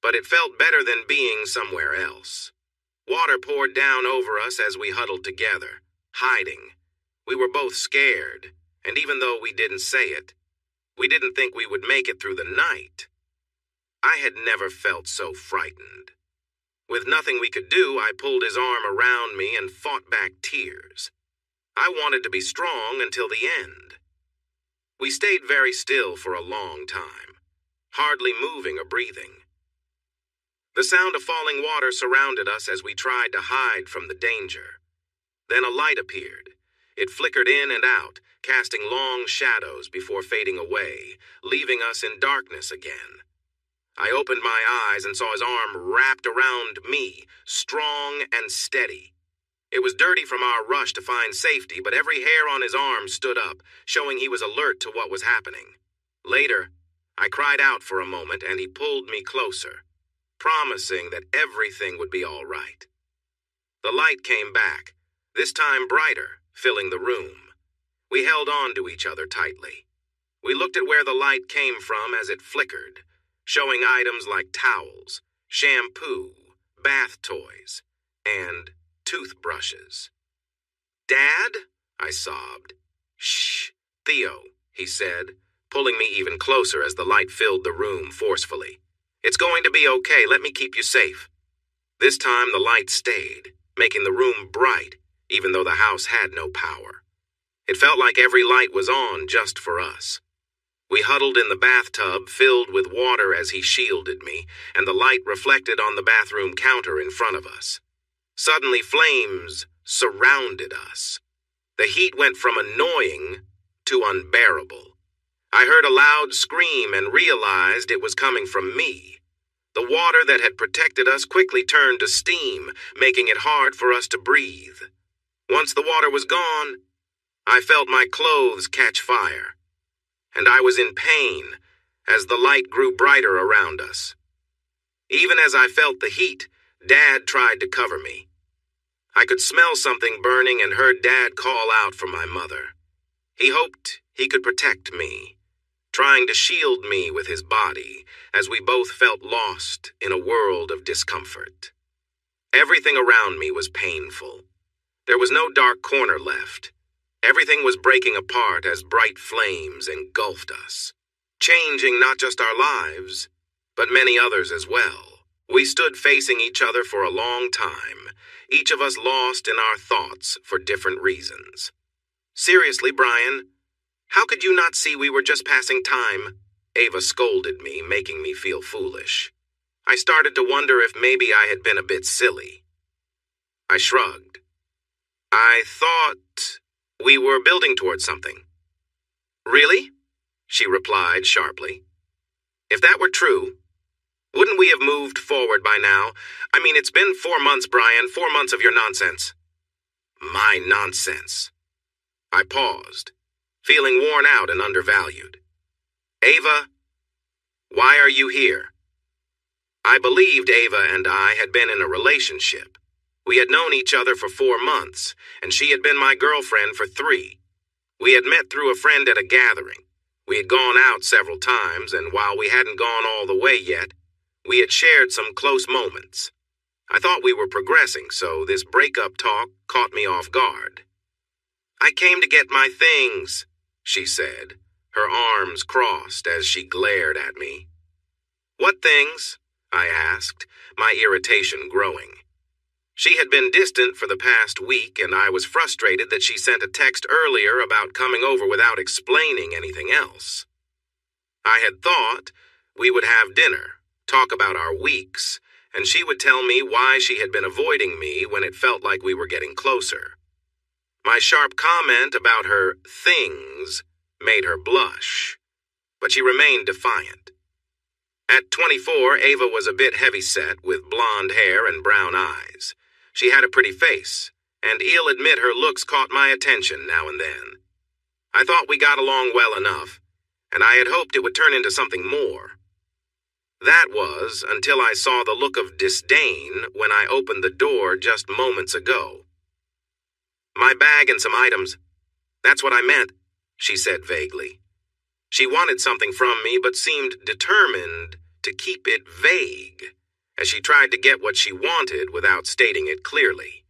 but it felt better than being somewhere else. Water poured down over us as we huddled together, hiding. We were both scared, and even though we didn't say it, we didn't think we would make it through the night. I had never felt so frightened. With nothing we could do, I pulled his arm around me and fought back tears. I wanted to be strong until the end. We stayed very still for a long time, hardly moving or breathing. The sound of falling water surrounded us as we tried to hide from the danger. Then a light appeared. It flickered in and out, casting long shadows before fading away, leaving us in darkness again. I opened my eyes and saw his arm wrapped around me, strong and steady. It was dirty from our rush to find safety, but every hair on his arm stood up, showing he was alert to what was happening. Later, I cried out for a moment and he pulled me closer, promising that everything would be all right. The light came back, this time brighter, filling the room. We held on to each other tightly. We looked at where the light came from as it flickered, showing items like towels, shampoo, bath toys, and toothbrushes. "Dad?" I sobbed. "Shh, Theo," he said, pulling me even closer as the light filled the room forcefully. "It's going to be okay. Let me keep you safe." This time the light stayed, making the room bright, even though the house had no power. It felt like every light was on just for us. We huddled in the bathtub, filled with water as he shielded me, and the light reflected on the bathroom counter in front of us. Suddenly, flames surrounded us. The heat went from annoying to unbearable. I heard a loud scream and realized it was coming from me. The water that had protected us quickly turned to steam, making it hard for us to breathe. Once the water was gone, I felt my clothes catch fire, and I was in pain as the light grew brighter around us. Even as I felt the heat, Dad tried to cover me. I could smell something burning and heard Dad call out for my mother. He hoped he could protect me, trying to shield me with his body as we both felt lost in a world of discomfort. Everything around me was painful. There was no dark corner left. Everything was breaking apart as bright flames engulfed us, changing not just our lives, but many others as well. We stood facing each other for a long time, each of us lost in our thoughts for different reasons. "Seriously, Brian, how could you not see we were just passing time?" Ava scolded me, making me feel foolish. I started to wonder if maybe I had been a bit silly. I shrugged. "I thought we were building towards something." "Really?" she replied sharply. "If that were true, wouldn't we have moved forward by now? I mean, it's been 4 months, Brian, 4 months of your nonsense." "My nonsense." I paused, feeling worn out and undervalued. "Ava, why are you here?" I believed Ava and I had been in a relationship. We had known each other for 4 months, and she had been my girlfriend for 3. We had met through a friend at a gathering. We had gone out several times, and while we hadn't gone all the way yet, we had shared some close moments. I thought we were progressing, so this breakup talk caught me off guard. "I came to get my things," she said, her arms crossed as she glared at me. "What things?" I asked, my irritation growing. She had been distant for the past week, and I was frustrated that she sent a text earlier about coming over without explaining anything else. I had thought we would have dinner, talk about our weeks, and she would tell me why she had been avoiding me when it felt like we were getting closer. My sharp comment about her things made her blush, but she remained defiant. At 24, Ava was a bit heavy-set with blonde hair and brown eyes. She had a pretty face, and I'll admit her looks caught my attention now and then. I thought we got along well enough, and I had hoped it would turn into something more. That was until I saw the look of disdain when I opened the door just moments ago. "My bag and some items. That's what I meant," she said vaguely. She wanted something from me but seemed determined to keep it vague, as she tried to get what she wanted without stating it clearly.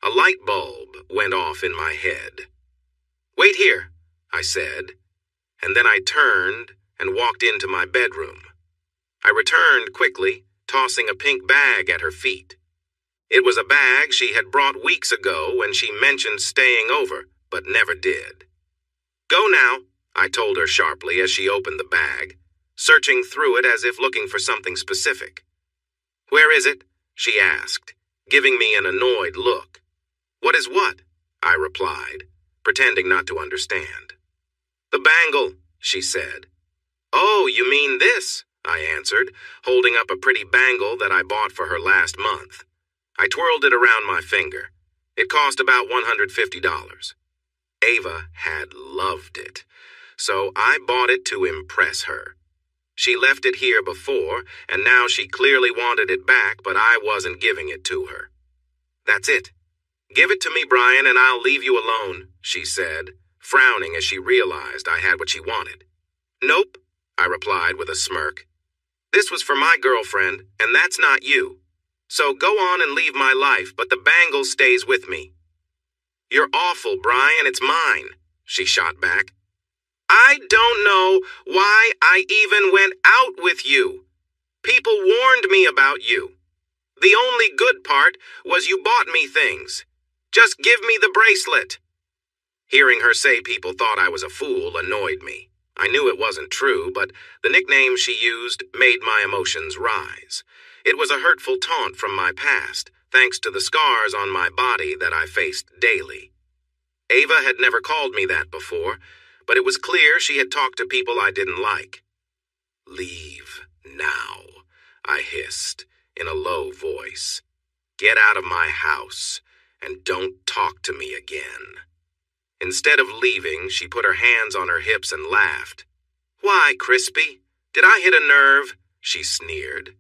A light bulb went off in my head. "Wait here," I said, and then I turned and walked into my bedroom. I returned quickly, tossing a pink bag at her feet. It was a bag she had brought weeks ago when she mentioned staying over, but never did. "Go now," I told her sharply as she opened the bag, searching through it as if looking for something specific. "Where is it?" she asked, giving me an annoyed look. "What is what?" I replied, pretending not to understand. "The bangle," she said. "Oh, you mean this?" I answered, holding up a pretty bangle that I bought for her last month. I twirled it around my finger. It cost about $150. Ava had loved it, so I bought it to impress her. She left it here before, and now she clearly wanted it back, but I wasn't giving it to her. "That's it. Give it to me, Brian, and I'll leave you alone," she said, frowning as she realized I had what she wanted. "Nope," I replied with a smirk. "This was for my girlfriend, and that's not you. So go on and leave my life, but the bangle stays with me." "You're awful, Brian. It's mine," she shot back. "I don't know why I even went out with you. People warned me about you. The only good part was you bought me things. Just give me the bracelet." Hearing her say people thought I was a fool annoyed me. I knew it wasn't true, but the nickname she used made my emotions rise. It was a hurtful taunt from my past, thanks to the scars on my body that I faced daily. Ava had never called me that before, but it was clear she had talked to people I didn't like. "Leave now," I hissed in a low voice. "Get out of my house, and don't talk to me again." Instead of leaving, she put her hands on her hips and laughed. "Why, Crispy? Did I hit a nerve?" she sneered.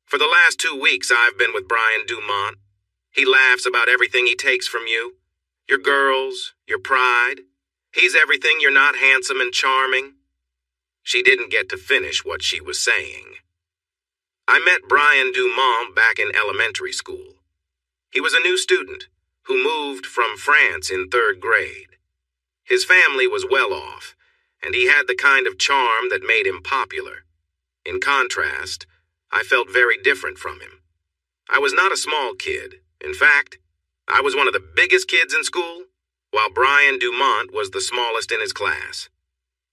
"For the last 2 weeks, I've been with Brian Dumont. He laughs about everything he takes from you. Your girls, your pride. He's everything you're not handsome and charming." She didn't get to finish what she was saying. I met Brian Dumont back in elementary school. He was a new student who moved from France in 3rd grade. His family was well off, and he had the kind of charm that made him popular. In contrast, I felt very different from him. I was not a small kid. In fact, I was one of the biggest kids in school, while Brian Dumont was the smallest in his class.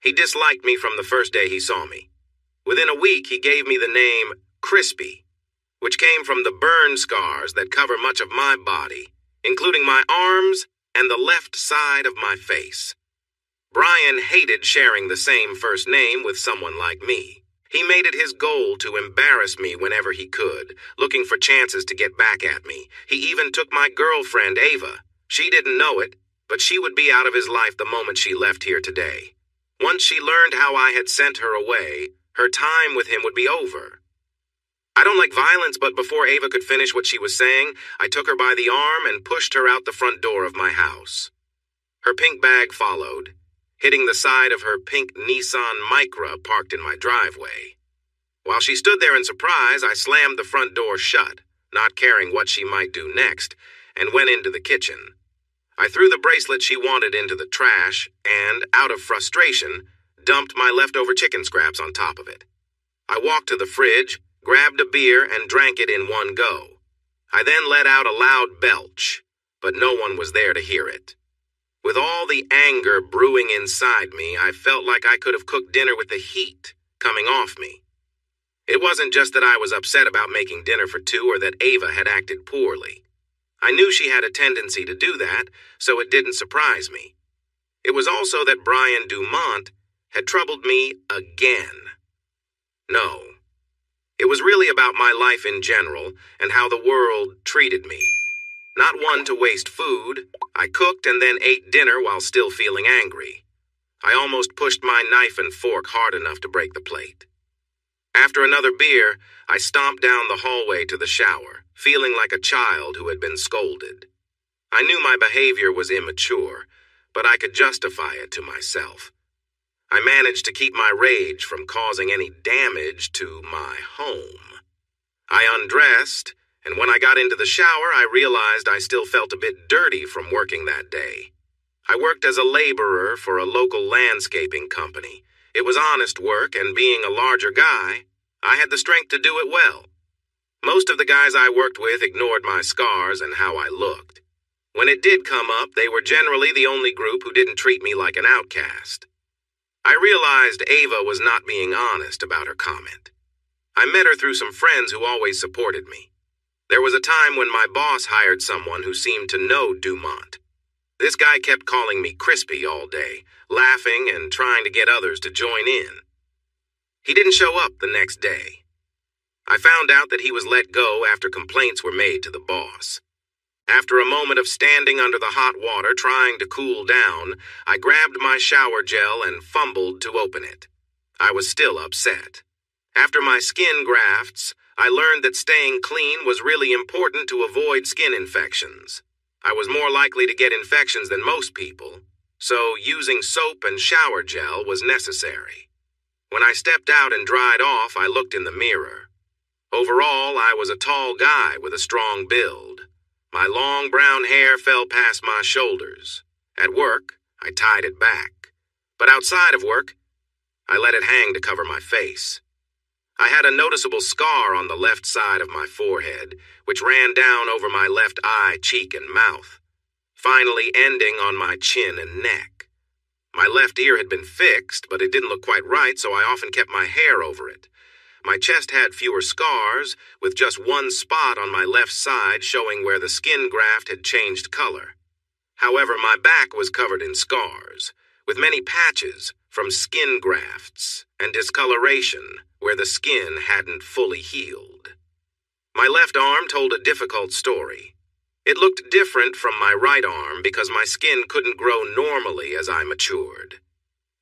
He disliked me from the first day he saw me. Within a week, he gave me the name Crispy, which came from the burn scars that cover much of my body, including my arms and the left side of my face. Brian hated sharing the same first name with someone like me. He made it his goal to embarrass me whenever he could, looking for chances to get back at me. He even took my girlfriend, Ava. She didn't know it, but she would be out of his life the moment she left here today. Once she learned how I had sent her away, her time with him would be over. I don't like violence, but before Ava could finish what she was saying, I took her by the arm and pushed her out the front door of my house. Her pink bag followed, hitting the side of her pink Nissan Micra parked in my driveway. While she stood there in surprise, I slammed the front door shut, not caring what she might do next, and went into the kitchen. I threw the bracelet she wanted into the trash and, out of frustration, dumped my leftover chicken scraps on top of it. I walked to the fridge, grabbed a beer, and drank it in one go. I then let out a loud belch, but no one was there to hear it. With all the anger brewing inside me, I felt like I could have cooked dinner with the heat coming off me. It wasn't just that I was upset about making dinner for 2 or that Ava had acted poorly. I knew she had a tendency to do that, so it didn't surprise me. It was also that Brian Dumont had troubled me again. No, it was really about my life in general and how the world treated me. Not one to waste food, I cooked and then ate dinner while still feeling angry. I almost pushed my knife and fork hard enough to break the plate. After another beer, I stomped down the hallway to the shower, feeling like a child who had been scolded. I knew my behavior was immature, but I could justify it to myself. I managed to keep my rage from causing any damage to my home. I undressed, and when I got into the shower, I realized I still felt a bit dirty from working that day. I worked as a laborer for a local landscaping company. It was honest work, and being a larger guy, I had the strength to do it well. Most of the guys I worked with ignored my scars and how I looked. When it did come up, they were generally the only group who didn't treat me like an outcast. I realized Ava was not being honest about her comment. I met her through some friends who always supported me. There was a time when my boss hired someone who seemed to know Dumont. This guy kept calling me Crispy all day, laughing and trying to get others to join in. He didn't show up the next day. I found out that he was let go after complaints were made to the boss. After a moment of standing under the hot water trying to cool down, I grabbed my shower gel and fumbled to open it. I was still upset. After my skin grafts, I learned that staying clean was really important to avoid skin infections. I was more likely to get infections than most people, so using soap and shower gel was necessary. When I stepped out and dried off, I looked in the mirror. Overall, I was a tall guy with a strong build. My long brown hair fell past my shoulders. At work, I tied it back. But outside of work, I let it hang to cover my face. I had a noticeable scar on the left side of my forehead, which ran down over my left eye, cheek, and mouth, finally ending on my chin and neck. My left ear had been fixed, but it didn't look quite right, so I often kept my hair over it. My chest had fewer scars, with just one spot on my left side showing where the skin graft had changed color. However, my back was covered in scars, with many patches from skin grafts and discoloration where the skin hadn't fully healed. My left arm told a difficult story. It looked different from my right arm because my skin couldn't grow normally as I matured.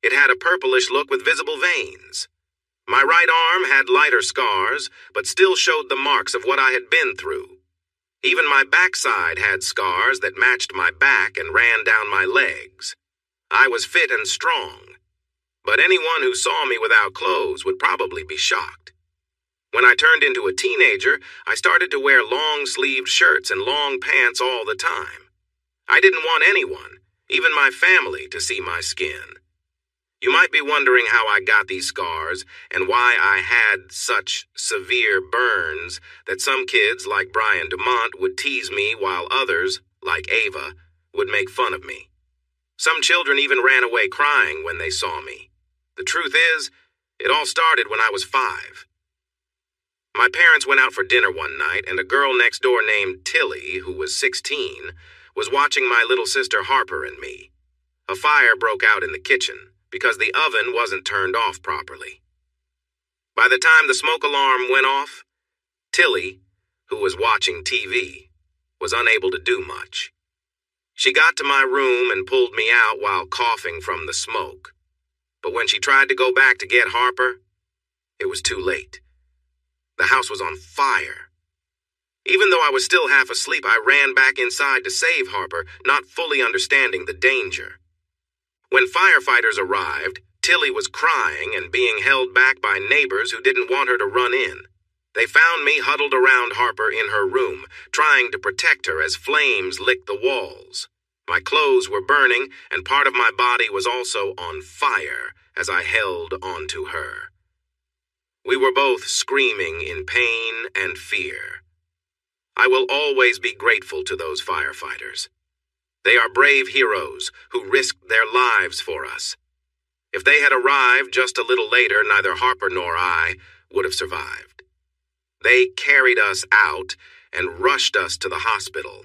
It had a purplish look with visible veins. My right arm had lighter scars, but still showed the marks of what I had been through. Even my backside had scars that matched my back and ran down my legs. I was fit and strong, but anyone who saw me without clothes would probably be shocked. When I turned into a teenager, I started to wear long-sleeved shirts and long pants all the time. I didn't want anyone, even my family, to see my skin. You might be wondering how I got these scars and why I had such severe burns that some kids like Brian Dumont would tease me while others, like Ava, would make fun of me. Some children even ran away crying when they saw me. The truth is, it all started when I was 5. My parents went out for dinner one night, and a girl next door named Tilly, who was 16, was watching my little sister Harper and me. A fire broke out in the kitchen because the oven wasn't turned off properly. By the time the smoke alarm went off, Tilly, who was watching TV, was unable to do much. She got to my room and pulled me out while coughing from the smoke. But when she tried to go back to get Harper, it was too late. The house was on fire. Even though I was still half asleep, I ran back inside to save Harper, not fully understanding the danger. When firefighters arrived, Tilly was crying and being held back by neighbors who didn't want her to run in. They found me huddled around Harper in her room, trying to protect her as flames licked the walls. My clothes were burning, and part of my body was also on fire as I held onto her. We were both screaming in pain and fear. I will always be grateful to those firefighters. They are brave heroes who risked their lives for us. If they had arrived just a little later, neither Harper nor I would have survived. They carried us out and rushed us to the hospital.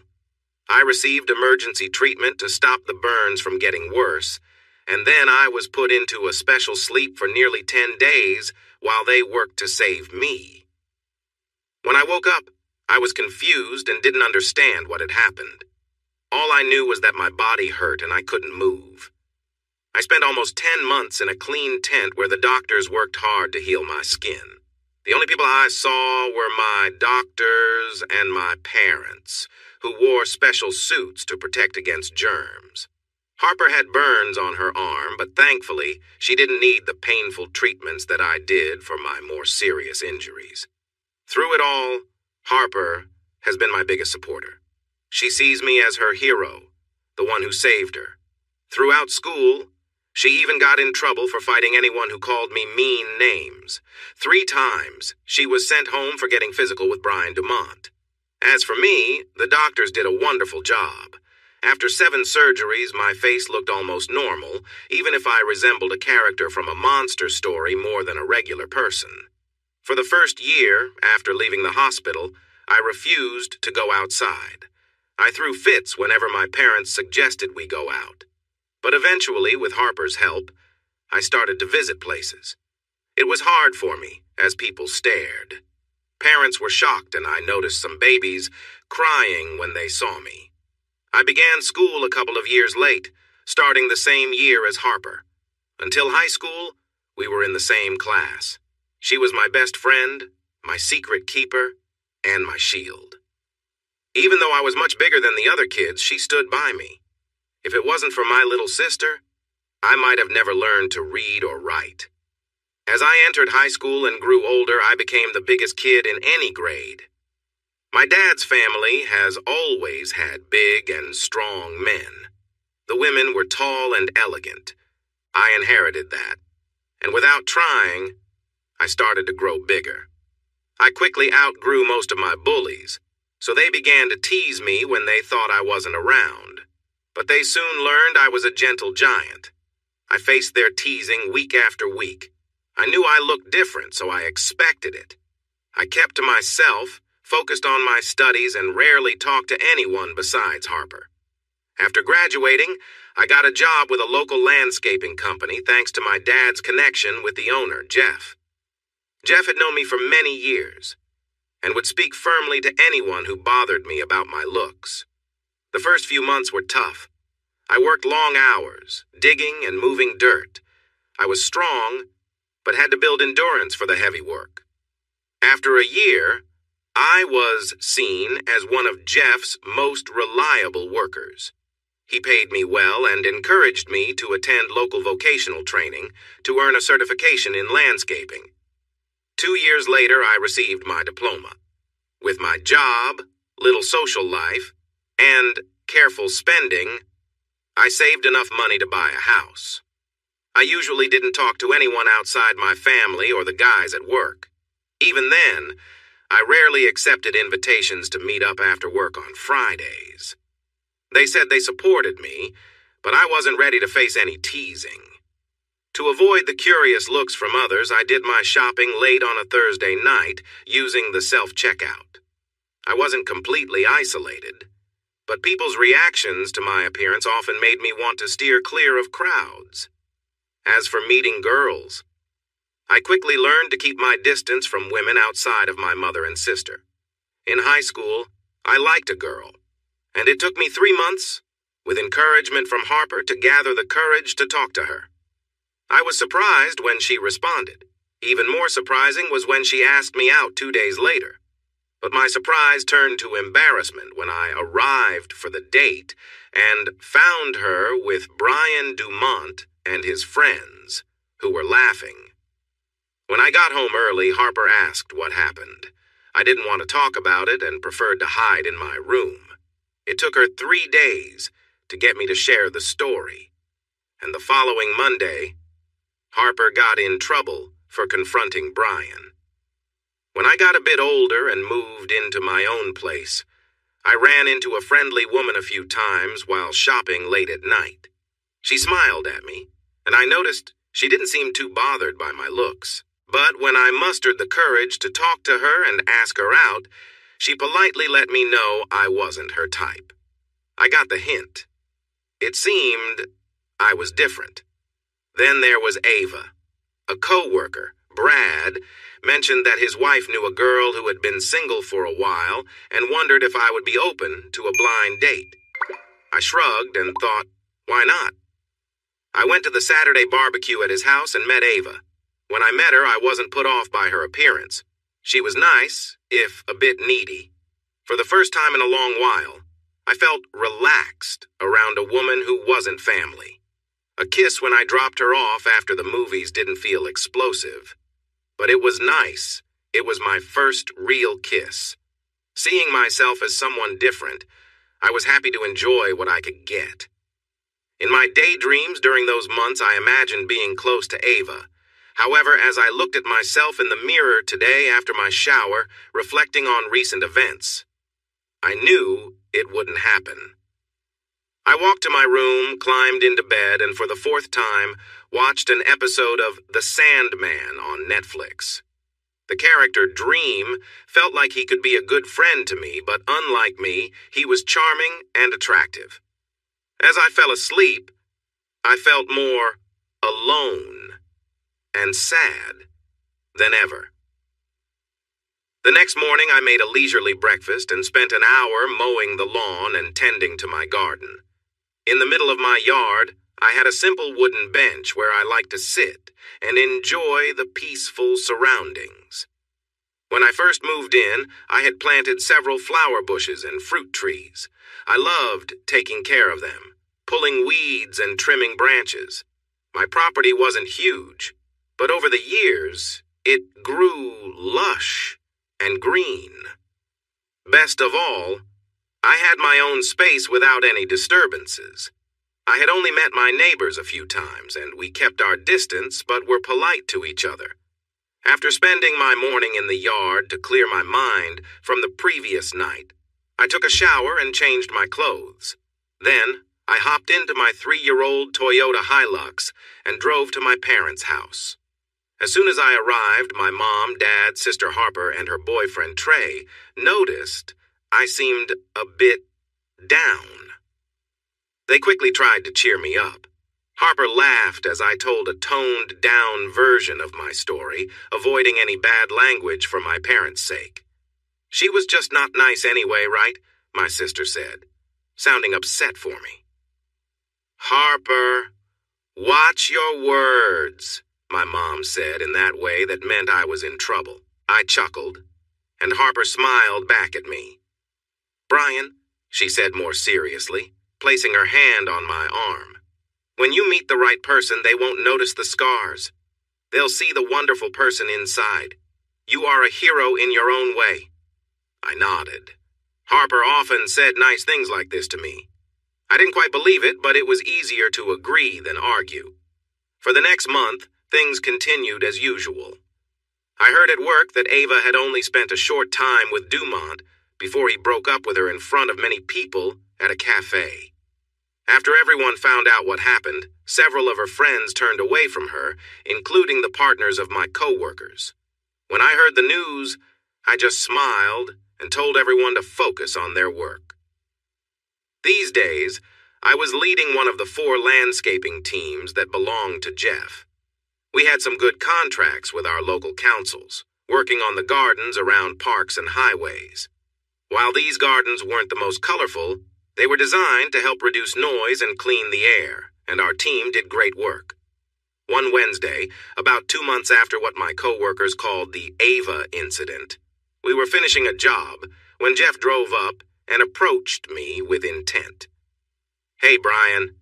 I received emergency treatment to stop the burns from getting worse, and then I was put into a special sleep for nearly 10 days while they worked to save me. When I woke up, I was confused and didn't understand what had happened. All I knew was that my body hurt and I couldn't move. I spent almost 10 months in a clean tent where the doctors worked hard to heal my skin. The only people I saw were my doctors and my parents, who wore special suits to protect against germs. Harper had burns on her arm, but thankfully, she didn't need the painful treatments that I did for my more serious injuries. Through it all, Harper has been my biggest supporter. She sees me as her hero, the one who saved her. Throughout school, she even got in trouble for fighting anyone who called me mean names. 3 times, she was sent home for getting physical with Brian Dumont. As for me, the doctors did a wonderful job. After 7 surgeries, my face looked almost normal, even if I resembled a character from a monster story more than a regular person. For the first year, after leaving the hospital, I refused to go outside. I threw fits whenever my parents suggested we go out. But eventually, with Harper's help, I started to visit places. It was hard for me, as people stared. Parents were shocked, and I noticed some babies crying when they saw me. I began school a couple of years late, starting the same year as Harper. Until high school, we were in the same class. She was my best friend, my secret keeper, and my shield. Even though I was much bigger than the other kids, she stood by me. If it wasn't for my little sister, I might have never learned to read or write. As I entered high school and grew older, I became the biggest kid in any grade. My dad's family has always had big and strong men. The women were tall and elegant. I inherited that. And without trying, I started to grow bigger. I quickly outgrew most of my bullies, so they began to tease me when they thought I wasn't around. But they soon learned I was a gentle giant. I faced their teasing week after week. I knew I looked different, so I expected it. I kept to myself, focused on my studies, and rarely talked to anyone besides Harper. After graduating, I got a job with a local landscaping company thanks to my dad's connection with the owner, Jeff. Jeff had known me for many years and would speak firmly to anyone who bothered me about my looks. The first few months were tough. I worked long hours, digging and moving dirt. I was strong, but had to build endurance for the heavy work. After a year, I was seen as one of Jeff's most reliable workers. He paid me well and encouraged me to attend local vocational training to earn a certification in landscaping. 2 years later, I received my diploma. With my job, little social life, and careful spending, I saved enough money to buy a house. I usually didn't talk to anyone outside my family or the guys at work. Even then, I rarely accepted invitations to meet up after work on Fridays. They said they supported me, but I wasn't ready to face any teasing. To avoid the curious looks from others, I did my shopping late on a Thursday night using the self-checkout. I wasn't completely isolated, but people's reactions to my appearance often made me want to steer clear of crowds. As for meeting girls, I quickly learned to keep my distance from women outside of my mother and sister. In high school, I liked a girl, and it took me 3 months, with encouragement from Harper, to gather the courage to talk to her. I was surprised when she responded. Even more surprising was when she asked me out 2 days later. But my surprise turned to embarrassment when I arrived for the date and found her with Brian Dumont and his friends, who were laughing. When I got home early, Harper asked what happened. I didn't want to talk about it and preferred to hide in my room. It took her 3 days to get me to share the story. And the following Monday, Harper got in trouble for confronting Brian. When I got a bit older and moved into my own place, I ran into a friendly woman a few times while shopping late at night. She smiled at me, and I noticed she didn't seem too bothered by my looks. But when I mustered the courage to talk to her and ask her out, she politely let me know I wasn't her type. I got the hint. It seemed I was different. Then there was Ava. A co-worker, Brad, mentioned that his wife knew a girl who had been single for a while and wondered if I would be open to a blind date. I shrugged and thought, why not? I went to the Saturday barbecue at his house and met Ava. When I met her, I wasn't put off by her appearance. She was nice, if a bit needy. For the first time in a long while, I felt relaxed around a woman who wasn't family. A kiss when I dropped her off after the movies didn't feel explosive. But it was nice. It was my first real kiss. Seeing myself as someone different, I was happy to enjoy what I could get. In my daydreams during those months, I imagined being close to Ava. However, as I looked at myself in the mirror today after my shower, reflecting on recent events, I knew it wouldn't happen. I walked to my room, climbed into bed, and for the fourth time, watched an episode of The Sandman on Netflix. The character Dream felt like he could be a good friend to me, but unlike me, he was charming and attractive. As I fell asleep, I felt more alone and sad than ever. The next morning, I made a leisurely breakfast and spent an hour mowing the lawn and tending to my garden. In the middle of my yard, I had a simple wooden bench where I liked to sit and enjoy the peaceful surroundings. When I first moved in, I had planted several flower bushes and fruit trees. I loved taking care of them, pulling weeds and trimming branches. My property wasn't huge, but over the years, it grew lush and green. Best of all, I had my own space without any disturbances. I had only met my neighbors a few times, and we kept our distance but were polite to each other. After spending my morning in the yard to clear my mind from the previous night, I took a shower and changed my clothes. Then, I hopped into my 3-year-old Toyota Hilux and drove to my parents' house. As soon as I arrived, my mom, dad, sister Harper, and her boyfriend Trey noticed I seemed a bit down. They quickly tried to cheer me up. Harper laughed as I told a toned-down version of my story, avoiding any bad language for my parents' sake. "She was just not nice anyway, right?" my sister said, sounding upset for me. "Harper, watch your words," my mom said in that way that meant I was in trouble. I chuckled, and Harper smiled back at me. "Brian," she said more seriously, placing her hand on my arm. "When you meet the right person, they won't notice the scars. They'll see the wonderful person inside. You are a hero in your own way." I nodded. Harper often said nice things like this to me. I didn't quite believe it, but it was easier to agree than argue. For the next month, things continued as usual. I heard at work that Ava had only spent a short time with Dumont before he broke up with her in front of many people at a cafe. After everyone found out what happened, several of her friends turned away from her, including the partners of my co-workers. When I heard the news, I just smiled and told everyone to focus on their work. These days, I was leading one of the 4 landscaping teams that belonged to Jeff. We had some good contracts with our local councils, working on the gardens around parks and highways. While these gardens weren't the most colorful, they were designed to help reduce noise and clean the air, and our team did great work. One Wednesday, about 2 months after what my co-workers called the Ava incident, we were finishing a job when Jeff drove up and approached me with intent. "Hey, Brian,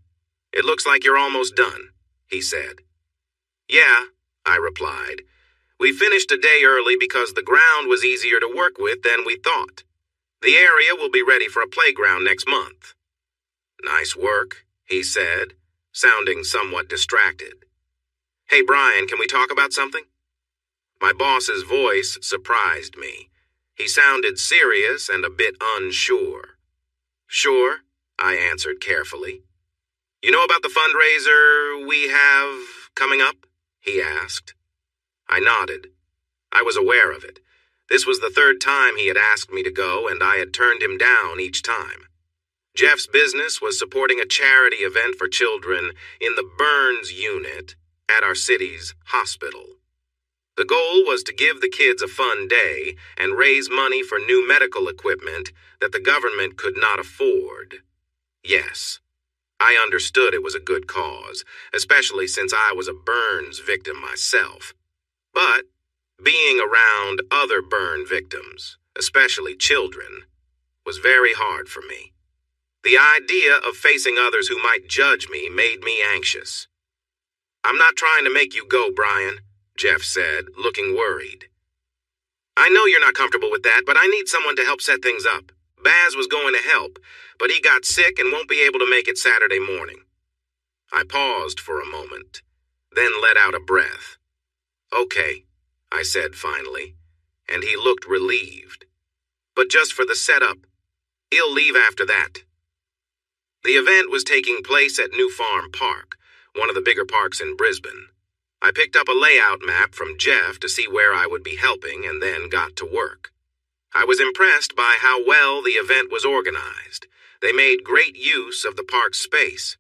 it looks like you're almost done," he said. "Yeah," I replied. "We finished a day early because the ground was easier to work with than we thought. The area will be ready for a playground next month." "Nice work," he said, sounding somewhat distracted. "Hey, Brian, can we talk about something?" My boss's voice surprised me. He sounded serious and a bit unsure. "Sure," I answered carefully. "You know about the fundraiser we have coming up?" he asked. I nodded. I was aware of it. This was the 3rd time he had asked me to go, and I had turned him down each time. Jeff's business was supporting a charity event for children in the burns unit at our city's hospital. The goal was to give the kids a fun day and raise money for new medical equipment that the government could not afford. Yes, I understood it was a good cause, especially since I was a burns victim myself. But being around other burn victims, especially children, was very hard for me. The idea of facing others who might judge me made me anxious. "I'm not trying to make you go, Brian," Jeff said, looking worried. "I know you're not comfortable with that, but I need someone to help set things up. Baz was going to help, but he got sick and won't be able to make it Saturday morning." I paused for a moment, then let out a breath. "Okay," I said finally, and he looked relieved. "But just for the setup, he'll leave after that." The event was taking place at New Farm Park, one of the bigger parks in Brisbane. I picked up a layout map from Jeff to see where I would be helping and then got to work. I was impressed by how well the event was organized. They made great use of the park's space.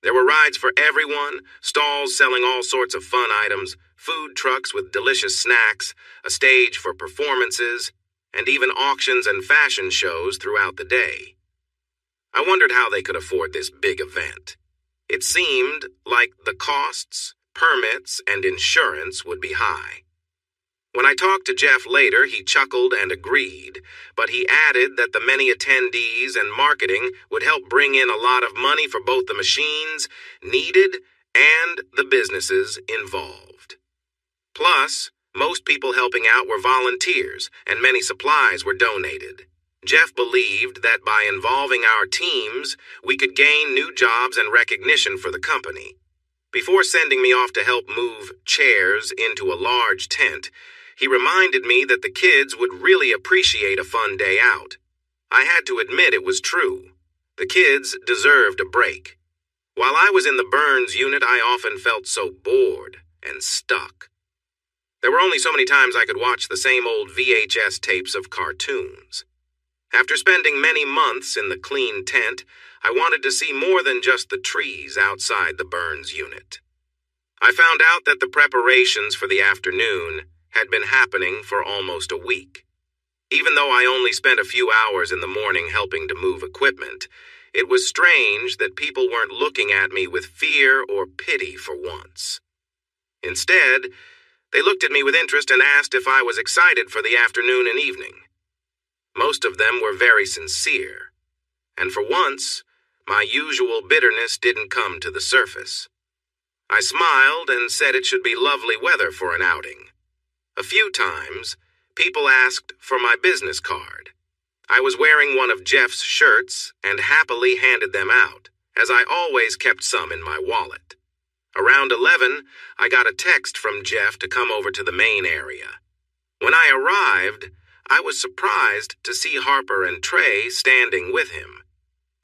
There were rides for everyone, stalls selling all sorts of fun items, food trucks with delicious snacks, a stage for performances, and even auctions and fashion shows throughout the day. I wondered how they could afford this big event. It seemed like the costs, permits, and insurance would be high. When I talked to Jeff later, he chuckled and agreed, but he added that the many attendees and marketing would help bring in a lot of money for both the machines needed and the businesses involved. Plus, most people helping out were volunteers, and many supplies were donated. Jeff believed that by involving our teams, we could gain new jobs and recognition for the company. Before sending me off to help move chairs into a large tent, he reminded me that the kids would really appreciate a fun day out. I had to admit it was true. The kids deserved a break. While I was in the burns unit, I often felt so bored and stuck. There were only so many times I could watch the same old VHS tapes of cartoons. After spending many months in the clean tent, I wanted to see more than just the trees outside the burns unit. I found out that the preparations for the afternoon had been happening for almost a week. Even though I only spent a few hours in the morning helping to move equipment, it was strange that people weren't looking at me with fear or pity for once. Instead, they looked at me with interest and asked if I was excited for the afternoon and evening. Most of them were very sincere, and for once, my usual bitterness didn't come to the surface. I smiled and said it should be lovely weather for an outing. A few times, people asked for my business card. I was wearing one of Jeff's shirts and happily handed them out, as I always kept some in my wallet. Around 11, I got a text from Jeff to come over to the main area. When I arrived, I was surprised to see Harper and Trey standing with him.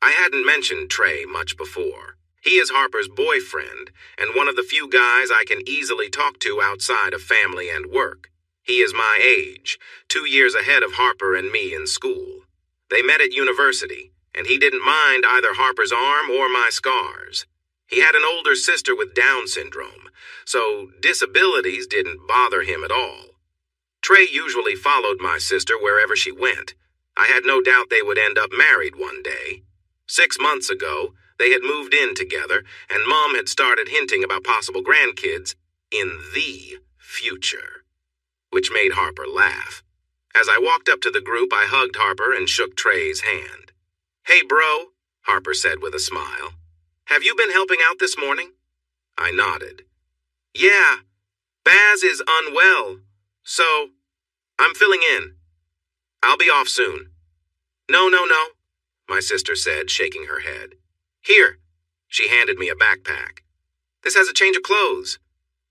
I hadn't mentioned Trey much before. He is Harper's boyfriend and one of the few guys I can easily talk to outside of family and work. He is my age, 2 years ahead of Harper and me in school. They met at university, and he didn't mind either Harper's arm or my scars. He had an older sister with Down syndrome, so disabilities didn't bother him at all. Trey usually followed my sister wherever she went. I had no doubt they would end up married one day. 6 months ago, they had moved in together, and Mom had started hinting about possible grandkids in the future, which made Harper laugh. As I walked up to the group, I hugged Harper and shook Trey's hand. "Hey, bro," Harper said with a smile. "Have you been helping out this morning?" I nodded. "Yeah, Baz is unwell, so I'm filling in. I'll be off soon." No, my sister said, shaking her head. "Here." She handed me a backpack. "This has a change of clothes.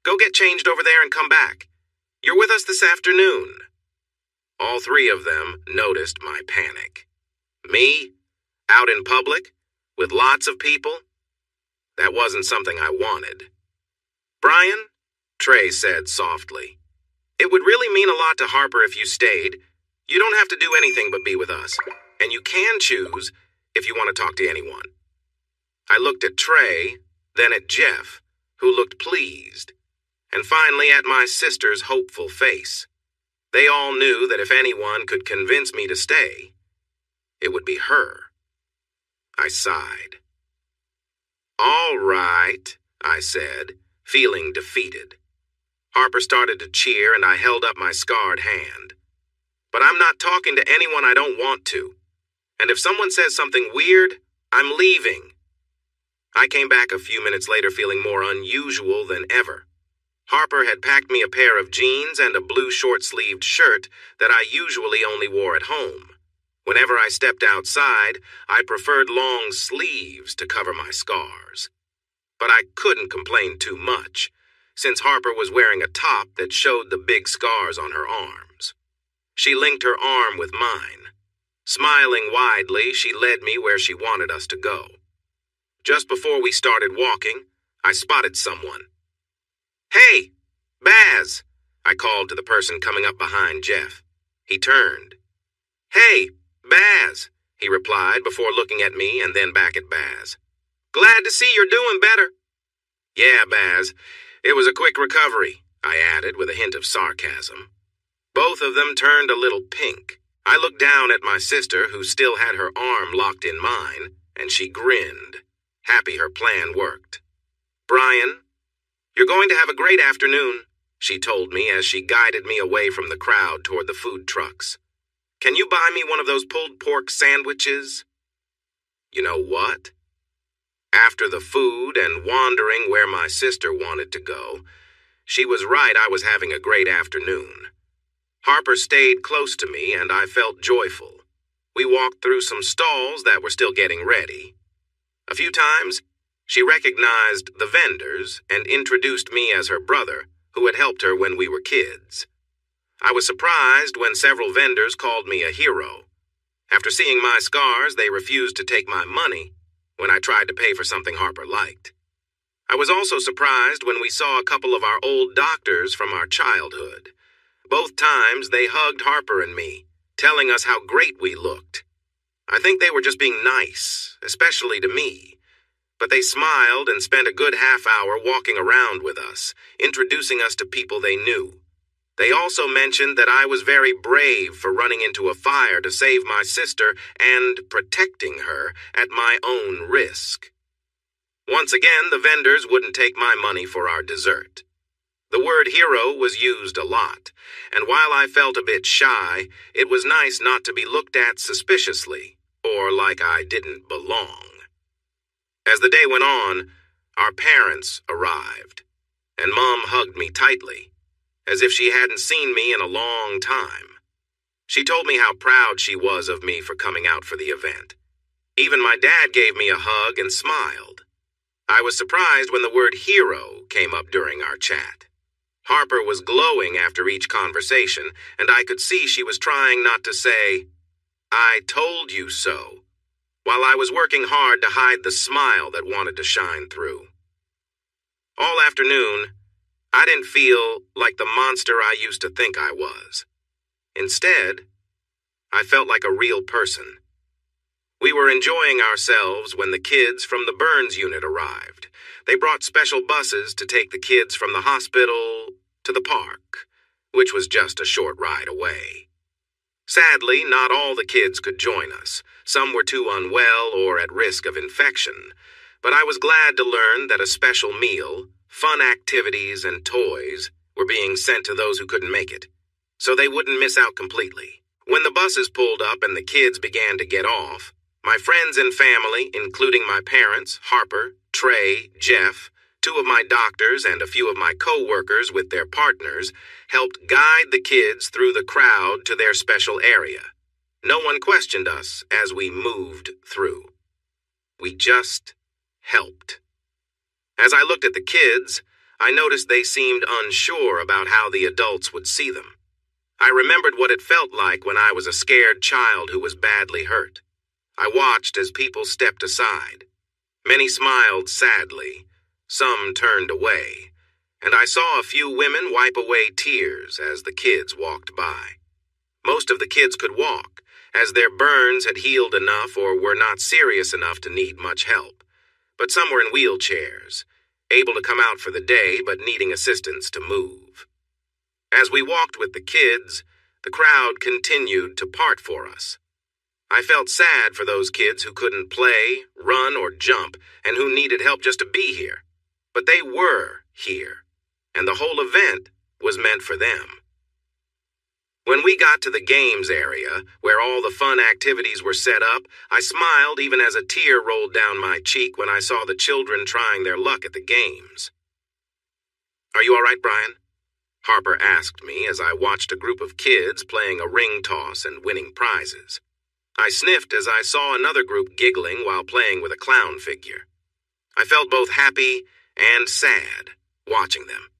Go get changed over there and come back. You're with us this afternoon." All three of them noticed my panic. Me? Out in public? With lots of people? That wasn't something I wanted. "Brian," Trey said softly, "it would really mean a lot to Harper if you stayed. You don't have to do anything but be with us, and you can choose if you want to talk to anyone." I looked at Trey, then at Jeff, who looked pleased, and finally at my sister's hopeful face. They all knew that if anyone could convince me to stay, it would be her. I sighed. "All right," I said, feeling defeated. Harper started to cheer, and I held up my scarred hand. "But I'm not talking to anyone I don't want to. And if someone says something weird, I'm leaving. I came back a few minutes later feeling more unusual than ever. Harper had packed me a pair of jeans and a blue short-sleeved shirt that I usually only wore at home. Whenever I stepped outside, I preferred long sleeves to cover my scars. But I couldn't complain too much, since Harper was wearing a top that showed the big scars on her arms. She linked her arm with mine. Smiling widely, she led me where she wanted us to go. Just before we started walking, I spotted someone. "Hey, Baz," I called to the person coming up behind Jeff. He turned. "Hey, Baz," he replied before looking at me and then back at Baz. "Glad to see you're doing better." "Yeah, Baz, it was a quick recovery," I added with a hint of sarcasm. Both of them turned a little pink. I looked down at my sister, who still had her arm locked in mine, and she grinned, happy her plan worked. "Brian, you're going to have a great afternoon," she told me as she guided me away from the crowd toward the food trucks. "Can you buy me one of those pulled pork sandwiches?" You know what? After the food and wandering where my sister wanted to go, she was right. I was having a great afternoon. Harper stayed close to me, and I felt joyful. We walked through some stalls that were still getting ready. A few times, she recognized the vendors and introduced me as her brother, who had helped her when we were kids. I was surprised when several vendors called me a hero. After seeing my scars, they refused to take my money when I tried to pay for something Harper liked. I was also surprised when we saw a couple of our old doctors from our childhood. Both times they hugged Harper and me, telling us how great we looked. I think they were just being nice, especially to me. But they smiled and spent a good half hour walking around with us, introducing us to people they knew. They also mentioned that I was very brave for running into a fire to save my sister and protecting her at my own risk. Once again, the vendors wouldn't take my money for our dessert. The word hero was used a lot, and while I felt a bit shy, it was nice not to be looked at suspiciously, or like I didn't belong. As the day went on, our parents arrived, and Mom hugged me tightly, as if she hadn't seen me in a long time. She told me how proud she was of me for coming out for the event. Even my dad gave me a hug and smiled. I was surprised when the word hero came up during our chat. Harper was glowing after each conversation, and I could see she was trying not to say, "I told you so," while I was working hard to hide the smile that wanted to shine through. All afternoon, I didn't feel like the monster I used to think I was. Instead, I felt like a real person. We were enjoying ourselves when the kids from the Burns unit arrived. They brought special buses to take the kids from the hospital to the park, which was just a short ride away. Sadly, not all the kids could join us. Some were too unwell or at risk of infection, but I was glad to learn that a special meal, fun activities, and toys were being sent to those who couldn't make it, so they wouldn't miss out completely. When the buses pulled up and the kids began to get off, my friends and family, including my parents, Harper, Trey, Jeff, two of my doctors, and a few of my co-workers with their partners, helped guide the kids through the crowd to their special area. No one questioned us as we moved through. We just helped. As I looked at the kids, I noticed they seemed unsure about how the adults would see them. I remembered what it felt like when I was a scared child who was badly hurt. I watched as people stepped aside. Many smiled sadly, some turned away, and I saw a few women wipe away tears as the kids walked by. Most of the kids could walk, as their burns had healed enough or were not serious enough to need much help, but some were in wheelchairs, able to come out for the day but needing assistance to move. As we walked with the kids, the crowd continued to part for us. I felt sad for those kids who couldn't play, run, or jump, and who needed help just to be here. But they were here, and the whole event was meant for them. When we got to the games area, where all the fun activities were set up, I smiled even as a tear rolled down my cheek when I saw the children trying their luck at the games. "Are you all right, Brian?" Harper asked me as I watched a group of kids playing a ring toss and winning prizes. I sniffed as I saw another group giggling while playing with a clown figure. I felt both happy and sad watching them,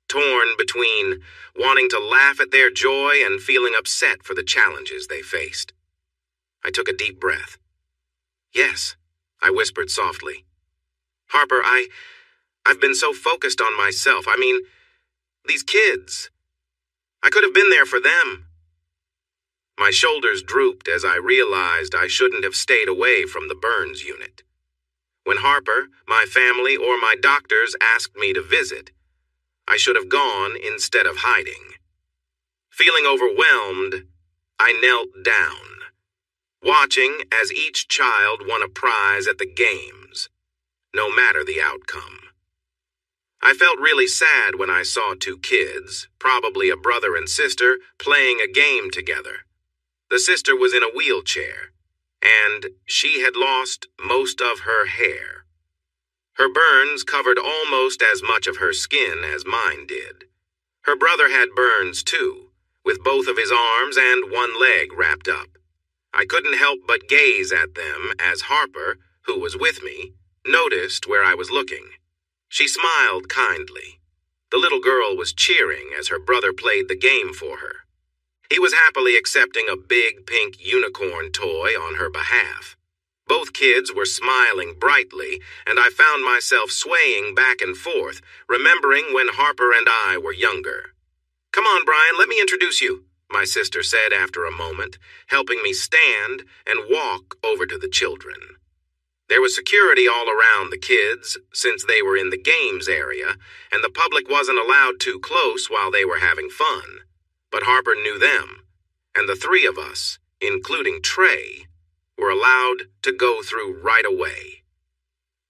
torn between wanting to laugh at their joy and feeling upset for the challenges they faced. I took a deep breath. "Yes," I whispered softly. "Harper, I've been so focused on myself. I mean, these kids. I could have been there for them." My shoulders drooped as I realized I shouldn't have stayed away from the burns unit. When Harper, my family, or my doctors asked me to visit, I should have gone instead of hiding. Feeling overwhelmed, I knelt down, watching as each child won a prize at the games, no matter the outcome. I felt really sad when I saw two kids, probably a brother and sister, playing a game together. The sister was in a wheelchair, and she had lost most of her hair. Her burns covered almost as much of her skin as mine did. Her brother had burns too, with both of his arms and one leg wrapped up. I couldn't help but gaze at them as Harper, who was with me, noticed where I was looking. She smiled kindly. The little girl was cheering as her brother played the game for her. He was happily accepting a big pink unicorn toy on her behalf. Both kids were smiling brightly, and I found myself swaying back and forth, remembering when Harper and I were younger. "Come on, Brian, let me introduce you," my sister said after a moment, helping me stand and walk over to the children. There was security all around the kids, since they were in the games area, and the public wasn't allowed too close while they were having fun. But Harper knew them, and the three of us, including Trey, were allowed to go through right away.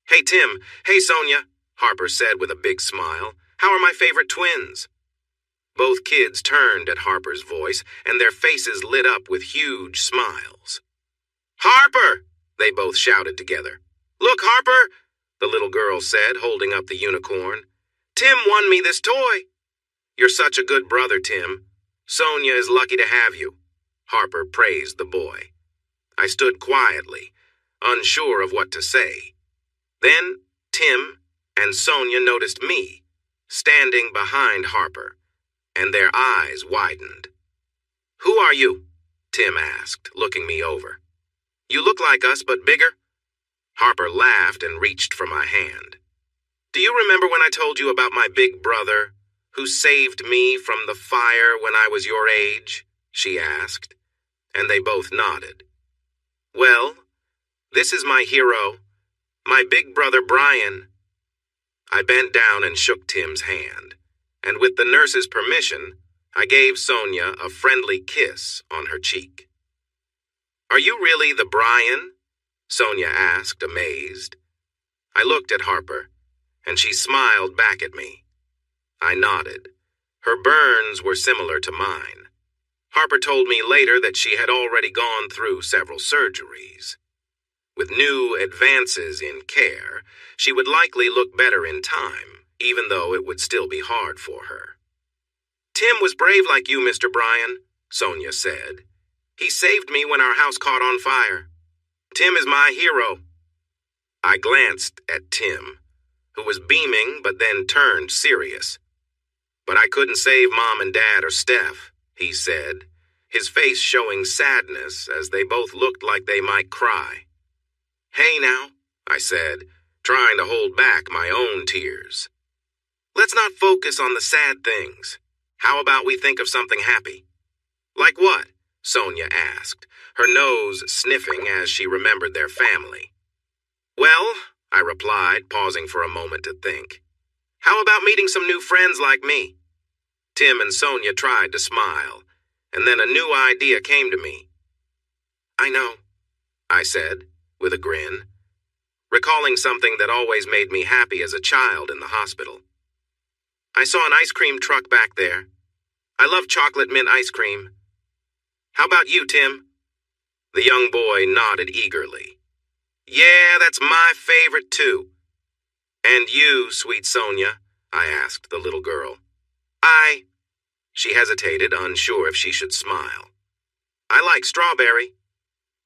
"Hey, Tim. Hey, Sonia," Harper said with a big smile. "How are my favorite twins?" Both kids turned at Harper's voice, and their faces lit up with huge smiles. "Harper!" they both shouted together. "Look, Harper," the little girl said, holding up the unicorn. "Tim won me this toy." "You're such a good brother, Tim. Sonia is lucky to have you," Harper praised the boy. I stood quietly, unsure of what to say. Then Tim and Sonia noticed me, standing behind Harper, and their eyes widened. "Who are you?" Tim asked, looking me over. "You look like us, but bigger." Harper laughed and reached for my hand. "Do you remember when I told you about my big brother, who saved me from the fire when I was your age?" she asked, and they both nodded. "Well, this is my hero, my big brother Brian." I bent down and shook Tim's hand, and with the nurse's permission, I gave Sonia a friendly kiss on her cheek. "Are you really the Brian?" Sonia asked, amazed. I looked at Harper, and she smiled back at me. I nodded. Her burns were similar to mine. Harper told me later that she had already gone through several surgeries. With new advances in care, she would likely look better in time, even though it would still be hard for her. "Tim was brave like you, Mr. Brian," Sonia said. "He saved me when our house caught on fire. Tim is my hero." I glanced at Tim, who was beaming but then turned serious. "But I couldn't save Mom and Dad or Steph," he said, his face showing sadness as they both looked like they might cry. "Hey now," I said, trying to hold back my own tears. "Let's not focus on the sad things. How about we think of something happy?" "Like what?" Sonia asked, her nose sniffing as she remembered their family. "Well," I replied, pausing for a moment to think, "how about meeting some new friends like me?" Tim and Sonia tried to smile, and then a new idea came to me. "I know," I said, with a grin, recalling something that always made me happy as a child in the hospital. "I saw an ice cream truck back there. I love chocolate mint ice cream. How about you, Tim? The young boy nodded eagerly. Yeah, that's my favorite too. And you, sweet Sonia? I asked the little girl. She hesitated, unsure if she should smile. I like strawberry.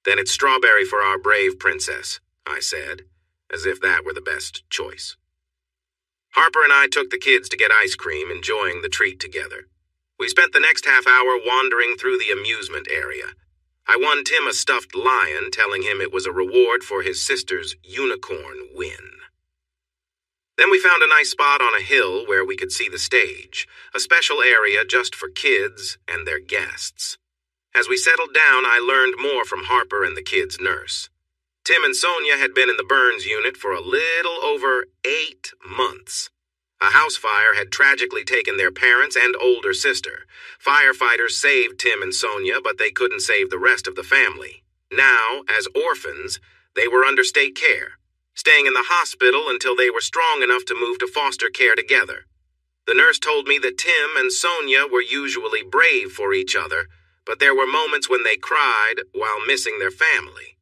Then it's strawberry for our brave princess, I said, as if that were the best choice. Harper and I took the kids to get ice cream, enjoying the treat together. We spent the next half hour wandering through the amusement area. I won Tim a stuffed lion, telling him it was a reward for his sister's unicorn win. Then we found a nice spot on a hill where we could see the stage, a special area just for kids and their guests. As we settled down, I learned more from Harper and the kids' nurse. Tim and Sonia had been in the burns unit for a little over 8 months. A house fire had tragically taken their parents and older sister. Firefighters saved Tim and Sonia, but they couldn't save the rest of the family. Now, as orphans, they were under state care, staying in the hospital until they were strong enough to move to foster care together. The nurse told me that Tim and Sonia were usually brave for each other, but there were moments when they cried while missing their family.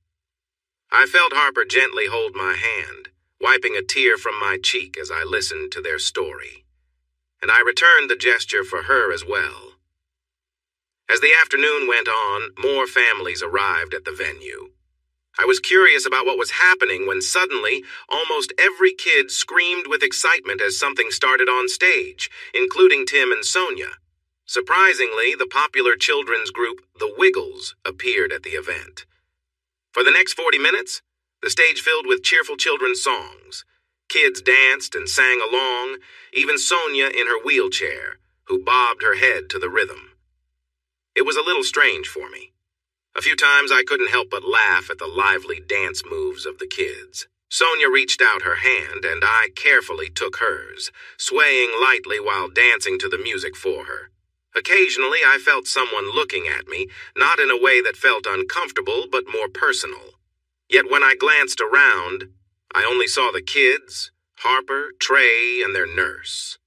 I felt Harper gently hold my hand, wiping a tear from my cheek as I listened to their story. And I returned the gesture for her as well. As the afternoon went on, more families arrived at the venue. I was curious about what was happening when suddenly almost every kid screamed with excitement as something started on stage, including Tim and Sonia. Surprisingly, the popular children's group, The Wiggles, appeared at the event. For the next 40 minutes, the stage filled with cheerful children's songs. Kids danced and sang along, even Sonia in her wheelchair, who bobbed her head to the rhythm. It was a little strange for me. A few times I couldn't help but laugh at the lively dance moves of the kids. Sonia reached out her hand, and I carefully took hers, swaying lightly while dancing to the music for her. Occasionally, I felt someone looking at me, not in a way that felt uncomfortable, but more personal. Yet when I glanced around, I only saw the kids, Harper, Trey, and their nurse.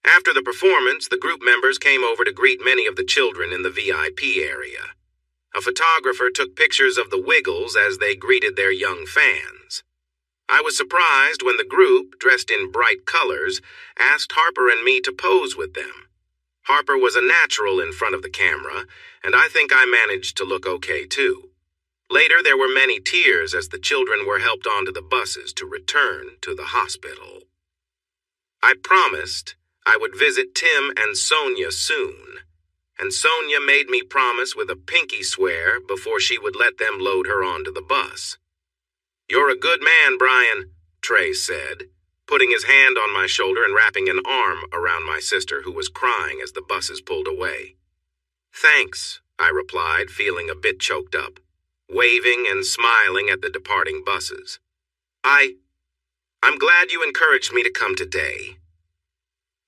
After the performance, the group members came over to greet many of the children in the VIP area. A photographer took pictures of the Wiggles as they greeted their young fans. I was surprised when the group, dressed in bright colors, asked Harper and me to pose with them. Harper was a natural in front of the camera, and I think I managed to look okay too. Later, there were many tears as the children were helped onto the buses to return to the hospital. I promised I would visit Tim and Sonia soon, and Sonia made me promise with a pinky swear before she would let them load her onto the bus. "You're a good man, Brian," Trey said, putting his hand on my shoulder and wrapping an arm around my sister, who was crying as the buses pulled away. "Thanks," I replied, feeling a bit choked up, waving and smiling at the departing buses. I'm glad you encouraged me to come today."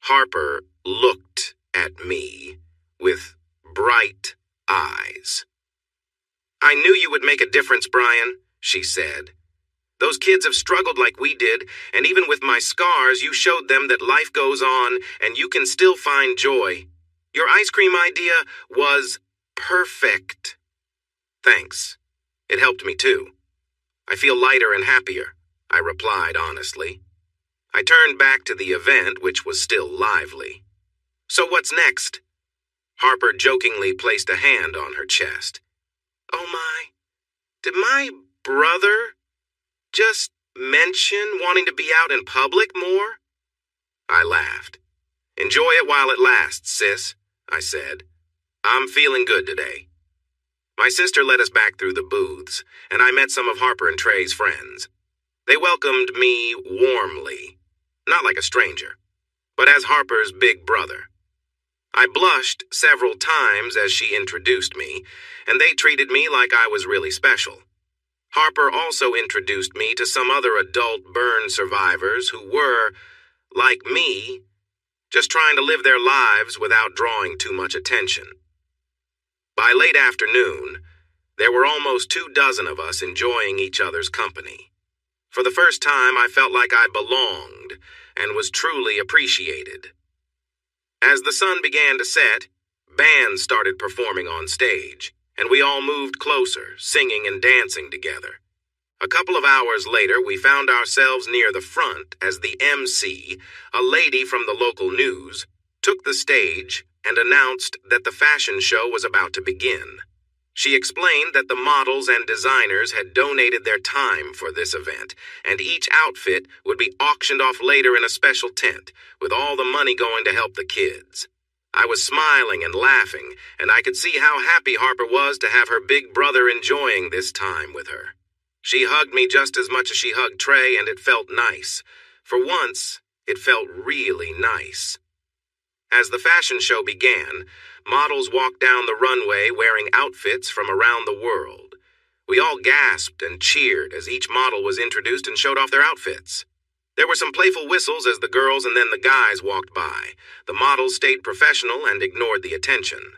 Harper looked at me with bright eyes. "I knew you would make a difference, Brian," she said. "Those kids have struggled like we did, and even with my scars, you showed them that life goes on and you can still find joy. Your ice cream idea was perfect." "Thanks. It helped me too. I feel lighter and happier," I replied honestly. I turned back to the event, which was still lively. "So what's next?" Harper jokingly placed a hand on her chest. "Oh my, did my brother just mention wanting to be out in public more?" I laughed. "Enjoy it while it lasts, sis," I said. "I'm feeling good today." My sister led us back through the booths, and I met some of Harper and Trey's friends. They welcomed me warmly, not like a stranger, but as Harper's big brother. I blushed several times as she introduced me, and they treated me like I was really special. Harper also introduced me to some other adult burn survivors who were, like me, just trying to live their lives without drawing too much attention. By late afternoon, there were almost 24 of us enjoying each other's company. For the first time, I felt like I belonged and was truly appreciated. As the sun began to set, Bands started performing on stage, and we all moved closer, singing and dancing together. A couple of hours later, we found ourselves near the front as the MC, a lady from the local news, took the stage and announced that the fashion show was about to begin. She explained that the models and designers had donated their time for this event, and each outfit would be auctioned off later in a special tent, with all the money going to help the kids. I was smiling and laughing, and I could see how happy Harper was to have her big brother enjoying this time with her. She hugged me just as much as she hugged Trey, and it felt nice. For once, it felt really nice. As the fashion show began, models walked down the runway wearing outfits from around the world. We all gasped and cheered as each model was introduced and showed off their outfits. There were some playful whistles as the girls and then the guys walked by. The models stayed professional and ignored the attention.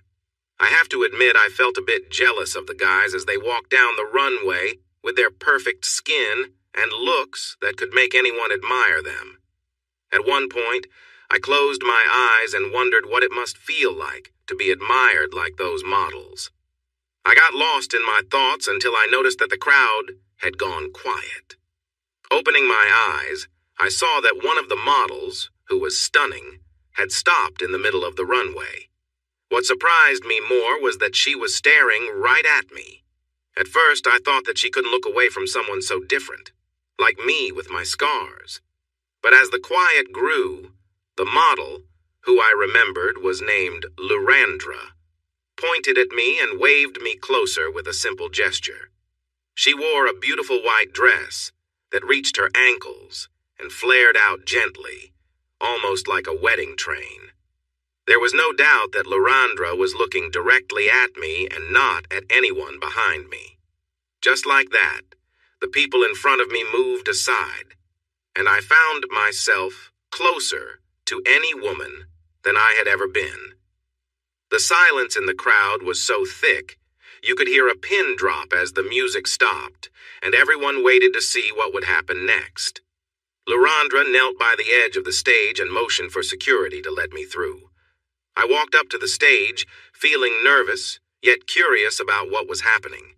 I have to admit I felt a bit jealous of the guys as they walked down the runway with their perfect skin and looks that could make anyone admire them. At one point, I closed my eyes and wondered what it must feel like to be admired like those models. I got lost in my thoughts until I noticed that the crowd had gone quiet. Opening my eyes, I saw that one of the models, who was stunning, had stopped in the middle of the runway. What surprised me more was that she was staring right at me. At first, I thought that she couldn't look away from someone so different, like me with my scars. But as the quiet grew, the model, who I remembered was named Lurandra, pointed at me and waved me closer with a simple gesture. She wore a beautiful white dress that reached her ankles and flared out gently, almost like a wedding train. There was no doubt that Lurandra was looking directly at me and not at anyone behind me. Just like that, the people in front of me moved aside, and I found myself closer to any woman than I had ever been. The silence in the crowd was so thick, you could hear a pin drop as the music stopped, and everyone waited to see what would happen next. Lurandra knelt by the edge of the stage and motioned for security to let me through. I walked up to the stage, feeling nervous, yet curious about what was happening.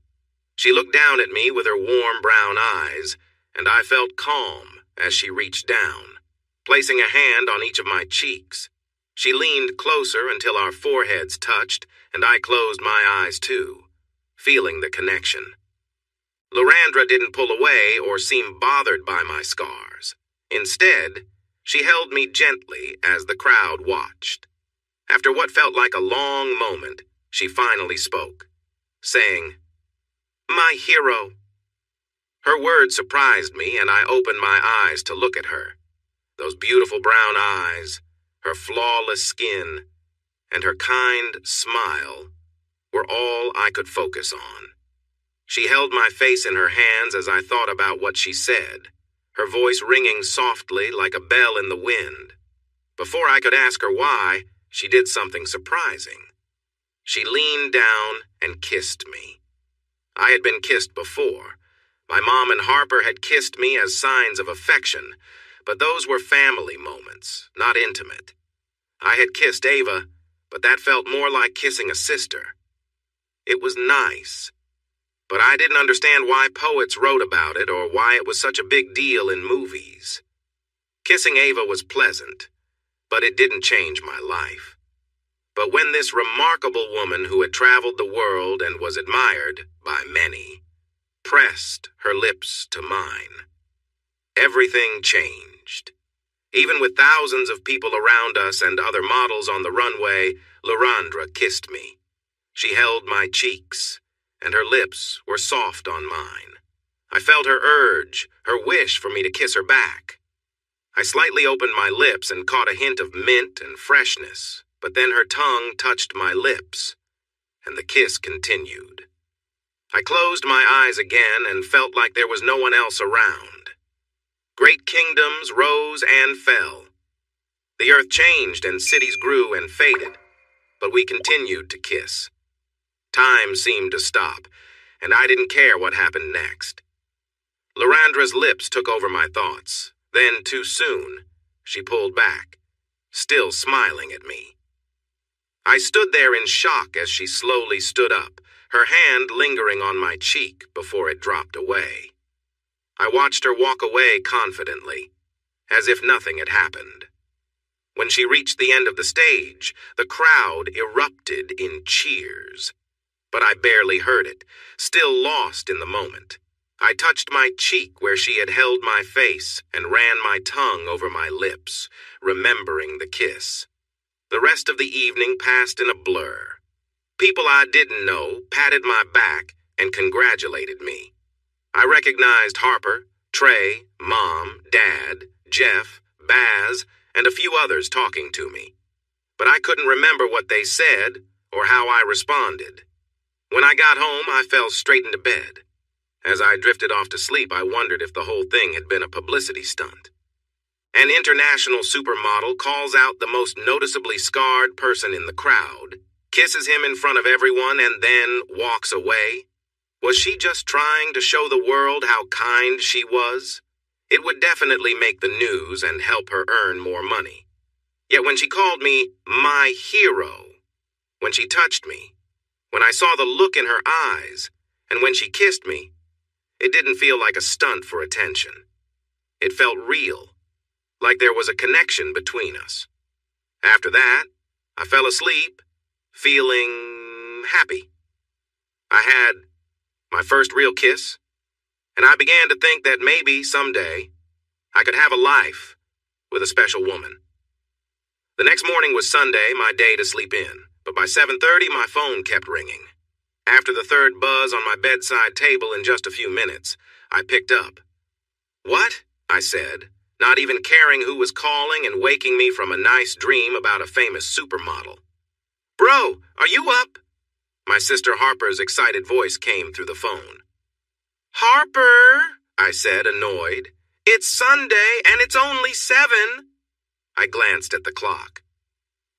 She looked down at me with her warm brown eyes, and I felt calm as she reached down, placing a hand on each of my cheeks. She leaned closer until our foreheads touched, and I closed my eyes too, feeling the connection. Lurandra didn't pull away or seem bothered by my scars. Instead, she held me gently as the crowd watched. After what felt like a long moment, she finally spoke, saying, "My hero." Her words surprised me, and I opened my eyes to look at her. Those beautiful brown eyes, her flawless skin, and her kind smile were all I could focus on. She held my face in her hands as I thought about what she said, her voice ringing softly like a bell in the wind. Before I could ask her why, she did something surprising. She leaned down and kissed me. I had been kissed before. My mom and Harper had kissed me as signs of affection, but those were family moments, not intimate. I had kissed Ava, but that felt more like kissing a sister. It was nice, but I didn't understand why poets wrote about it or why it was such a big deal in movies. Kissing Ava was pleasant, but it didn't change my life. But when this remarkable woman who had traveled the world and was admired by many pressed her lips to mine, everything changed. Even with thousands of people around us and other models on the runway, Lurandra kissed me. She held my cheeks, and her lips were soft on mine. I felt her urge, her wish for me to kiss her back. I slightly opened my lips and caught a hint of mint and freshness, but then her tongue touched my lips, and the kiss continued. I closed my eyes again and felt like there was no one else around. Great kingdoms rose and fell. The earth changed and cities grew and faded, but we continued to kiss. Time seemed to stop, and I didn't care what happened next. Lurandra's lips took over my thoughts. Then, too soon, she pulled back, still smiling at me. I stood there in shock as she slowly stood up, her hand lingering on my cheek before it dropped away. I watched her walk away confidently, as if nothing had happened. When she reached the end of the stage, the crowd erupted in cheers. But I barely heard it, still lost in the moment. I touched my cheek where she had held my face and ran my tongue over my lips, remembering the kiss. The rest of the evening passed in a blur. People I didn't know patted my back and congratulated me. I recognized Harper, Trey, Mom, Dad, Jeff, Baz, and a few others talking to me. But I couldn't remember what they said or how I responded. When I got home, I fell straight into bed. As I drifted off to sleep, I wondered if the whole thing had been a publicity stunt. An international supermodel calls out the most noticeably scarred person in the crowd, kisses him in front of everyone, and then walks away. Was she just trying to show the world how kind she was? It would definitely make the news and help her earn more money. Yet when she called me my hero, when she touched me, when I saw the look in her eyes, and when she kissed me, it didn't feel like a stunt for attention. It felt real, like there was a connection between us. After that, I fell asleep, feeling happy. I had my first real kiss, and I began to think that maybe someday I could have a life with a special woman. The next morning was Sunday, my day to sleep in, but by 7:30 my phone kept ringing. After the third buzz on my bedside table in just a few minutes, I picked up. "What?" I said, not even caring who was calling and waking me from a nice dream about a famous supermodel. "Bro, are you up?" My sister Harper's excited voice came through the phone. "Harper," I said, annoyed. "It's Sunday and it's only 7. I glanced at the clock.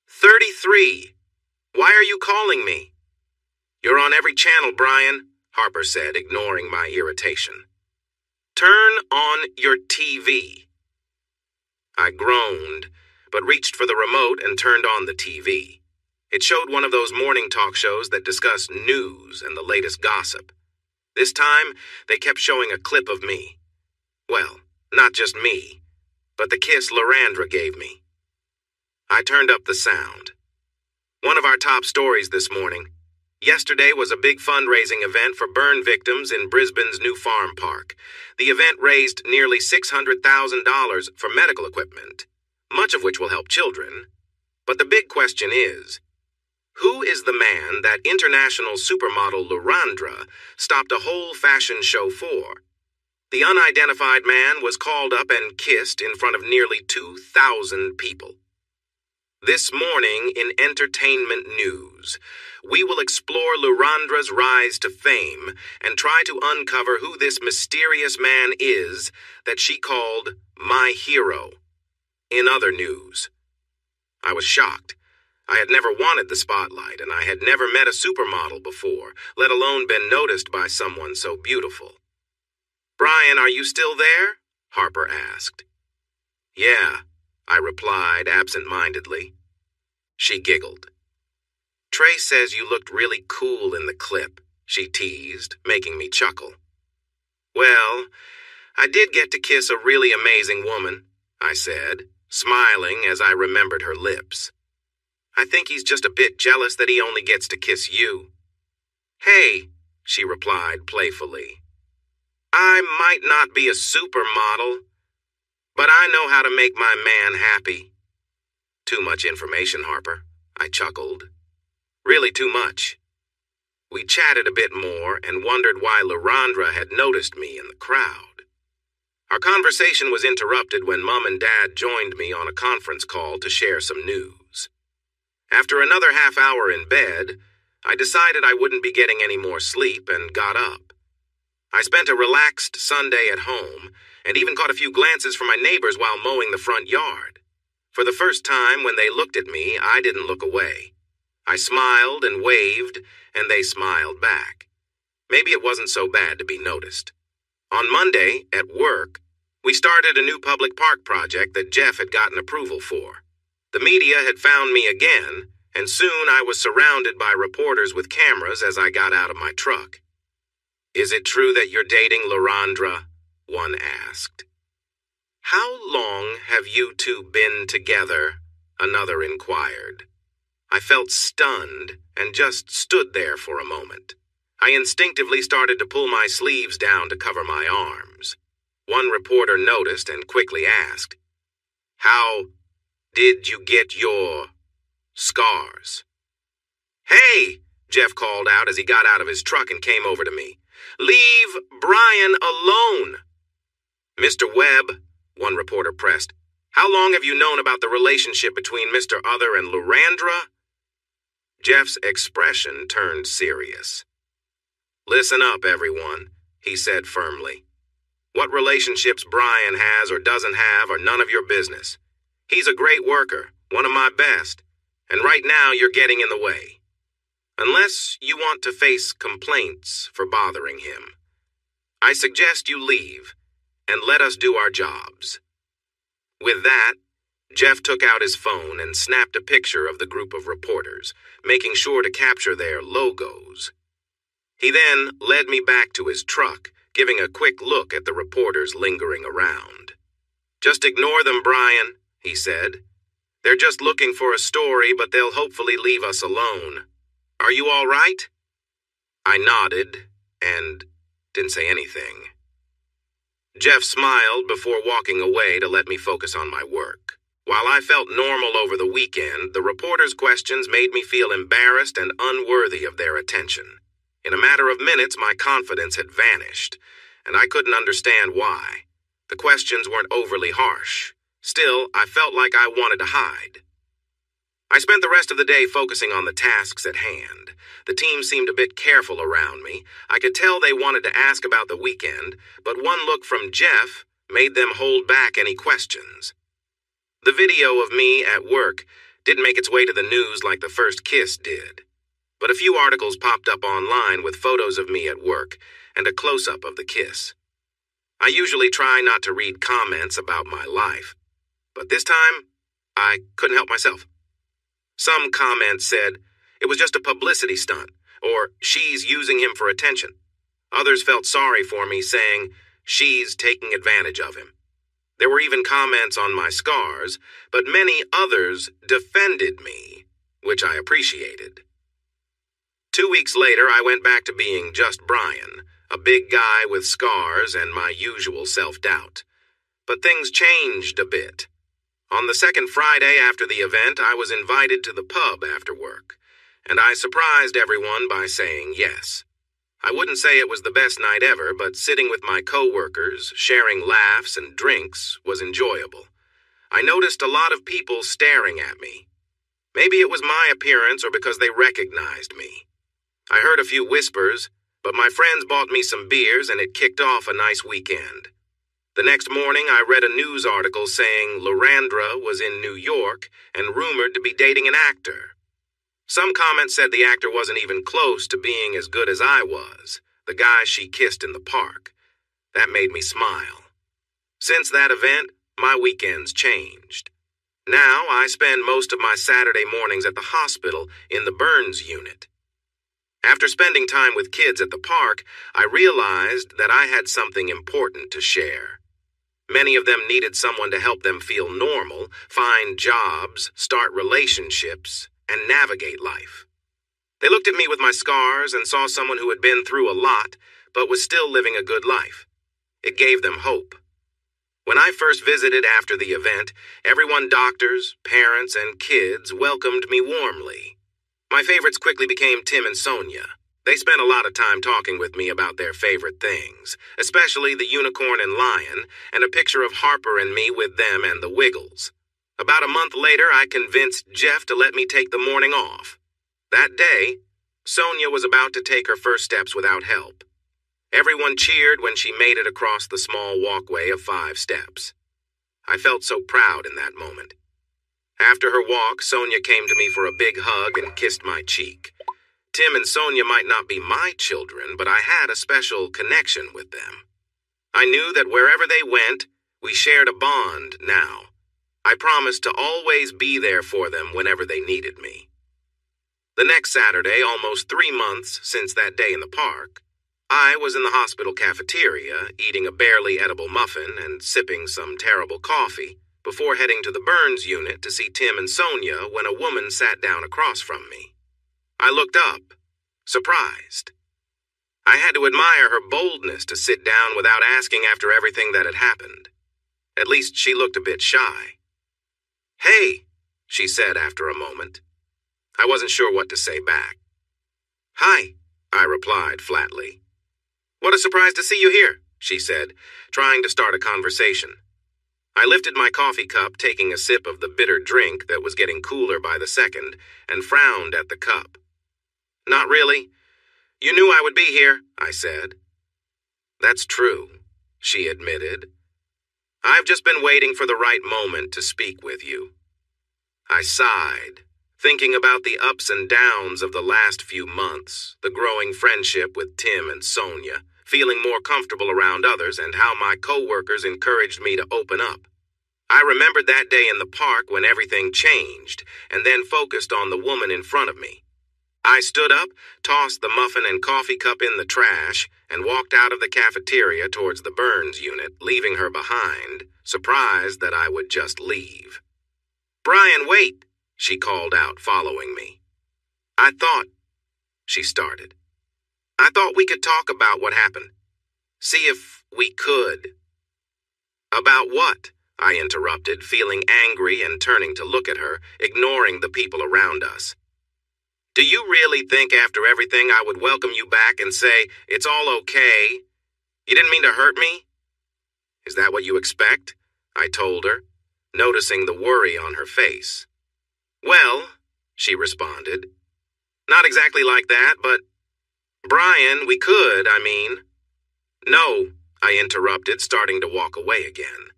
33. Why are you calling me? "You're on every channel, Brian," Harper said, ignoring my irritation. "Turn on your TV." I groaned, but reached for the remote and turned on the TV. It showed one of those morning talk shows that discuss news and the latest gossip. This time, they kept showing a clip of me. Well, not just me, but the kiss Lorandra gave me. I turned up the sound. One of our top stories this morning. Yesterday was a big fundraising event for burn victims in Brisbane's new farm park. The event raised nearly $600,000 for medical equipment, much of which will help children. But the big question is, who is the man that international supermodel Lorandra stopped a whole fashion show for? The unidentified man was called up and kissed in front of nearly 2,000 people. This morning in entertainment news, we will explore Lorandra's rise to fame and try to uncover who this mysterious man is that she called my hero. In other news, I was shocked. I had never wanted the spotlight, and I had never met a supermodel before, let alone been noticed by someone so beautiful. "Brian, are you still there?" Harper asked. "Yeah," I replied absent-mindedly. She giggled. "Trey says you looked really cool in the clip," she teased, making me chuckle. "Well, I did get to kiss a really amazing woman," I said, smiling as I remembered her lips. "I think he's just a bit jealous that he only gets to kiss you." "Hey," she replied playfully. "I might not be a supermodel, but I know how to make my man happy." "Too much information, Harper," I chuckled. "Really too much." We chatted a bit more and wondered why Lorandra had noticed me in the crowd. Our conversation was interrupted when Mom and Dad joined me on a conference call to share some news. After another half hour in bed, I decided I wouldn't be getting any more sleep and got up. I spent a relaxed Sunday at home and even caught a few glances from my neighbors while mowing the front yard. For the first time, when they looked at me, I didn't look away. I smiled and waved, and they smiled back. Maybe it wasn't so bad to be noticed. On Monday, at work, we started a new public park project that Jeff had gotten approval for. The media had found me again, and soon I was surrounded by reporters with cameras as I got out of my truck. "Is it true that you're dating Lorandra?" one asked. "How long have you two been together?" another inquired. I felt stunned and just stood there for a moment. I instinctively started to pull my sleeves down to cover my arms. One reporter noticed and quickly asked, "How did you get your scars?" "Hey!" Jeff called out as he got out of his truck and came over to me. "Leave Brian alone!" "Mr. Webb," one reporter pressed, "how long have you known about the relationship between Mr. Other and Lorandra?" Jeff's expression turned serious. "Listen up, everyone," he said firmly. "What relationships Brian has or doesn't have are none of your business. He's a great worker, one of my best, and right now you're getting in the way. Unless you want to face complaints for bothering him, I suggest you leave and let us do our jobs." With that, Jeff took out his phone and snapped a picture of the group of reporters, making sure to capture their logos. He then led me back to his truck, giving a quick look at the reporters lingering around. "Just ignore them, Brian," he said. "They're just looking for a story, but they'll hopefully leave us alone. Are you all right?" I nodded and didn't say anything. Jeff smiled before walking away to let me focus on my work. While I felt normal over the weekend, the reporters' questions made me feel embarrassed and unworthy of their attention. In a matter of minutes, my confidence had vanished, and I couldn't understand why. The questions weren't overly harsh. Still, I felt like I wanted to hide. I spent the rest of the day focusing on the tasks at hand. The team seemed a bit careful around me. I could tell they wanted to ask about the weekend, but one look from Jeff made them hold back any questions. The video of me at work didn't make its way to the news like the first kiss did, but a few articles popped up online with photos of me at work and a close-up of the kiss. I usually try not to read comments about my life, but this time, I couldn't help myself. Some comments said, "It was just a publicity stunt," or "She's using him for attention." Others felt sorry for me, saying, "She's taking advantage of him." There were even comments on my scars, but many others defended me, which I appreciated. 2 weeks later, I went back to being just Brian, a big guy with scars and my usual self-doubt. But things changed a bit. On the second Friday after the event, I was invited to the pub after work, and I surprised everyone by saying yes. I wouldn't say it was the best night ever, but sitting with my coworkers, sharing laughs and drinks, was enjoyable. I noticed a lot of people staring at me. Maybe it was my appearance or because they recognized me. I heard a few whispers, but my friends bought me some beers and it kicked off a nice weekend. The next morning, I read a news article saying Lorandra was in New York and rumored to be dating an actor. Some comments said the actor wasn't even close to being as good as I was, the guy she kissed in the park. That made me smile. Since that event, my weekends changed. Now I spend most of my Saturday mornings at the hospital in the burns unit. After spending time with kids at the park, I realized that I had something important to share. Many of them needed someone to help them feel normal, find jobs, start relationships, and navigate life. They looked at me with my scars and saw someone who had been through a lot, but was still living a good life. It gave them hope. When I first visited after the event, everyone, doctors, parents, and kids, welcomed me warmly. My favorites quickly became Tim and Sonia. They spent a lot of time talking with me about their favorite things, especially the unicorn and lion, and a picture of Harper and me with them and the Wiggles. About a month later, I convinced Jeff to let me take the morning off. That day, Sonia was about to take her first steps without help. Everyone cheered when she made it across the small walkway of 5 steps. I felt so proud in that moment. After her walk, Sonia came to me for a big hug and kissed my cheek. Tim and Sonia might not be my children, but I had a special connection with them. I knew that wherever they went, we shared a bond now. I promised to always be there for them whenever they needed me. The next Saturday, almost 3 months since that day in the park, I was in the hospital cafeteria eating a barely edible muffin and sipping some terrible coffee before heading to the burns unit to see Tim and Sonia when a woman sat down across from me. I looked up, surprised. I had to admire her boldness to sit down without asking after everything that had happened. At least she looked a bit shy. "Hey," she said after a moment. I wasn't sure what to say back. "Hi," I replied flatly. "What a surprise to see you here," she said, trying to start a conversation. I lifted my coffee cup, taking a sip of the bitter drink that was getting cooler by the second, and frowned at the cup. "Not really. You knew I would be here," I said. "That's true," she admitted. "I've just been waiting for the right moment to speak with you." I sighed, thinking about the ups and downs of the last few months, the growing friendship with Tim and Sonia, feeling more comfortable around others, and how my co-workers encouraged me to open up. I remembered that day in the park when everything changed, and then focused on the woman in front of me. I stood up, tossed the muffin and coffee cup in the trash, and walked out of the cafeteria towards the burns unit, leaving her behind, surprised that I would just leave. "Brian, wait," she called out, following me. She started. "I thought we could talk about what happened. See if we could." "About what?" I interrupted, feeling angry and turning to look at her, ignoring the people around us. "Do you really think after everything I would welcome you back and say, 'It's all okay'? You didn't mean to hurt me?" "Is that what you expect?" I told her, noticing the worry on her face. "Well," she responded, "not exactly like that, but Brian, we could, I mean." "No," I interrupted, starting to walk away again.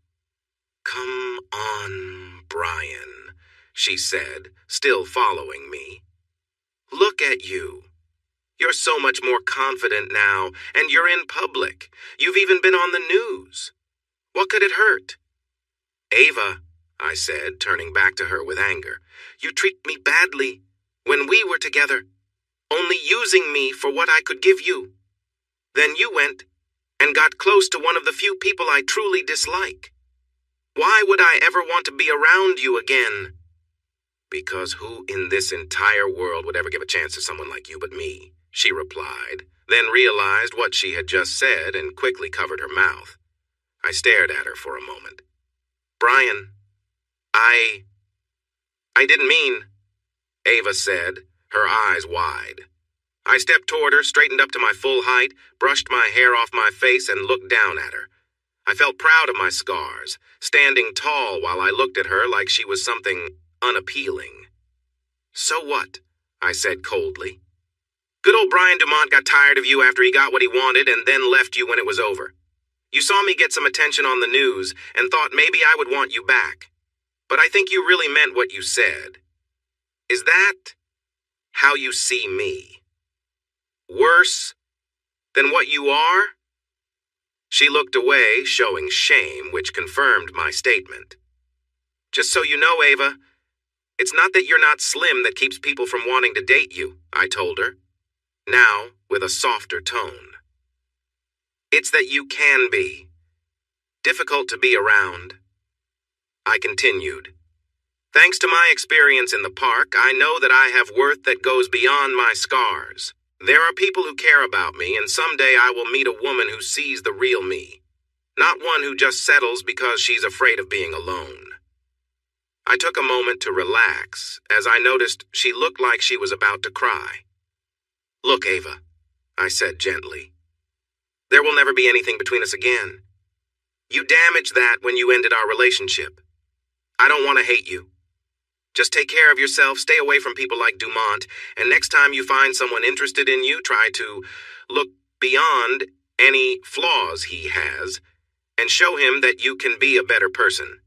"Come on, Brian," she said, still following me. "Look at you. You're so much more confident now, and you're in public. You've even been on the news. What could it hurt?" "Ava," I said, turning back to her with anger, "you treat me badly when we were together, only using me for what I could give you. Then you went and got close to one of the few people I truly dislike. Why would I ever want to be around you again?" "Because who in this entire world would ever give a chance to someone like you but me?" she replied, then realized what she had just said and quickly covered her mouth. I stared at her for a moment. "Brian, I didn't mean," Ava said, her eyes wide. I stepped toward her, straightened up to my full height, brushed my hair off my face, and looked down at her. I felt proud of my scars, standing tall while I looked at her like she was something unappealing. "So what?" I said coldly. "Good old Brian Dumont got tired of you after he got what he wanted and then left you when it was over. You saw me get some attention on the news and thought maybe I would want you back. But I think you really meant what you said. Is that how you see me? Worse than what you are?" She looked away, showing shame, which confirmed my statement. "Just so you know, Ava, it's not that you're not slim that keeps people from wanting to date you," I told her, now with a softer tone. "It's that you can be difficult to be around." I continued. "Thanks to my experience in the park, I know that I have worth that goes beyond my scars. There are people who care about me, and someday I will meet a woman who sees the real me, not one who just settles because she's afraid of being alone." I took a moment to relax as I noticed she looked like she was about to cry. "Look, Ava," I said gently, "there will never be anything between us again. You damaged that when you ended our relationship. I don't want to hate you. Just take care of yourself, stay away from people like Dumont, and next time you find someone interested in you, try to look beyond any flaws he has and show him that you can be a better person.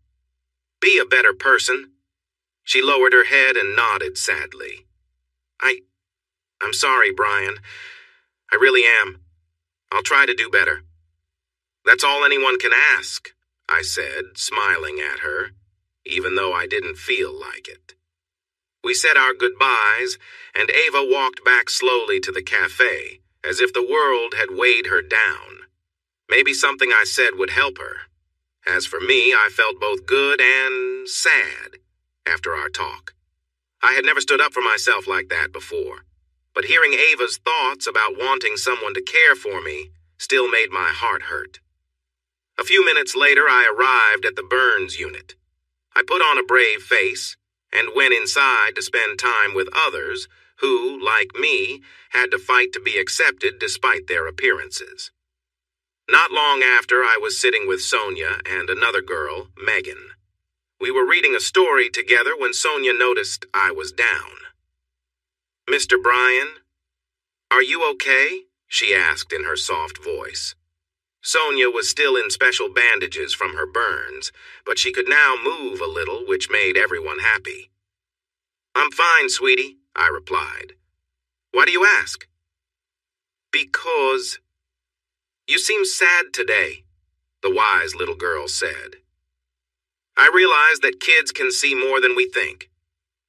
Be a better person." She lowered her head and nodded sadly. I'm sorry, Brian. I really am. I'll try to do better." "That's all anyone can ask," I said, smiling at her, even though I didn't feel like it. We said our goodbyes, and Ava walked back slowly to the cafe, as if the world had weighed her down. Maybe something I said would help her. As for me, I felt both good and sad after our talk. I had never stood up for myself like that before, but hearing Ava's thoughts about wanting someone to care for me still made my heart hurt. A few minutes later, I arrived at the Burns unit. I put on a brave face and went inside to spend time with others who, like me, had to fight to be accepted despite their appearances. Not long after, I was sitting with Sonia and another girl, Megan. We were reading a story together when Sonia noticed I was down. "Mr. Bryan, are you okay?" she asked in her soft voice. Sonia was still in special bandages from her burns, but she could now move a little, which made everyone happy. "I'm fine, sweetie," I replied. "Why do you ask?" "Because you seem sad today," the wise little girl said. I realized that kids can see more than we think.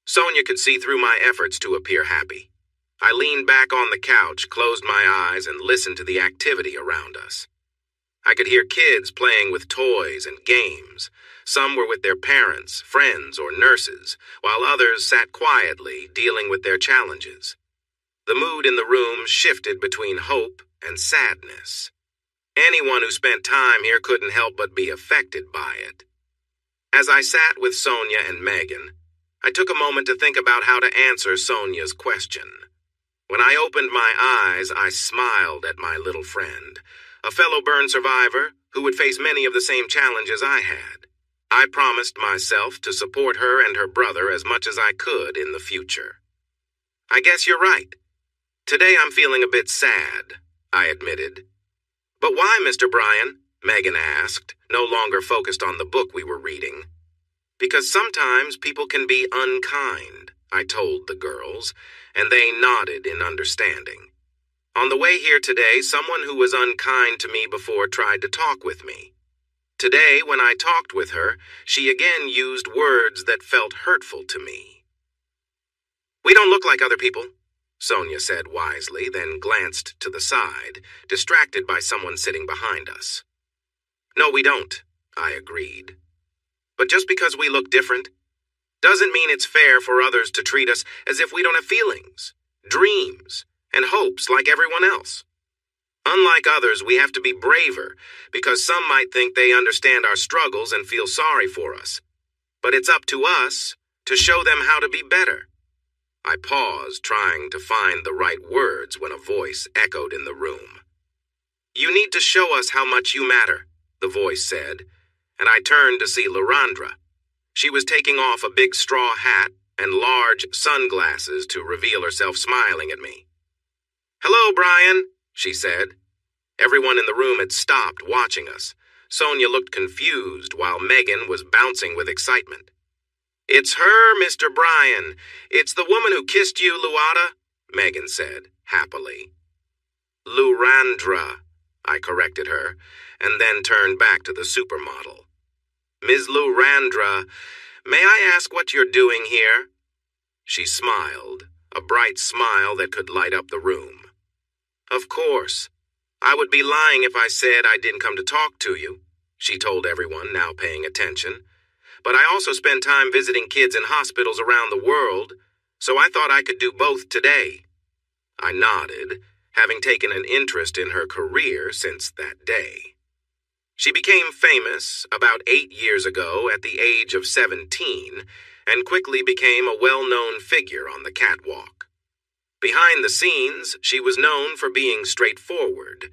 Sonia could see through my efforts to appear happy. I leaned back on the couch, closed my eyes, and listened to the activity around us. I could hear kids playing with toys and games. Some were with their parents, friends, or nurses, while others sat quietly, dealing with their challenges. The mood in the room shifted between hope and sadness. Anyone who spent time here couldn't help but be affected by it. As I sat with Sonia and Megan, I took a moment to think about how to answer Sonia's question. When I opened my eyes, I smiled at my little friend, a fellow burn survivor who would face many of the same challenges I had. I promised myself to support her and her brother as much as I could in the future. "I guess you're right. Today I'm feeling a bit sad," I admitted. "But why, Mr. Bryan?" Megan asked, no longer focused on the book we were reading. "Because sometimes people can be unkind," I told the girls, and they nodded in understanding. On the way here today, someone who was unkind to me before tried to talk with me. Today, when I talked with her, she again used words that felt hurtful to me. "We don't look like other people," Sonia said wisely, then glanced to the side, distracted by someone sitting behind us. "No, we don't," I agreed. "But just because we look different doesn't mean it's fair for others to treat us as if we don't have feelings, dreams, and hopes like everyone else. Unlike others, we have to be braver because some might think they understand our struggles and feel sorry for us. But it's up to us to show them how to be better." I paused, trying to find the right words when a voice echoed in the room. "You need to show us how much you matter," the voice said, and I turned to see Lorandra. She was taking off a big straw hat and large sunglasses to reveal herself smiling at me. "Hello, Bryan," she said. Everyone in the room had stopped watching us. Sonia looked confused while Megan was bouncing with excitement. "It's her, Mr. Bryan. It's the woman who kissed you, Luata," Megan said, happily. "Lurandra," I corrected her, and then turned back to the supermodel. "Ms. Lurandra, may I ask what you're doing here?" She smiled, a bright smile that could light up the room. "Of course. I would be lying if I said I didn't come to talk to you," she told everyone, now paying attention. "But I also spend time visiting kids in hospitals around the world, so I thought I could do both today." I nodded, having taken an interest in her career since that day. She became famous about 8 years ago at the age of 17 and quickly became a well-known figure on the catwalk. Behind the scenes, she was known for being straightforward.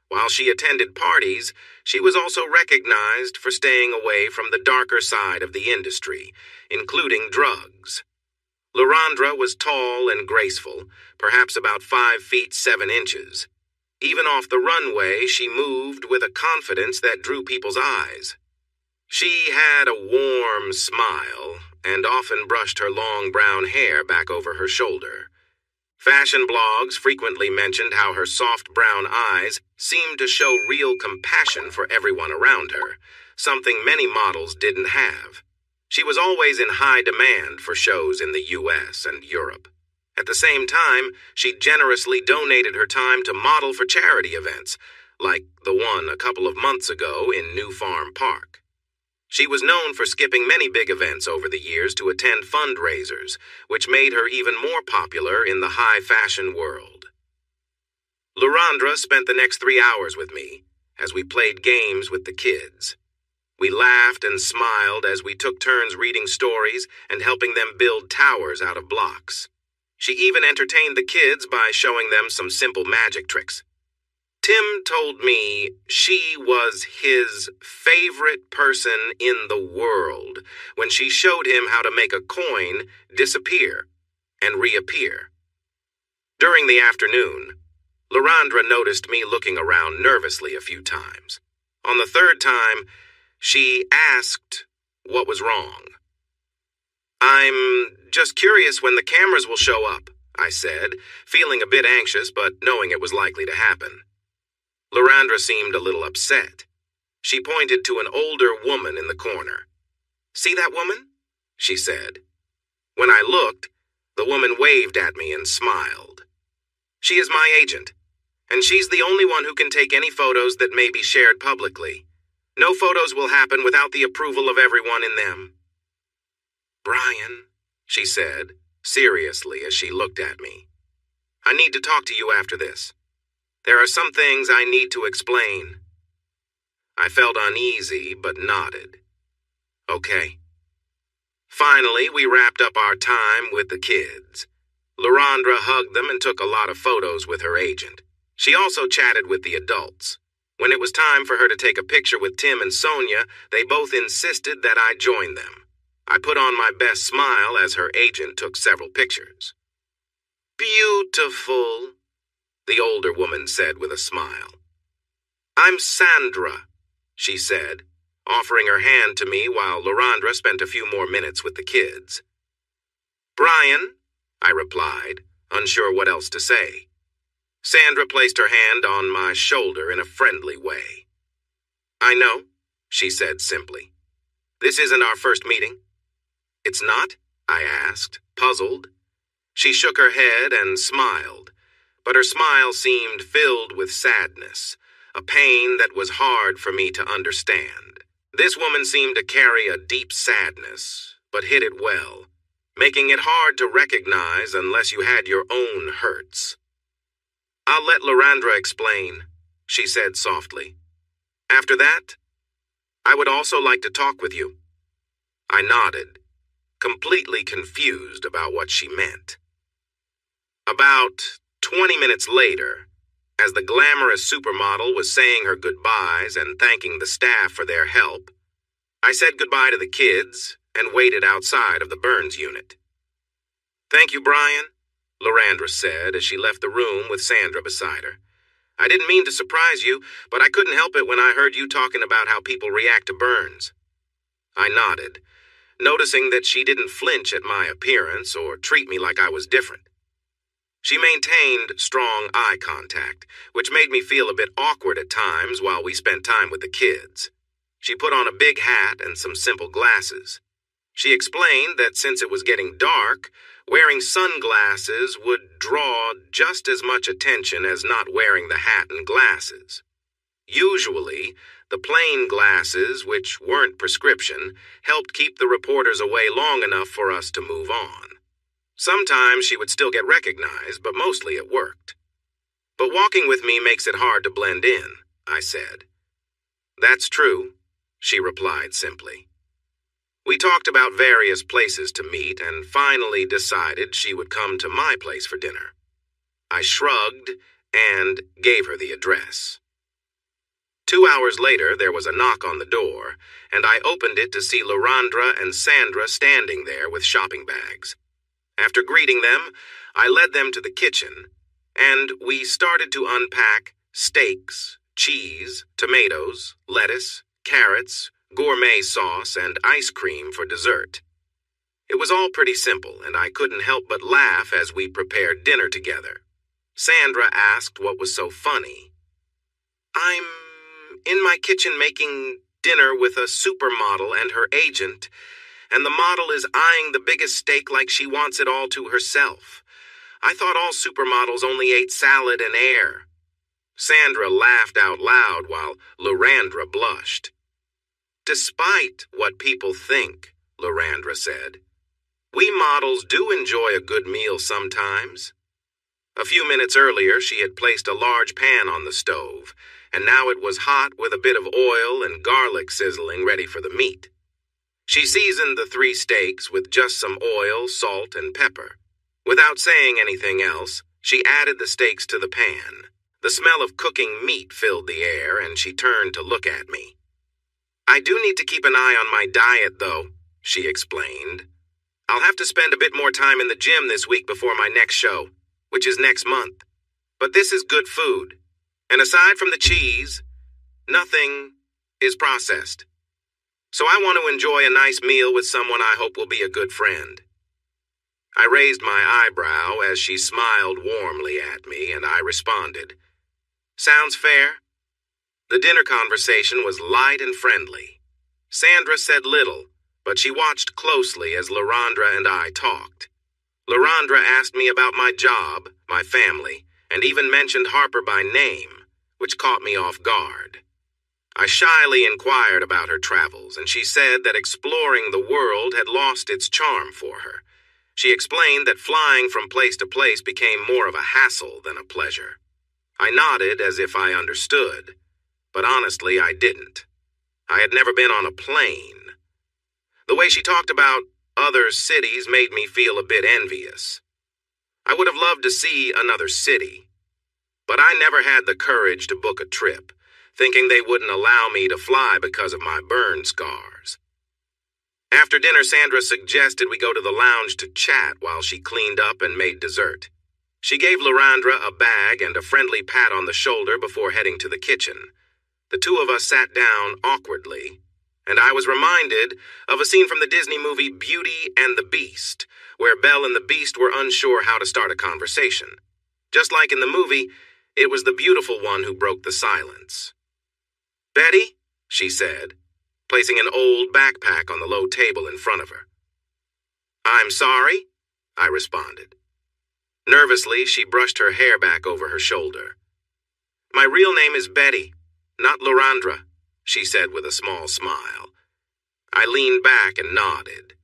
While she attended parties, she was also recognized for staying away from the darker side of the industry, including drugs. Lorandra was tall and graceful, perhaps about 5 feet 7 inches. Even off the runway, she moved with a confidence that drew people's eyes. She had a warm smile and often brushed her long brown hair back over her shoulder. Fashion blogs frequently mentioned how her soft brown eyes seemed to show real compassion for everyone around her, something many models didn't have. She was always in high demand for shows in the US and Europe. At the same time, she generously donated her time to model for charity events, like the one a couple of months ago in New Farm Park. She was known for skipping many big events over the years to attend fundraisers, which made her even more popular in the high fashion world. Lorandra spent the next 3 hours with me as we played games with the kids. We laughed and smiled as we took turns reading stories and helping them build towers out of blocks. She even entertained the kids by showing them some simple magic tricks. Tim told me she was his favorite person in the world when she showed him how to make a coin disappear and reappear. During the afternoon, Lorandra noticed me looking around nervously a few times. On the third time, she asked what was wrong. "I'm just curious when the cameras will show up," I said, feeling a bit anxious but knowing it was likely to happen. Lorandra seemed a little upset. She pointed to an older woman in the corner. "See that woman?" she said. When I looked, the woman waved at me and smiled. "She is my agent, and she's the only one who can take any photos that may be shared publicly. No photos will happen without the approval of everyone in them." "Brian," she said, seriously as she looked at me, "I need to talk to you after this. There are some things I need to explain." I felt uneasy, but nodded. "Okay." Finally, we wrapped up our time with the kids. Lorandra hugged them and took a lot of photos with her agent. She also chatted with the adults. When it was time for her to take a picture with Tim and Sonia, they both insisted that I join them. I put on my best smile as her agent took several pictures. "Beautiful," the older woman said with a smile. "I'm Sandra," she said, offering her hand to me while Lorandra spent a few more minutes with the kids. "Brian," I replied, unsure what else to say. Sandra placed her hand on my shoulder in a friendly way. "I know," she said simply. "This isn't our first meeting." "It's not?" I asked, puzzled. She shook her head and smiled, but her smile seemed filled with sadness, a pain that was hard for me to understand. This woman seemed to carry a deep sadness, but hid it well, making it hard to recognize unless you had your own hurts. "I'll let Lorandra explain," she said softly. "After that, I would also like to talk with you." I nodded, completely confused about what she meant. About 20 minutes later, as the glamorous supermodel was saying her goodbyes and thanking the staff for their help, I said goodbye to the kids and waited outside of the Burns unit. "Thank you, Brian," Lorandra said as she left the room with Sandra beside her. "I didn't mean to surprise you, but I couldn't help it when I heard you talking about how people react to burns." I nodded, noticing that she didn't flinch at my appearance or treat me like I was different. She maintained strong eye contact, which made me feel a bit awkward at times while we spent time with the kids. She put on a big hat and some simple glasses. She explained that since it was getting dark, wearing sunglasses would draw just as much attention as not wearing the hat and glasses. Usually, the plain glasses, which weren't prescription, helped keep the reporters away long enough for us to move on. Sometimes she would still get recognized, but mostly it worked. "But walking with me makes it hard to blend in," I said. "That's true," she replied simply. We talked about various places to meet and finally decided she would come to my place for dinner. I shrugged and gave her the address. 2 hours later, there was a knock on the door, and I opened it to see Lorandra and Sandra standing there with shopping bags. After greeting them, I led them to the kitchen, and we started to unpack steaks, cheese, tomatoes, lettuce, carrots, gourmet sauce, and ice cream for dessert. It was all pretty simple, and I couldn't help but laugh as we prepared dinner together. Sandra asked what was so funny. "I'm in my kitchen making dinner with a supermodel and her agent, and the model is eyeing the biggest steak like she wants it all to herself. I thought all supermodels only ate salad and air. Sandra laughed out loud while Lorandra blushed. Despite what people think, Lorandra said, we models do enjoy a good meal sometimes. A few minutes earlier, she had placed a large pan on the stove, and now it was hot with a bit of oil and garlic sizzling ready for the meat. She seasoned the 3 steaks with just some oil, salt, and pepper. Without saying anything else, she added the steaks to the pan. The smell of cooking meat filled the air, and she turned to look at me. I do need to keep an eye on my diet, though, she explained. I'll have to spend a bit more time in the gym this week before my next show, which is next month. But this is good food. And aside from the cheese, nothing is processed. So I want to enjoy a nice meal with someone I hope will be a good friend. I raised my eyebrow as she smiled warmly at me, and I responded, Sounds fair. The dinner conversation was light and friendly. Sandra said little, but she watched closely as Lorandra and I talked. Lorandra asked me about my job, my family, and even mentioned Harper by name, which caught me off guard. I shyly inquired about her travels, and she said that exploring the world had lost its charm for her. She explained that flying from place to place became more of a hassle than a pleasure. I nodded as if I understood, but honestly I didn't. I had never been on a plane. The way she talked about other cities made me feel a bit envious. I would have loved to see another city, but I never had the courage to book a trip, thinking they wouldn't allow me to fly because of my burn scars. After dinner, Sandra suggested we go to the lounge to chat while she cleaned up and made dessert. She gave Lorandra a bag and a friendly pat on the shoulder before heading to the kitchen. The 2 of us sat down awkwardly, and I was reminded of a scene from the Disney movie Beauty and the Beast, where Belle and the Beast were unsure how to start a conversation. Just like in the movie, it was the beautiful one who broke the silence. Betty, she said, placing an old backpack on the low table in front of her. I'm sorry, I responded. Nervously, she brushed her hair back over her shoulder. My real name is Betty, not Lorandra, she said with a small smile. I leaned back and nodded,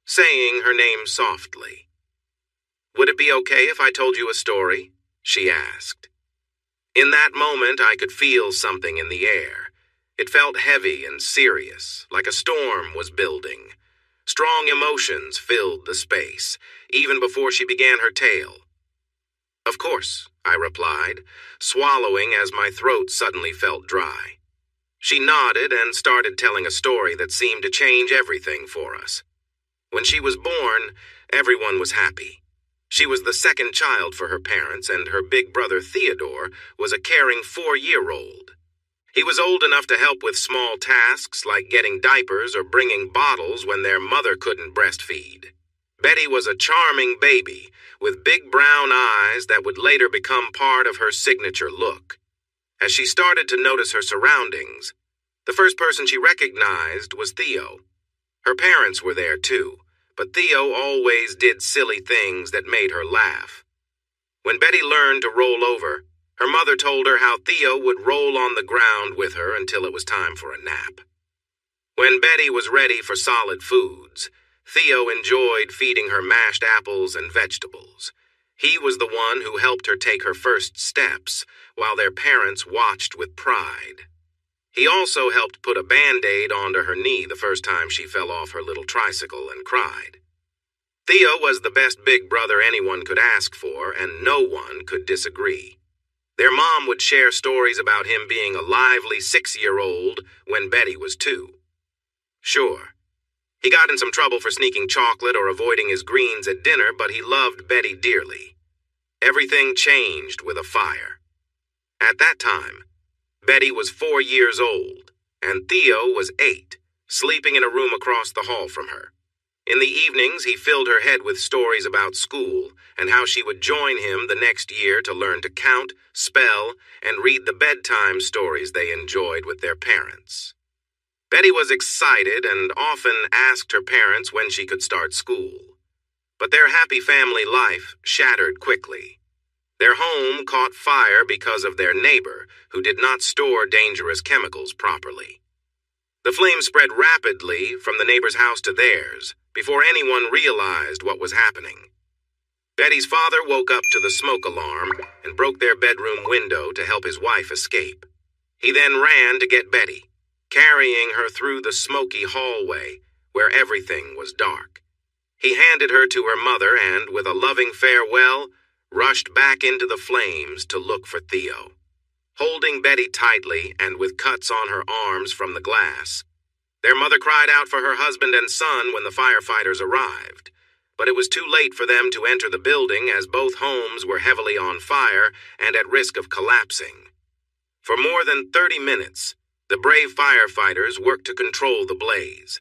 saying her name softly. Would it be okay if I told you a story? She asked. In that moment, I could feel something in the air. It felt heavy and serious, like a storm was building. Strong emotions filled the space, even before she began her tale. Of course, I replied, swallowing as my throat suddenly felt dry. She nodded and started telling a story that seemed to change everything for us. When she was born, everyone was happy. She was the second child for her parents, and her big brother Theodore was a caring 4-year-old. He was old enough to help with small tasks like getting diapers or bringing bottles when their mother couldn't breastfeed. Betty was a charming baby with big brown eyes that would later become part of her signature look. As she started to notice her surroundings, the first person she recognized was Theo. Her parents were there too, but Theo always did silly things that made her laugh. When Betty learned to roll over, her mother told her how Theo would roll on the ground with her until it was time for a nap. When Betty was ready for solid foods, Theo enjoyed feeding her mashed apples and vegetables. He was the one who helped her take her first steps, while their parents watched with pride. He also helped put a Band-Aid onto her knee the first time she fell off her little tricycle and cried. Theo was the best big brother anyone could ask for, and no one could disagree. Their mom would share stories about him being a lively 6-year-old when Betty was 2. Sure, he got in some trouble for sneaking chocolate or avoiding his greens at dinner, but he loved Betty dearly. Everything changed with a fire. At that time, Betty was 4 years old, and Theo was 8, sleeping in a room across the hall from her. In the evenings, he filled her head with stories about school and how she would join him the next year to learn to count, spell, and read the bedtime stories they enjoyed with their parents. Betty was excited and often asked her parents when she could start school. But their happy family life shattered quickly. Their home caught fire because of their neighbor, who did not store dangerous chemicals properly. The flames spread rapidly from the neighbor's house to theirs before anyone realized what was happening. Betty's father woke up to the smoke alarm and broke their bedroom window to help his wife escape. He then ran to get Betty, carrying her through the smoky hallway where everything was dark. He handed her to her mother and, with a loving farewell, rushed back into the flames to look for Theo. Holding Betty tightly and with cuts on her arms from the glass, their mother cried out for her husband and son when the firefighters arrived. But it was too late for them to enter the building as both homes were heavily on fire and at risk of collapsing. For more than 30 minutes, the brave firefighters worked to control the blaze.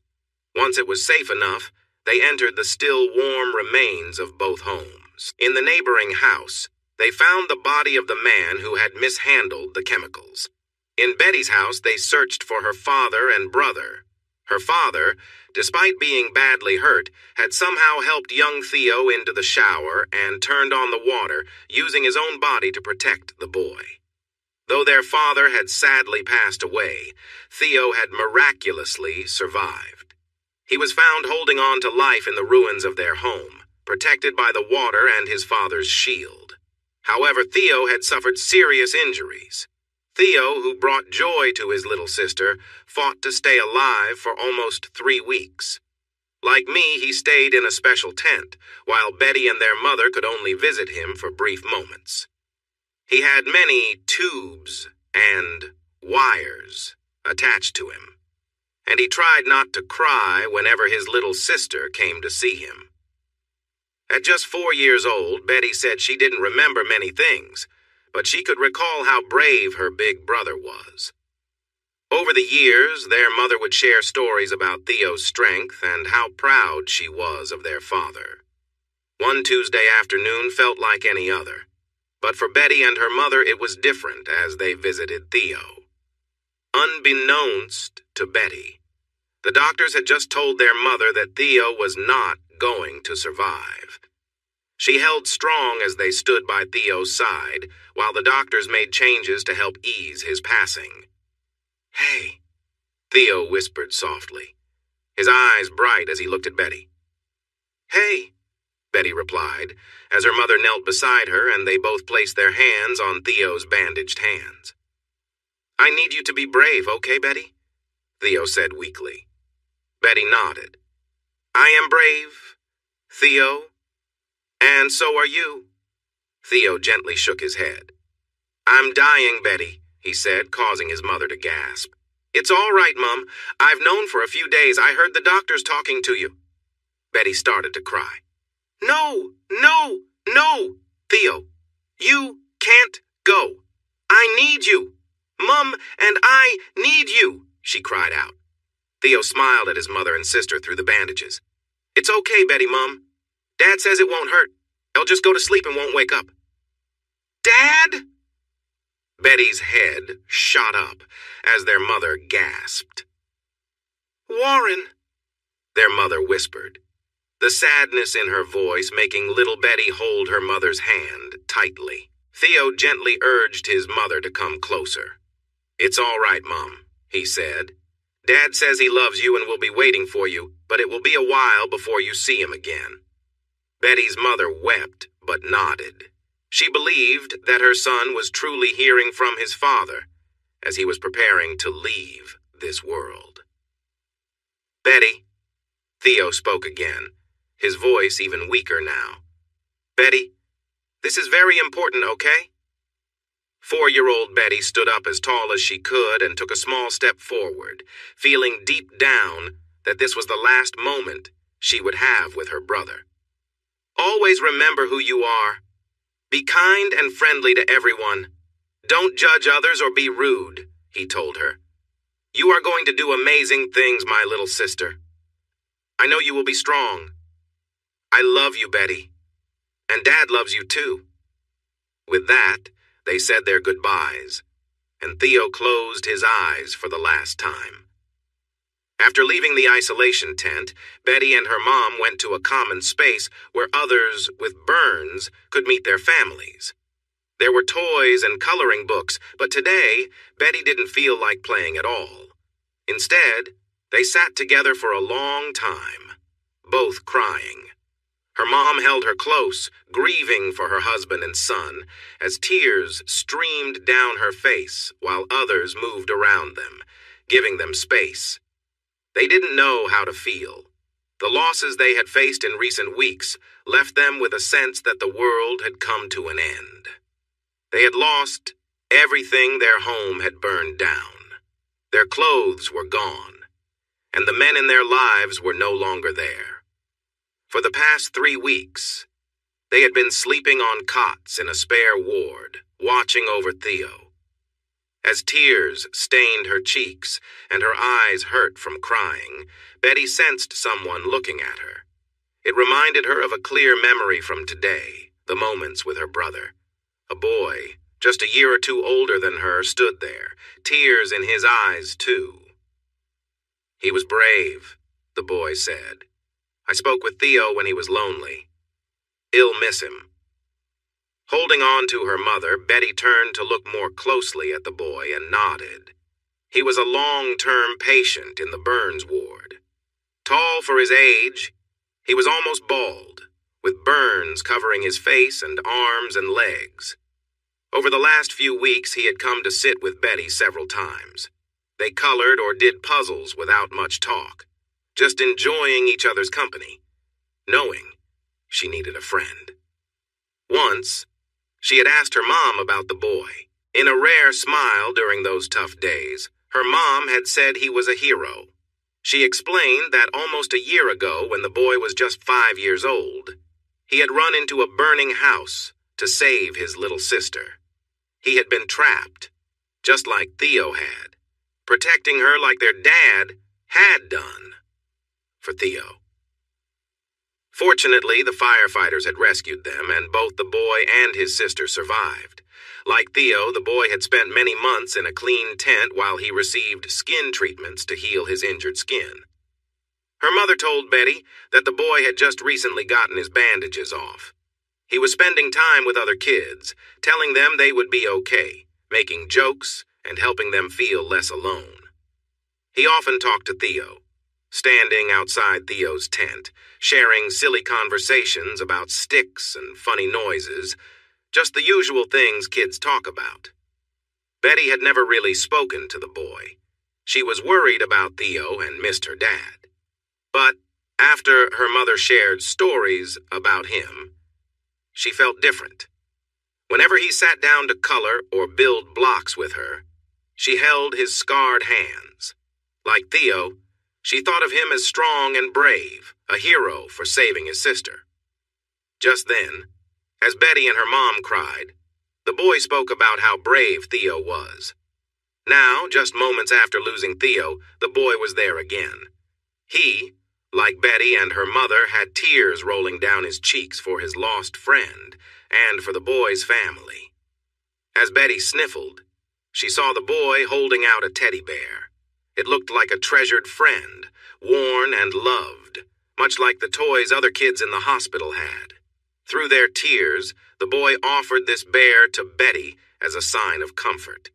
Once it was safe enough, they entered the still warm remains of both homes. In the neighboring house, they found the body of the man who had mishandled the chemicals. In Betty's house, they searched for her father and brother. Her father, despite being badly hurt, had somehow helped young Theo into the shower and turned on the water, using his own body to protect the boy. Though their father had sadly passed away, Theo had miraculously survived. He was found holding on to life in the ruins of their home, protected by the water and his father's shield. However, Theo had suffered serious injuries. Theo, who brought joy to his little sister, fought to stay alive for almost 3 weeks. Like me, he stayed in a special tent, while Betty and their mother could only visit him for brief moments. He had many tubes and wires attached to him, and he tried not to cry whenever his little sister came to see him. At just 4 years old, Betty said she didn't remember many things, but she could recall how brave her big brother was. Over the years, their mother would share stories about Theo's strength and how proud she was of their father. One Tuesday afternoon felt like any other, but for Betty and her mother it was different as they visited Theo. Unbeknownst to Betty, the doctors had just told their mother that Theo was not going to survive. She held strong as they stood by Theo's side, while the doctors made changes to help ease his passing. "Hey," Theo whispered softly, his eyes bright as he looked at Betty. "Hey," Betty replied, as her mother knelt beside her and they both placed their hands on Theo's bandaged hands. "I need you to be brave, okay, Betty?" Theo said weakly. Betty nodded. "I am brave, Theo, and so are you." Theo gently shook his head. "I'm dying, Betty," he said, causing his mother to gasp. "It's all right, Mum. I've known for a few days. I heard the doctors talking to you." Betty started to cry. "No, no, no, Theo. You can't go. I need you. Mum and I need you," she cried out. Theo smiled at his mother and sister through the bandages. "It's okay, Betty, Mum. Dad says it won't hurt. I'll just go to sleep and won't wake up." "Dad?" Betty's head shot up as their mother gasped. "Warren," their mother whispered, the sadness in her voice making little Betty hold her mother's hand tightly. Theo gently urged his mother to come closer. "It's all right, Mom," he said. "Dad says he loves you and will be waiting for you, but it will be a while before you see him again." Betty's mother wept but nodded. She believed that her son was truly hearing from his father as he was preparing to leave this world. "Betty," Theo spoke again, his voice even weaker now. "Betty, this is very important, okay?" 4-year-old Betty stood up as tall as she could and took a small step forward, feeling deep down that this was the last moment she would have with her brother. "Always remember who you are. Be kind and friendly to everyone. Don't judge others or be rude," he told her. "You are going to do amazing things, my little sister. I know you will be strong. I love you, Betty. And Dad loves you too." With that, they said their goodbyes, and Theo closed his eyes for the last time. After leaving the isolation tent, Betty and her mom went to a common space where others with burns could meet their families. There were toys and coloring books, but today, Betty didn't feel like playing at all. Instead, they sat together for a long time, both crying. Her mom held her close, grieving for her husband and son, as tears streamed down her face while others moved around them, giving them space. They didn't know how to feel. The losses they had faced in recent weeks left them with a sense that the world had come to an end. They had lost everything. Their home had burned down. Their clothes were gone, and the men in their lives were no longer there. For the past 3 weeks, they had been sleeping on cots in a spare ward, watching over Theo. As tears stained her cheeks and her eyes hurt from crying, Betty sensed someone looking at her. It reminded her of a clear memory from today, the moments with her brother. A boy, just a year or two older than her, stood there, tears in his eyes, too. "He was brave," the boy said. "I spoke with Theo when he was lonely. He'll miss him." Holding on to her mother, Betty turned to look more closely at the boy and nodded. He was a long-term patient in the burns ward. Tall for his age, he was almost bald, with burns covering his face and arms and legs. Over the last few weeks, he had come to sit with Betty several times. They colored or did puzzles without much talk, just enjoying each other's company, knowing she needed a friend. Once, she had asked her mom about the boy. In a rare smile during those tough days, her mom had said he was a hero. She explained that almost a year ago, when the boy was just 5 years old, he had run into a burning house to save his little sister. He had been trapped, just like Theo had, protecting her like their dad had done for Theo. Fortunately, the firefighters had rescued them, and both the boy and his sister survived. Like Theo, the boy had spent many months in a clean tent while he received skin treatments to heal his injured skin. Her mother told Betty that the boy had just recently gotten his bandages off. He was spending time with other kids, telling them they would be okay, making jokes and helping them feel less alone. He often talked to Theo, standing outside Theo's tent, sharing silly conversations about sticks and funny noises, just the usual things kids talk about. Betty had never really spoken to the boy. She was worried about Theo and missed her dad. But after her mother shared stories about him, she felt different. Whenever he sat down to color or build blocks with her, she held his scarred hands. Like Theo, she thought of him as strong and brave, a hero for saving his sister. Just then, as Betty and her mom cried, the boy spoke about how brave Theo was. Now, just moments after losing Theo, the boy was there again. He, like Betty and her mother, had tears rolling down his cheeks for his lost friend and for the boy's family. As Betty sniffled, she saw the boy holding out a teddy bear. It looked like a treasured friend, worn and loved, much like the toys other kids in the hospital had. Through their tears, the boy offered this bear to Betty as a sign of comfort.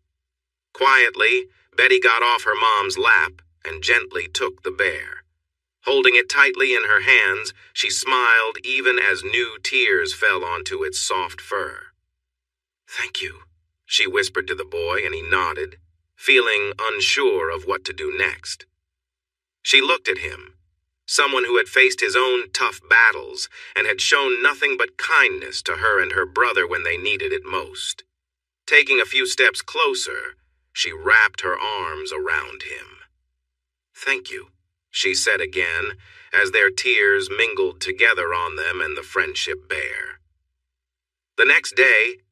Quietly, Betty got off her mom's lap and gently took the bear. Holding it tightly in her hands, she smiled even as new tears fell onto its soft fur. "Thank you," she whispered to the boy, and he nodded, feeling unsure of what to do next. She looked at him, someone who had faced his own tough battles and had shown nothing but kindness to her and her brother when they needed it most. Taking a few steps closer, she wrapped her arms around him. "Thank you," she said again, as their tears mingled together on them and the friendship bear. The next day,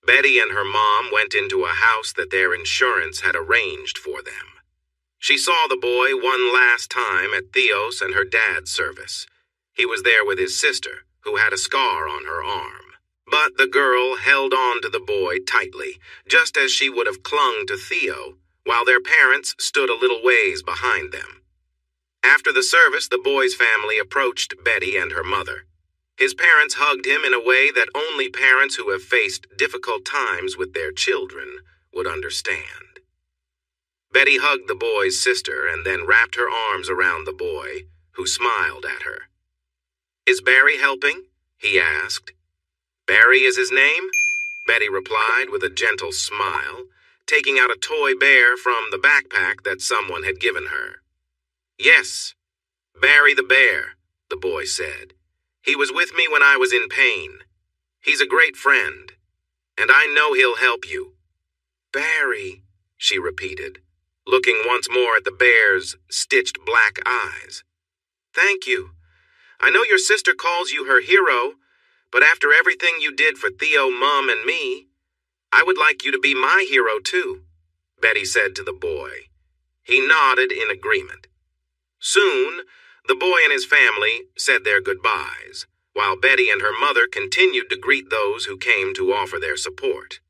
Betty and her mom went into a house that their insurance had arranged for them. She saw the boy one last time at Theo's and her dad's service. He was there with his sister, who had a scar on her arm. But the girl held on to the boy tightly, just as she would have clung to Theo, while their parents stood a little ways behind them. After the service, the boy's family approached Betty and her mother. His parents hugged him in a way that only parents who have faced difficult times with their children would understand. Betty hugged the boy's sister and then wrapped her arms around the boy, who smiled at her. "Is Barry helping?" he asked. "Barry is his name?" Betty replied with a gentle smile, taking out a toy bear from the backpack that someone had given her. "Yes, Barry the bear," the boy said. "He was with me when I was in pain. He's a great friend, and I know he'll help you." "Barry," she repeated, looking once more at the bear's stitched black eyes. "Thank you. I know your sister calls you her hero, but after everything you did for Theo, Mom, and me, I would like you to be my hero too," Betty said to the boy. He nodded in agreement. Soon, the boy and his family said their goodbyes, while Betty and her mother continued to greet those who came to offer their support.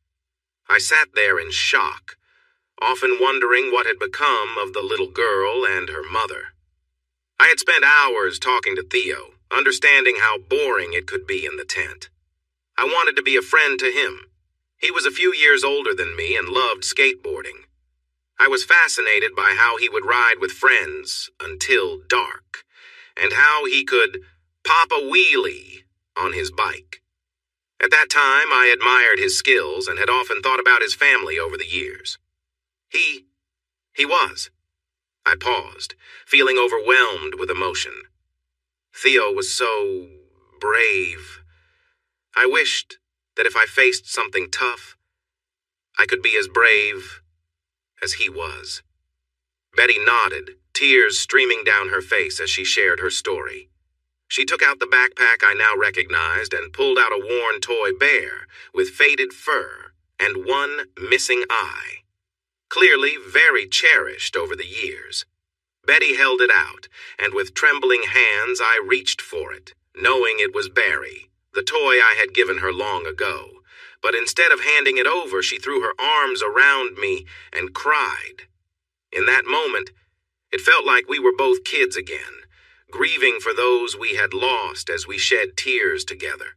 I sat there in shock, often wondering what had become of the little girl and her mother. I had spent hours talking to Theo, understanding how boring it could be in the tent. I wanted to be a friend to him. He was a few years older than me and loved skateboarding. I was fascinated by how he would ride with friends until dark, and how he could pop a wheelie on his bike. At that time, I admired his skills and had often thought about his family over the years. He was. I paused, feeling overwhelmed with emotion. Theo was so brave. I wished that if I faced something tough, I could be as brave as he was. Betty nodded, tears streaming down her face as she shared her story. She took out the backpack I now recognized and pulled out a worn toy bear with faded fur and one missing eye. Clearly very cherished over the years. Betty held it out, and with trembling hands I reached for it, knowing it was Barry, the toy I had given her long ago. But instead of handing it over, she threw her arms around me and cried. In that moment, it felt like we were both kids again, grieving for those we had lost as we shed tears together.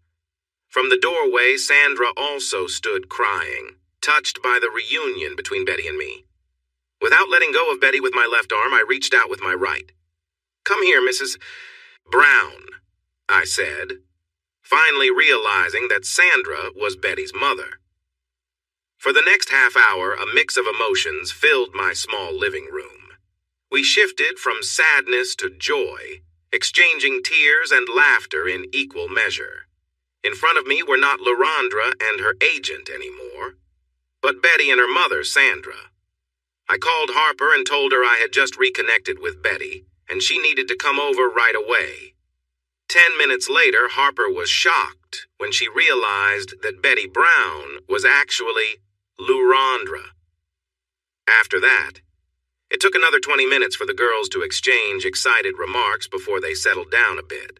From the doorway, Sandra also stood crying, touched by the reunion between Betty and me. Without letting go of Betty with my left arm, I reached out with my right. "Come here, Mrs. Brown," I said, finally realizing that Sandra was Betty's mother. For the next half hour, a mix of emotions filled my small living room. We shifted from sadness to joy, exchanging tears and laughter in equal measure. In front of me were not Lorandra and her agent anymore, but Betty and her mother, Sandra. I called Harper and told her I had just reconnected with Betty, and she needed to come over right away. 10 minutes later, Harper was shocked when she realized that Betty Brown was actually Lorandra. After that, it took another 20 minutes for the girls to exchange excited remarks before they settled down a bit.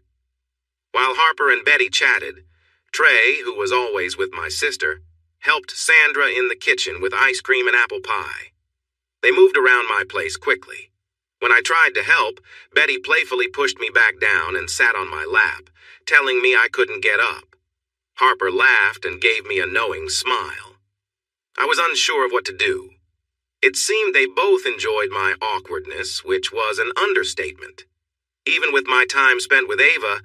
While Harper and Betty chatted, Trey, who was always with my sister, helped Sandra in the kitchen with ice cream and apple pie. They moved around my place quickly. When I tried to help, Betty playfully pushed me back down and sat on my lap, telling me I couldn't get up. Harper laughed and gave me a knowing smile. I was unsure of what to do. It seemed they both enjoyed my awkwardness, which was an understatement. Even with my time spent with Ava,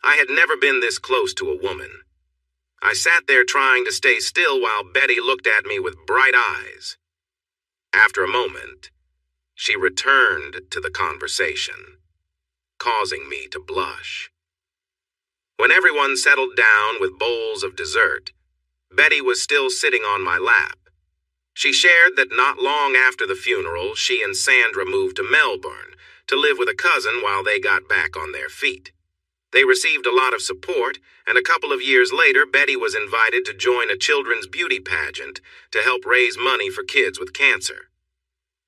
I had never been this close to a woman. I sat there trying to stay still while Betty looked at me with bright eyes. After a moment, she returned to the conversation, causing me to blush. When everyone settled down with bowls of dessert, Betty was still sitting on my lap. She shared that not long after the funeral, she and Sandra moved to Melbourne to live with a cousin while they got back on their feet. They received a lot of support, and a couple of years later, Betty was invited to join a children's beauty pageant to help raise money for kids with cancer.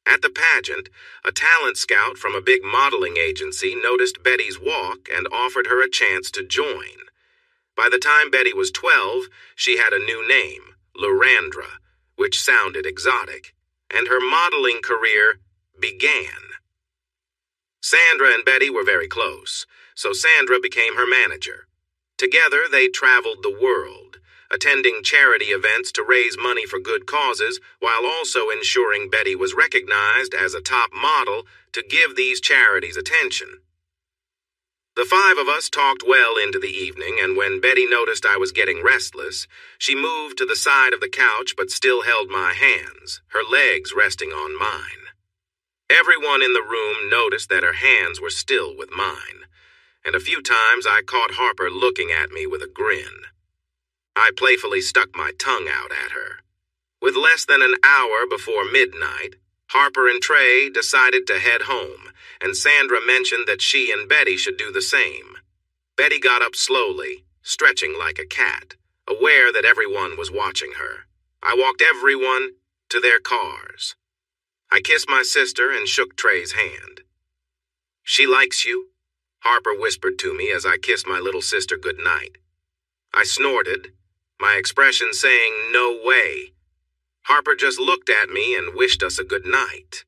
At the pageant, a talent scout from a big modeling agency noticed Betty's walk and offered her a chance to join. By the time Betty was 12, she had a new name, Lorandra, which sounded exotic, and her modeling career began. Sandra and Betty were very close, so Sandra became her manager. Together, they traveled the world, attending charity events to raise money for good causes, while also ensuring Betty was recognized as a top model to give these charities attention. The five of us talked well into the evening, and when Betty noticed I was getting restless, she moved to the side of the couch but still held my hands, her legs resting on mine. Everyone in the room noticed that her hands were still with mine, and a few times I caught Harper looking at me with a grin. I playfully stuck my tongue out at her. With less than an hour before midnight, Harper and Trey decided to head home, and Sandra mentioned that she and Betty should do the same. Betty got up slowly, stretching like a cat, aware that everyone was watching her. I walked everyone to their cars. I kissed my sister and shook Trey's hand. "She likes you," Harper whispered to me as I kissed my little sister goodnight. I snorted, my expression saying, "No way." Harper just looked at me and wished us a good night.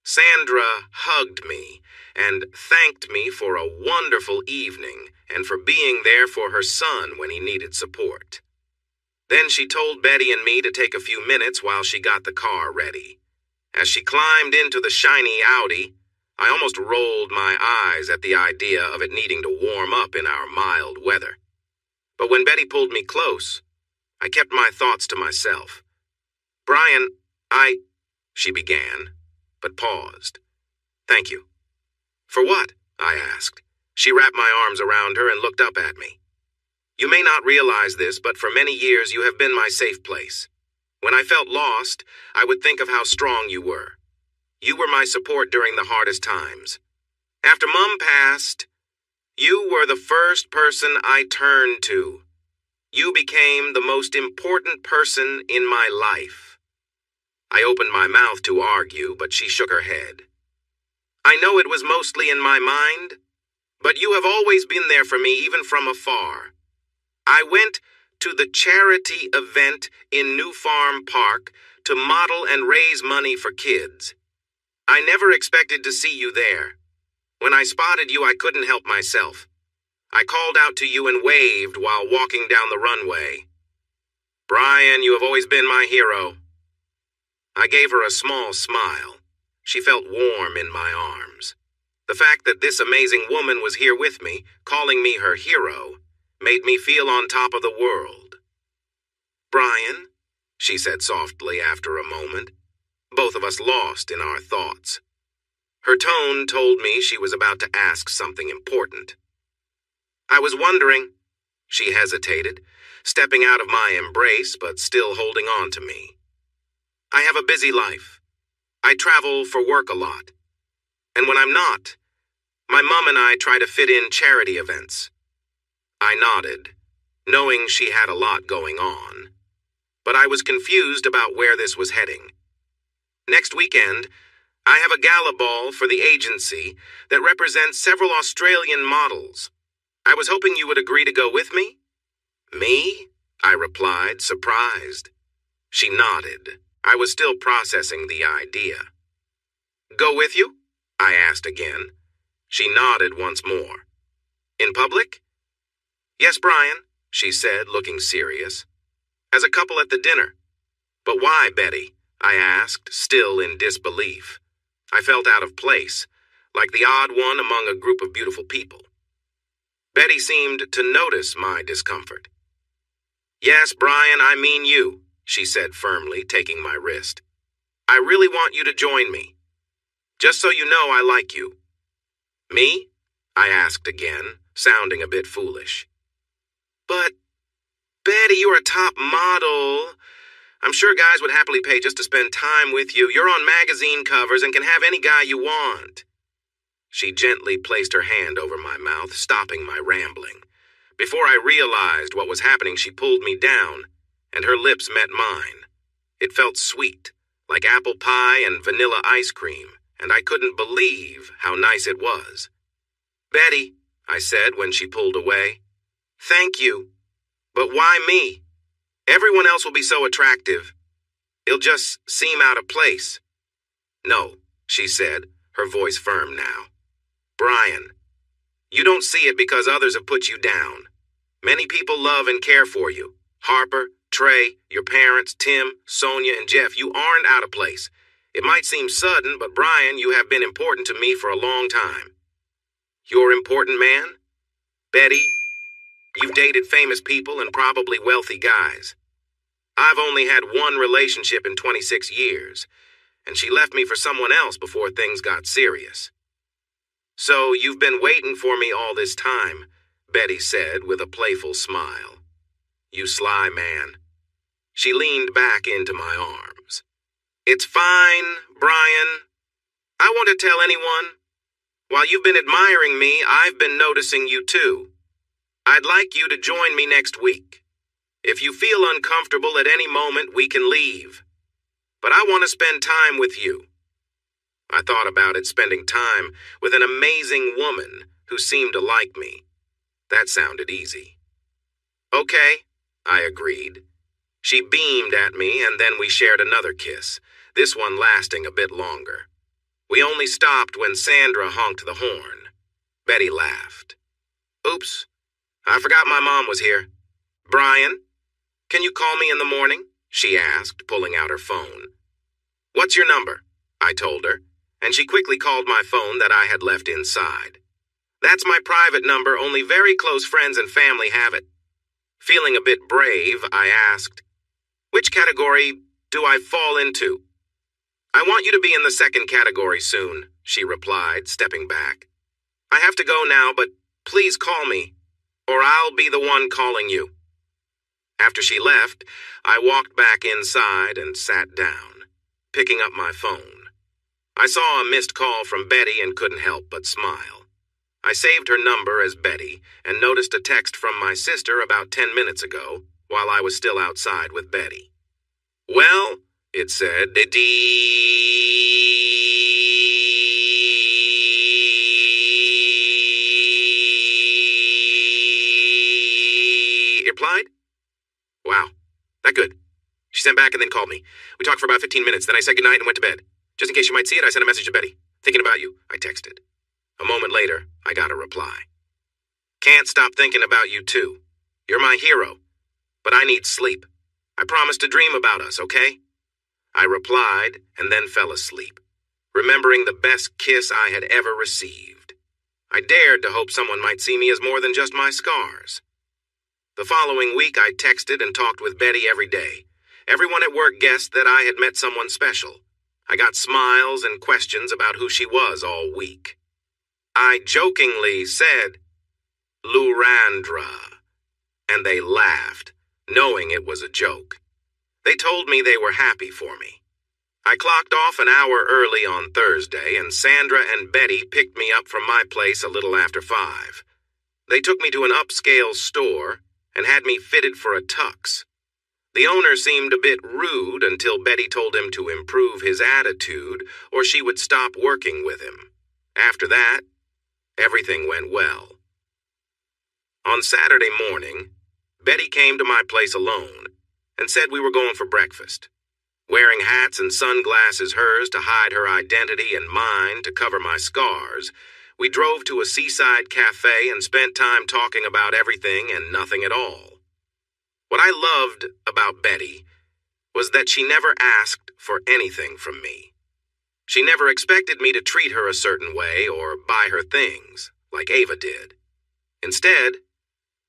Sandra hugged me and thanked me for a wonderful evening and for being there for her son when he needed support. Then she told Betty and me to take a few minutes while she got the car ready. As she climbed into the shiny Audi, I almost rolled my eyes at the idea of it needing to warm up in our mild weather. But when Betty pulled me close, I kept my thoughts to myself. "Brian, she began, but paused. "Thank you." "For what?" I asked. She wrapped my arms around her and looked up at me. "You may not realize this, but for many years you have been my safe place. When I felt lost, I would think of how strong you were. You were my support during the hardest times. After Mom passed, you were the first person I turned to. You became the most important person in my life." I opened my mouth to argue, but she shook her head. "I know it was mostly in my mind, but you have always been there for me even from afar. I went to the charity event in New Farm Park to model and raise money for kids. I never expected to see you there. When I spotted you, I couldn't help myself. I called out to you and waved while walking down the runway. Brian, you have always been my hero." I gave her a small smile. She felt warm in my arms. The fact that this amazing woman was here with me, calling me her hero, made me feel on top of the world. "Brian," she said softly after a moment, both of us lost in our thoughts. Her tone told me she was about to ask something important. "I was wondering," she hesitated, stepping out of my embrace but still holding on to me. "I have a busy life. I travel for work a lot. And when I'm not, my mom and I try to fit in charity events." I nodded, knowing she had a lot going on, but I was confused about where this was heading. "Next weekend, I have a gala ball for the agency that represents several Australian models. I was hoping you would agree to go with me." "Me?" I replied, surprised. She nodded. I was still processing the idea. "Go with you?" I asked again. She nodded once more. "In public?" "Yes, Brian," she said, looking serious. "As a couple at the dinner." "But why, Betty?" I asked, still in disbelief. I felt out of place, like the odd one among a group of beautiful people. Betty seemed to notice my discomfort. "Yes, Brian, I mean you," she said firmly, taking my wrist. "I really want you to join me. Just so you know I like you." "Me?" I asked again, sounding a bit foolish. "But, Betty, you're a top model. I'm sure guys would happily pay just to spend time with you. You're on magazine covers and can have any guy you want." She gently placed her hand over my mouth, stopping my rambling. Before I realized what was happening, she pulled me down, and her lips met mine. It felt sweet, like apple pie and vanilla ice cream, and I couldn't believe how nice it was. "Betty," I said when she pulled away, "thank you. But why me? Everyone else will be so attractive. It'll just seem out of place." "No," she said, her voice firm now. Brian, you don't see it because others have put you down. Many people love and care for you. Harper, Trey, your parents, Tim, Sonia, and Jeff, you aren't out of place. It might seem sudden, but Brian, you have been important to me for a long time. You're important, man? Betty, you've dated famous people and probably wealthy guys. I've only had one relationship in 26 years, and she left me for someone else before things got serious. So you've been waiting for me all this time, Betty said with a playful smile. You sly man. She leaned back into my arms. It's fine, Brian. I won't tell anyone. While you've been admiring me, I've been noticing you too. I'd like you to join me next week. If you feel uncomfortable at any moment, we can leave. But I want to spend time with you. I thought about it, spending time with an amazing woman who seemed to like me. That sounded easy. Okay, I agreed. She beamed at me and then we shared another kiss, this one lasting a bit longer. We only stopped when Sandra honked the horn. Betty laughed. Oops, I forgot my mom was here. Brian, can you call me in the morning? She asked, pulling out her phone. What's your number? I told her, and she quickly called my phone that I had left inside. That's my private number, only very close friends and family have it. Feeling a bit brave, I asked, which category do I fall into? I want you to be in the second category soon, she replied, stepping back. I have to go now, but please call me, or I'll be the one calling you. After she left, I walked back inside and sat down, picking up my phone. I saw a missed call from Betty and couldn't help but smile. I saved her number as Betty and noticed a text from my sister about 10 minutes ago while I was still outside with Betty. Well, it said, replied? Wow, that good. She sent back and then called me. We talked for about 15 minutes, then I said goodnight and went to bed. Just in case you might see it, I sent a message to Betty. Thinking about you, I texted. A moment later, I got a reply. Can't stop thinking about you too. You're my hero. But I need sleep. I promised to dream about us, okay? I replied and then fell asleep, remembering the best kiss I had ever received. I dared to hope someone might see me as more than just my scars. The following week, I texted and talked with Betty every day. Everyone at work guessed that I had met someone special. I got smiles and questions about who she was all week. I jokingly said, Lurandra, and they laughed, knowing it was a joke. They told me they were happy for me. I clocked off an hour early on Thursday, and Sandra and Betty picked me up from my place a little after 5. They took me to an upscale store and had me fitted for a tux. The owner seemed a bit rude until Betty told him to improve his attitude or she would stop working with him. After that, everything went well. On Saturday morning, Betty came to my place alone and said we were going for breakfast. Wearing hats and sunglasses, hers to hide her identity and mine to cover my scars, we drove to a seaside cafe and spent time talking about everything and nothing at all. What I loved about Betty was that she never asked for anything from me. She never expected me to treat her a certain way or buy her things, like Ava did. Instead,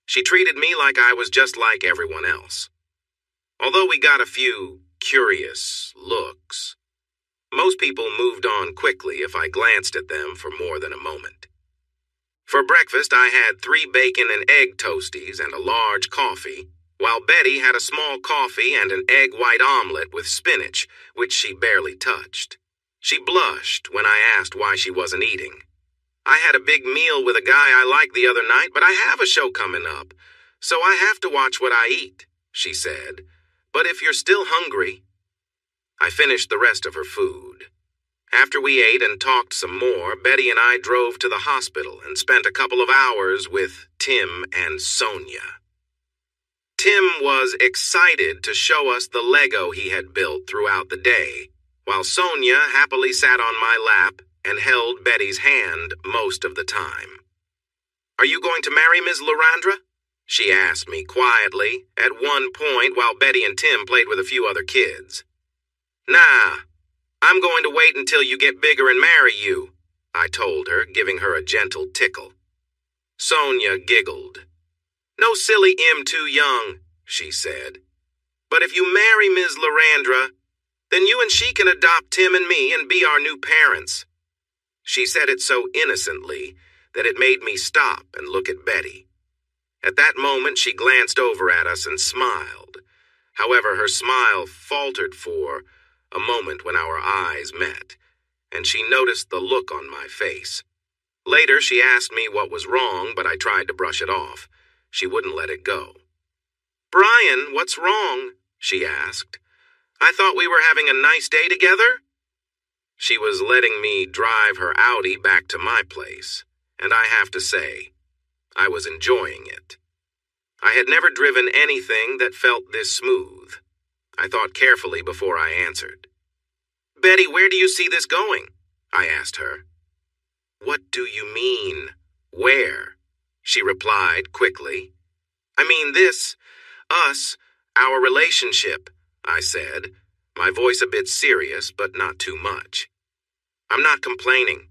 she treated me like I was just like everyone else. Although we got a few curious looks, most people moved on quickly if I glanced at them for more than a moment. For breakfast, I had 3 bacon and egg toasties and a large coffee, while Betty had a small coffee and an egg white omelet with spinach, which she barely touched. She blushed when I asked why she wasn't eating. I had a big meal with a guy I liked the other night, but I have a show coming up, so I have to watch what I eat, she said. But if you're still hungry... I finished the rest of her food. After we ate and talked some more, Betty and I drove to the hospital and spent a couple of hours with Tim and Sonia. Tim was excited to show us the Lego he had built throughout the day, while Sonia happily sat on my lap and held Betty's hand most of the time. "Are you going to marry Ms. Larandra?" she asked me quietly at one point while Betty and Tim played with a few other kids. "Nah, I'm going to wait until you get bigger and marry you," I told her, giving her a gentle tickle. Sonia giggled. "No, silly too young," she said. "But if you marry Ms. Larandra, then you and she can adopt Tim and me and be our new parents." She said it so innocently that it made me stop and look at Betty. At that moment, she glanced over at us and smiled. However, her smile faltered for a moment when our eyes met, and she noticed the look on my face. Later, she asked me what was wrong, but I tried to brush it off. She wouldn't let it go. "Brian, what's wrong?" she asked. "I thought we were having a nice day together?" She was letting me drive her Audi back to my place, and I have to say, I was enjoying it. I had never driven anything that felt this smooth. I thought carefully before I answered. "Betty, where do you see this going?" I asked her. "What do you mean, where?" she replied quickly. "I mean this, us, our relationship," I said, my voice a bit serious, but not too much. "I'm not complaining.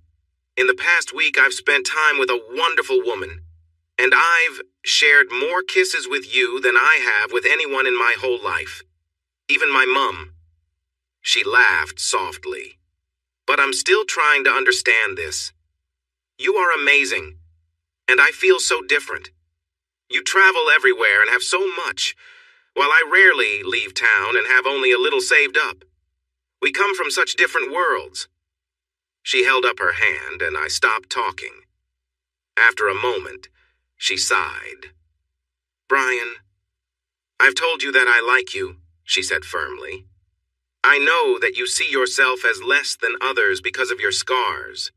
In the past week, I've spent time with a wonderful woman, and I've shared more kisses with you than I have with anyone in my whole life, even my mum." She laughed softly. "But I'm still trying to understand this. You are amazing, and I feel so different. You travel everywhere and have so much, while I rarely leave town and have only a little saved up. We come from such different worlds." She held up her hand, and I stopped talking. After a moment, she sighed. "Brian, I've told you that I like you," she said firmly. "I know that you see yourself as less than others because of your scars.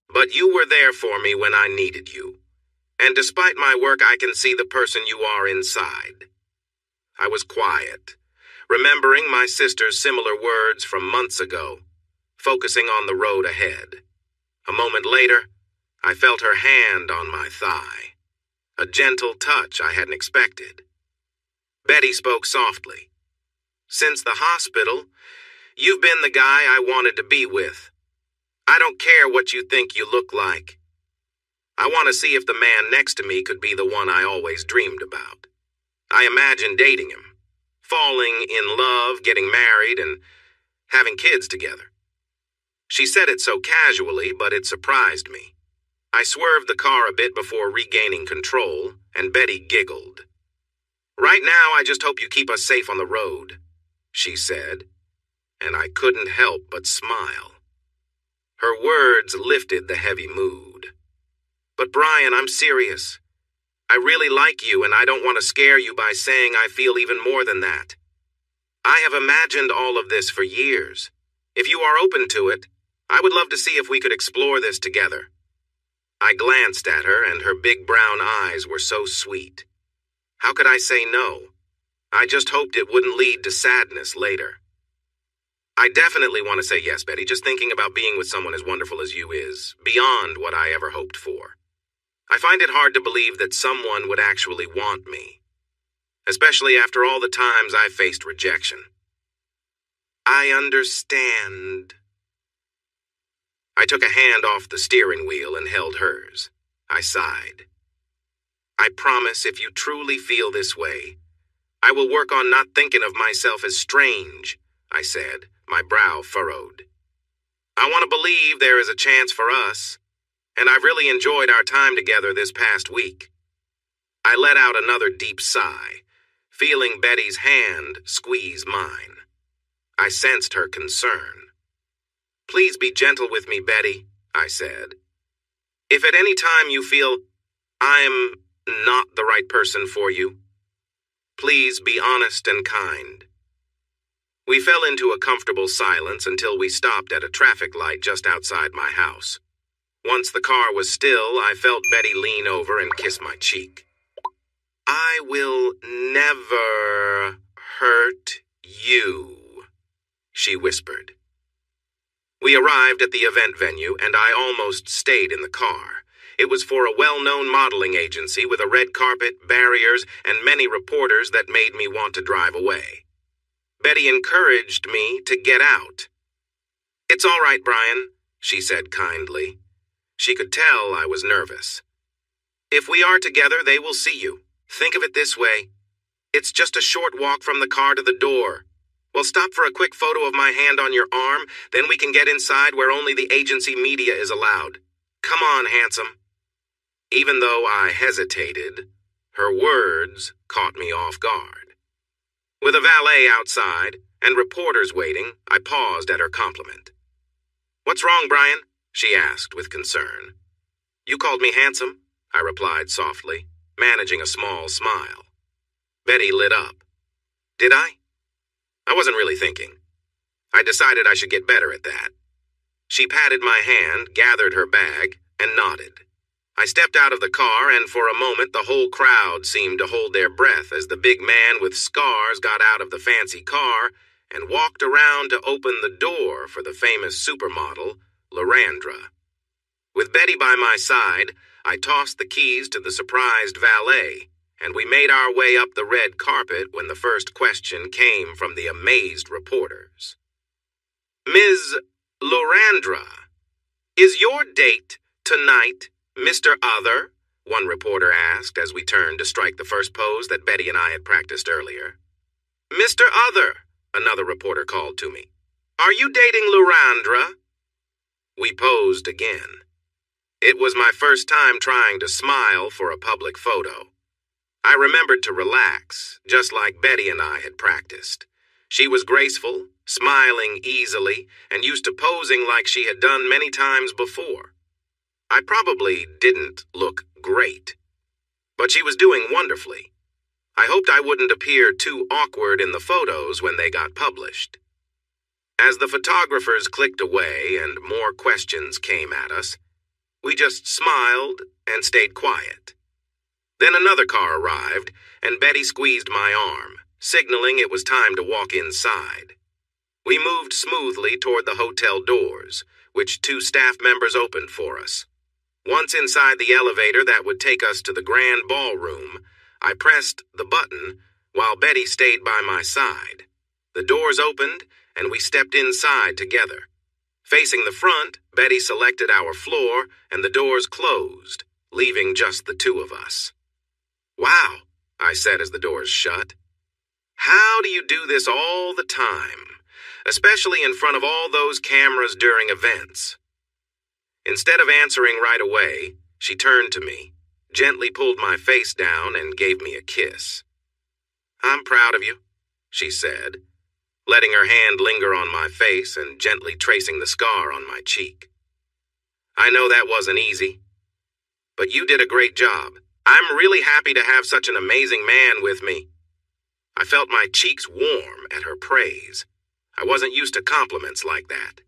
But you were there for me when I needed you. And despite my work, I can see the person you are inside." I was quiet, remembering my sister's similar words from months ago, focusing on the road ahead. A moment later, I felt her hand on my thigh, a gentle touch I hadn't expected. Betty spoke softly. "Since the hospital, you've been the guy I wanted to be with. I don't care what you think you look like. I want to see if the man next to me could be the one I always dreamed about. I imagined dating him, falling in love, getting married, and having kids together." She said it so casually, but it surprised me. I swerved the car a bit before regaining control, and Betty giggled. "Right now, I just hope you keep us safe on the road," she said, and I couldn't help but smile. Her words lifted the heavy mood. "But Brian, I'm serious. I really like you, and I don't want to scare you by saying I feel even more than that. I have imagined all of this for years. If you are open to it, I would love to see if we could explore this together." I glanced at her, and her big brown eyes were so sweet. How could I say no? I just hoped it wouldn't lead to sadness later. "I definitely want to say yes, Betty. Just thinking about being with someone as wonderful as you is beyond what I ever hoped for. I find it hard to believe that someone would actually want me, especially after all the times I faced rejection." "I understand." I took a hand off the steering wheel and held hers. I sighed. "I promise if you truly feel this way, I will work on not thinking of myself as strange," I said, my brow furrowed. "I want to believe there is a chance for us, and I've really enjoyed our time together this past week." I let out another deep sigh, feeling Betty's hand squeeze mine. I sensed her concern. "Please be gentle with me, Betty," I said. "If at any time you feel I'm not the right person for you, please be honest and kind." We fell into a comfortable silence until we stopped at a traffic light just outside my house. Once the car was still, I felt Betty lean over and kiss my cheek. "I will never hurt you," she whispered. We arrived at the event venue, and I almost stayed in the car. It was for a well-known modeling agency with a red carpet, barriers, and many reporters that made me want to drive away. Betty encouraged me to get out. "It's all right, Brian," she said kindly. She could tell I was nervous. "If we are together, they will see you. Think of it this way. It's just a short walk from the car to the door. We'll stop for a quick photo of my hand on your arm, then we can get inside where only the agency media is allowed. Come on, handsome." Even though I hesitated, her words caught me off guard. With a valet outside and reporters waiting, I paused at her compliment. "What's wrong, Brian?" she asked with concern. "You called me handsome," I replied softly, managing a small smile. Betty lit up. "Did I?" I wasn't really thinking. I decided I should get better at that. She patted my hand, gathered her bag, and nodded. I stepped out of the car, and for a moment the whole crowd seemed to hold their breath as the big man with scars got out of the fancy car and walked around to open the door for the famous supermodel, Lorandra. With Betty by my side, I tossed the keys to the surprised valet, and we made our way up the red carpet when the first question came from the amazed reporters. "Ms. Lorandra, is your date tonight Mr. Other?" one reporter asked as we turned to strike the first pose that Betty and I had practiced earlier. "Mr. Other," another reporter called to me. "Are you dating Lorandra?" We posed again. It was my first time trying to smile for a public photo. I remembered to relax, just like Betty and I had practiced. She was graceful, smiling easily, and used to posing like she had done many times before. I probably didn't look great, but she was doing wonderfully. I hoped I wouldn't appear too awkward in the photos when they got published. As the photographers clicked away and more questions came at us, we just smiled and stayed quiet. Then another car arrived, and Betty squeezed my arm, signaling it was time to walk inside. We moved smoothly toward the hotel doors, which 2 staff members opened for us. Once inside the elevator that would take us to the grand ballroom, I pressed the button while Betty stayed by my side. The doors opened, and we stepped inside together. Facing the front, Betty selected our floor, and the doors closed, leaving just the 2 of us. "Wow," I said as the doors shut. "How do you do this all the time, especially in front of all those cameras during events?" Instead of answering right away, she turned to me, gently pulled my face down, and gave me a kiss. "I'm proud of you," she said, letting her hand linger on my face and gently tracing the scar on my cheek. "I know that wasn't easy, but you did a great job. I'm really happy to have such an amazing man with me." I felt my cheeks warm at her praise. I wasn't used to compliments like that.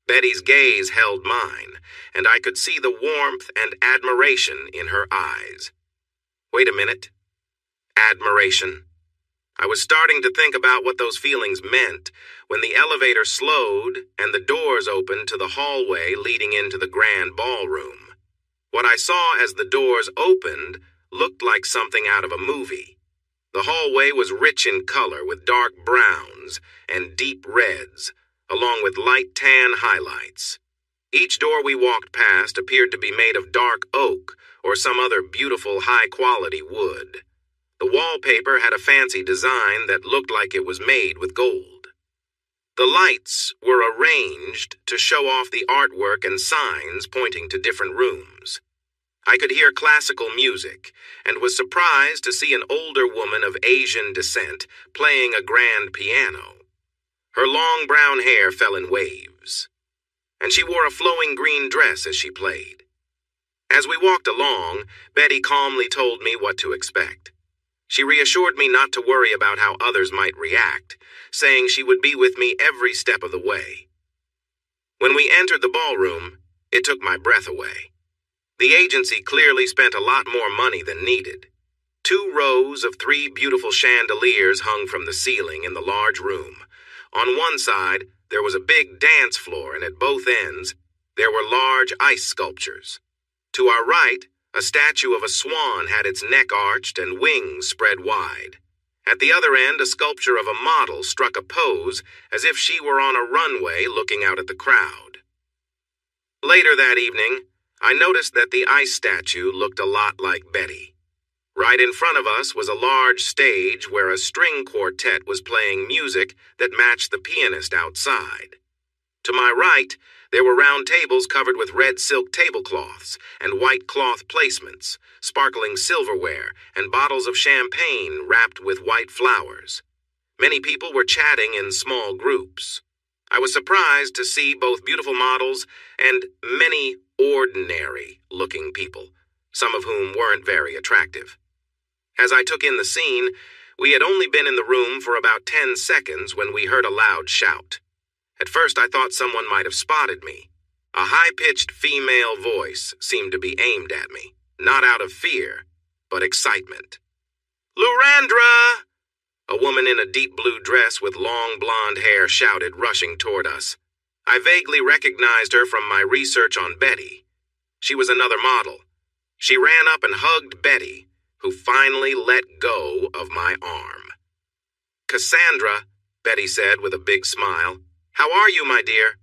Betty's gaze held mine, and I could see the warmth and admiration in her eyes. Wait a minute. Admiration. I was starting to think about what those feelings meant when the elevator slowed and the doors opened to the hallway leading into the grand ballroom. What I saw as the doors opened looked like something out of a movie. The hallway was rich in color with dark browns and deep reds, along with light tan highlights. Each door we walked past appeared to be made of dark oak or some other beautiful high-quality wood. The wallpaper had a fancy design that looked like it was made with gold. The lights were arranged to show off the artwork and signs pointing to different rooms. I could hear classical music and was surprised to see an older woman of Asian descent playing a grand piano. Her long brown hair fell in waves, and she wore a flowing green dress as she played. As we walked along, Betty calmly told me what to expect. She reassured me not to worry about how others might react, saying she would be with me every step of the way. When we entered the ballroom, it took my breath away. The agency clearly spent a lot more money than needed. 2 rows of 3 beautiful chandeliers hung from the ceiling in the large room. On one side, there was a big dance floor, and at both ends, there were large ice sculptures. To our right, a statue of a swan had its neck arched and wings spread wide. At the other end, a sculpture of a model struck a pose as if she were on a runway looking out at the crowd. Later that evening, I noticed that the ice statue looked a lot like Betty. Right in front of us was a large stage where a string quartet was playing music that matched the pianist outside. To my right, there were round tables covered with red silk tablecloths and white cloth placements, sparkling silverware, and bottles of champagne wrapped with white flowers. Many people were chatting in small groups. I was surprised to see both beautiful models and many ordinary-looking people, some of whom weren't very attractive. As I took in the scene, we had only been in the room for about 10 seconds when we heard a loud shout. At first I thought someone might have spotted me. A high-pitched female voice seemed to be aimed at me, not out of fear, but excitement. "Lurandra!" A woman in a deep blue dress with long blonde hair shouted, rushing toward us. I vaguely recognized her from my research on Betty. She was another model. She ran up and hugged Betty, who finally let go of my arm. "Cassandra," Betty said with a big smile. "How are you, my dear?"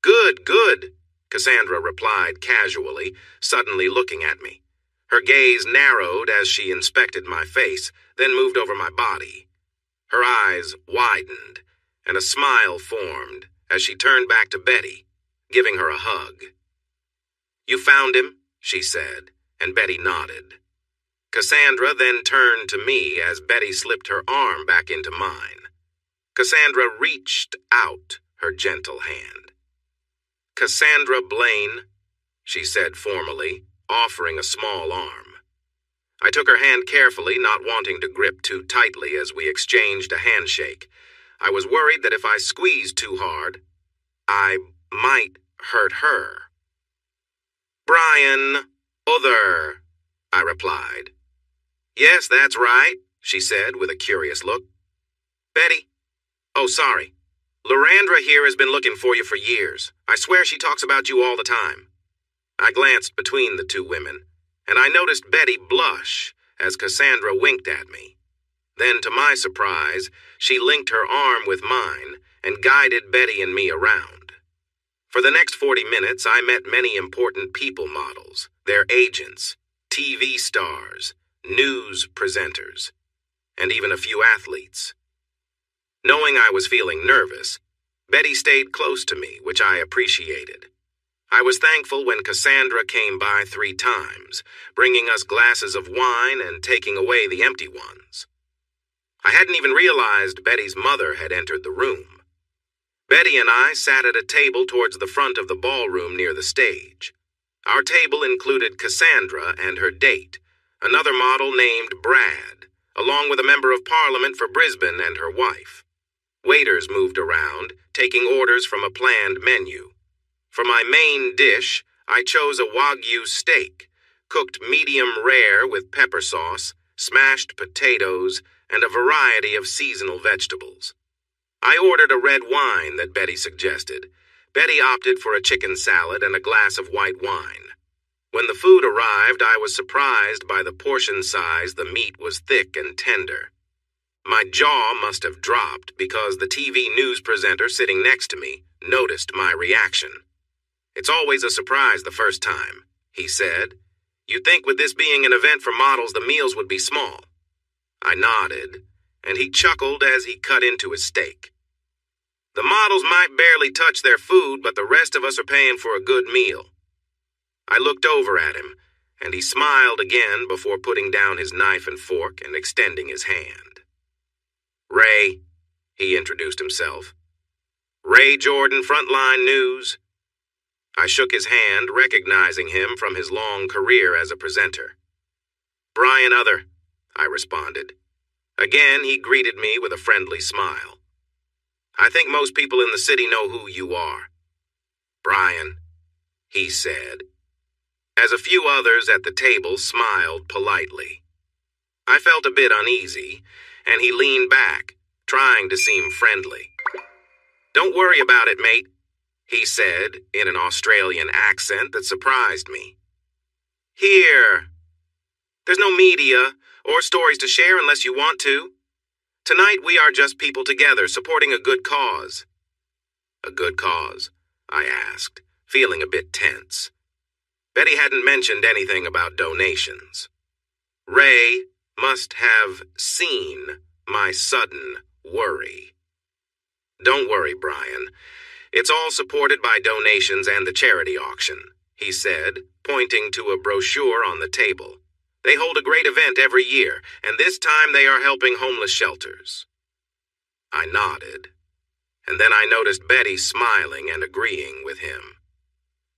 "Good, good," Cassandra replied casually, suddenly looking at me. Her gaze narrowed as she inspected my face, then moved over my body. Her eyes widened, and a smile formed as she turned back to Betty, giving her a hug. "You found him?" she said, and Betty nodded. Cassandra then turned to me as Betty slipped her arm back into mine. Cassandra reached out her gentle hand. "Cassandra Blaine," she said formally, offering a small arm. I took her hand carefully, not wanting to grip too tightly as we exchanged a handshake. I was worried that if I squeezed too hard, I might hurt her. "Brian Other," I replied. "Yes, that's right," she said with a curious look. "Betty? Oh, sorry. Lurandra here has been looking for you for years. I swear she talks about you all the time." I glanced between the two women, and I noticed Betty blush as Cassandra winked at me. Then, to my surprise, she linked her arm with mine and guided Betty and me around. For the next 40 minutes, I met many important people models, their agents, TV stars, news presenters, and even a few athletes. Knowing I was feeling nervous, Betty stayed close to me, which I appreciated. I was thankful when Cassandra came by 3 times, bringing us glasses of wine and taking away the empty ones. I hadn't even realized Betty's mother had entered the room. Betty and I sat at a table towards the front of the ballroom near the stage. Our table included Cassandra and her date, another model named Brad, along with a member of Parliament for Brisbane and her wife. Waiters moved around, taking orders from a planned menu. For my main dish, I chose a Wagyu steak, cooked medium rare with pepper sauce, smashed potatoes, and a variety of seasonal vegetables. I ordered a red wine that Betty suggested. Betty opted for a chicken salad and a glass of white wine. When the food arrived, I was surprised by the portion size. The meat was thick and tender. My jaw must have dropped because the TV news presenter sitting next to me noticed my reaction. "It's always a surprise the first time," he said. "You'd think with this being an event for models, the meals would be small." I nodded, and he chuckled as he cut into his steak. "The models might barely touch their food, but the rest of us are paying for a good meal." I looked over at him, and he smiled again before putting down his knife and fork and extending his hand. "Ray," he introduced himself. "Ray Jordan, Frontline News." I shook his hand, recognizing him from his long career as a presenter. "Brian Other," I responded. Again, he greeted me with a friendly smile. "I think most people in the city know who you are." "Brian," he said, as a few others at the table smiled politely. I felt a bit uneasy, and he leaned back, trying to seem friendly. "Don't worry about it, mate," he said in an Australian accent that surprised me. "Here. There's no media or stories to share unless you want to. Tonight we are just people together supporting a good cause." "A good cause?" I asked, feeling a bit tense. Betty hadn't mentioned anything about donations. Ray must have seen my sudden worry. "Don't worry, Brian. It's all supported by donations and the charity auction," he said, pointing to a brochure on the table. "They hold a great event every year, and this time they are helping homeless shelters." I nodded, and then I noticed Betty smiling and agreeing with him.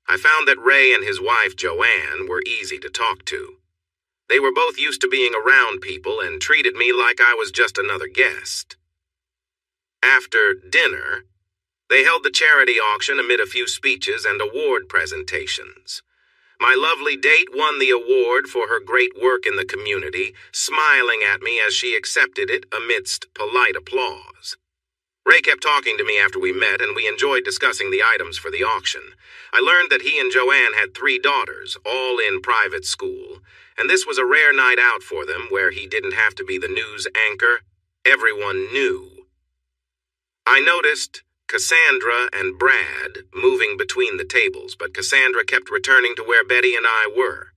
I found that Ray and his wife Joanne were easy to talk to. They were both used to being around people and treated me like I was just another guest. After dinner, they held the charity auction amid a few speeches and award presentations. My lovely date won the award for her great work in the community, smiling at me as she accepted it amidst polite applause. Ray kept talking to me after we met, and we enjoyed discussing the items for the auction. I learned that he and Joanne had 3 daughters, all in private school, and this was a rare night out for them where he didn't have to be the news anchor. Everyone knew. I noticed Cassandra and Brad moving between the tables, but Cassandra kept returning to where Betty and I were.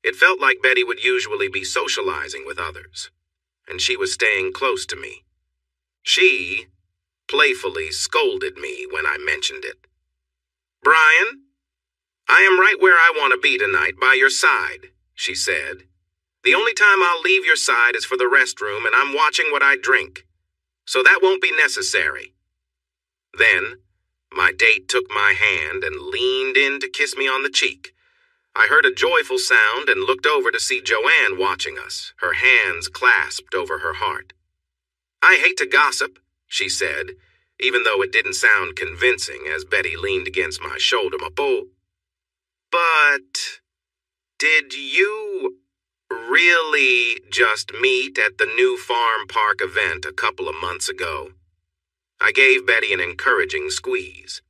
It felt like Betty would usually be socializing with others, and she was staying close to me. She playfully scolded me when I mentioned it. "Brian, I am right where I want to be tonight, by your side," she said. "The only time I'll leave your side is for the restroom, and I'm watching what I drink. So that won't be necessary." Then, my date took my hand and leaned in to kiss me on the cheek. I heard a joyful sound and looked over to see Joanne watching us, her hands clasped over her heart. "I hate to gossip," she said, even though it didn't sound convincing as Betty leaned against my shoulder. "But did you really just meet at the new farm park event a couple of months ago?" I gave Betty an encouraging squeeze.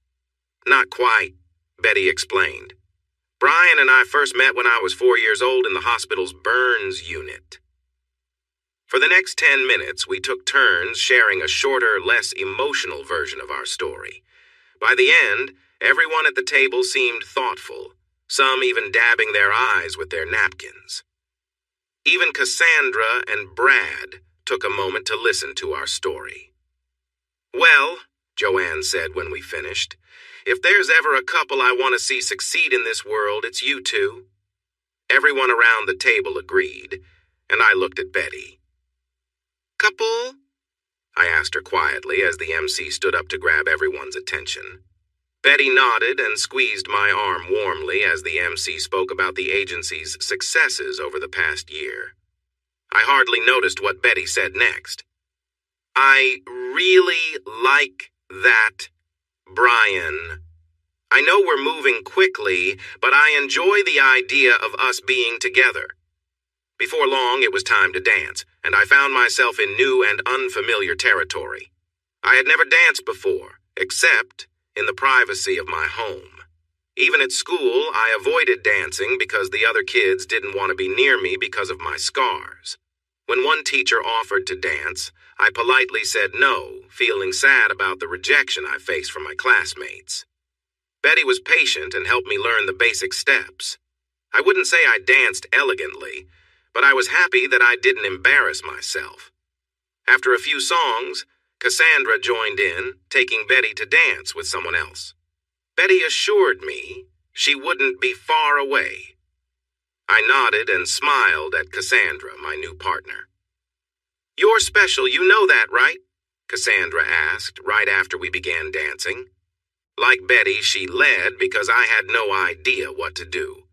"Not quite," Betty explained. "Brian and I first met when I was 4 years old in the hospital's burns unit." For the next 10 minutes, we took turns sharing a shorter, less emotional version of our story. By the end, everyone at the table seemed thoughtful, some even dabbing their eyes with their napkins. Even Cassandra and Brad took a moment to listen to our story. "Well," Joanne said when we finished, "if there's ever a couple I want to see succeed in this world, it's you two." Everyone around the table agreed, and I looked at Betty. "Couple?" I asked her quietly as the MC stood up to grab everyone's attention. Betty nodded and squeezed my arm warmly as the MC spoke about the agency's successes over the past year. I hardly noticed what Betty said next. "I really like that, Brian. I know we're moving quickly, but I enjoy the idea of us being together." Before long, it was time to dance, and I found myself in new and unfamiliar territory. I had never danced before, except in the privacy of my home. Even at school, I avoided dancing because the other kids didn't want to be near me because of my scars. When one teacher offered to dance, I politely said no, feeling sad about the rejection I faced from my classmates. Betty was patient and helped me learn the basic steps. I wouldn't say I danced elegantly, but I was happy that I didn't embarrass myself. After a few songs, Cassandra joined in, taking Betty to dance with someone else. Betty assured me she wouldn't be far away. I nodded and smiled at Cassandra, my new partner. "You're special, you know that, right?" Cassandra asked right after we began dancing. Like Betty, she led because I had no idea what to do.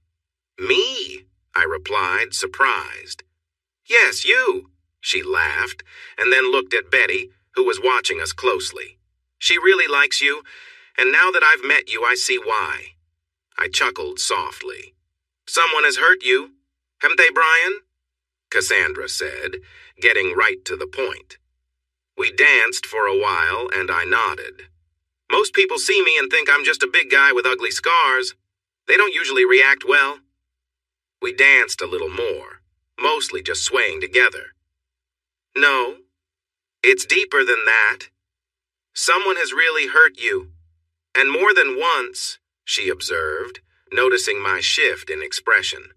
"Me?" I replied, surprised. "Yes, you," she laughed, and then looked at Betty, who was watching us closely. "She really likes you, and now that I've met you, I see why." I chuckled softly. "Someone has hurt you, haven't they, Brian?" Cassandra said, getting right to the point. We danced for a while, and I nodded. Most people see me and think I'm just a big guy with ugly scars. They don't usually react well. We danced a little more, mostly just swaying together. No, it's deeper than that. Someone has really hurt you. And more than once, she observed, noticing my shift in expression.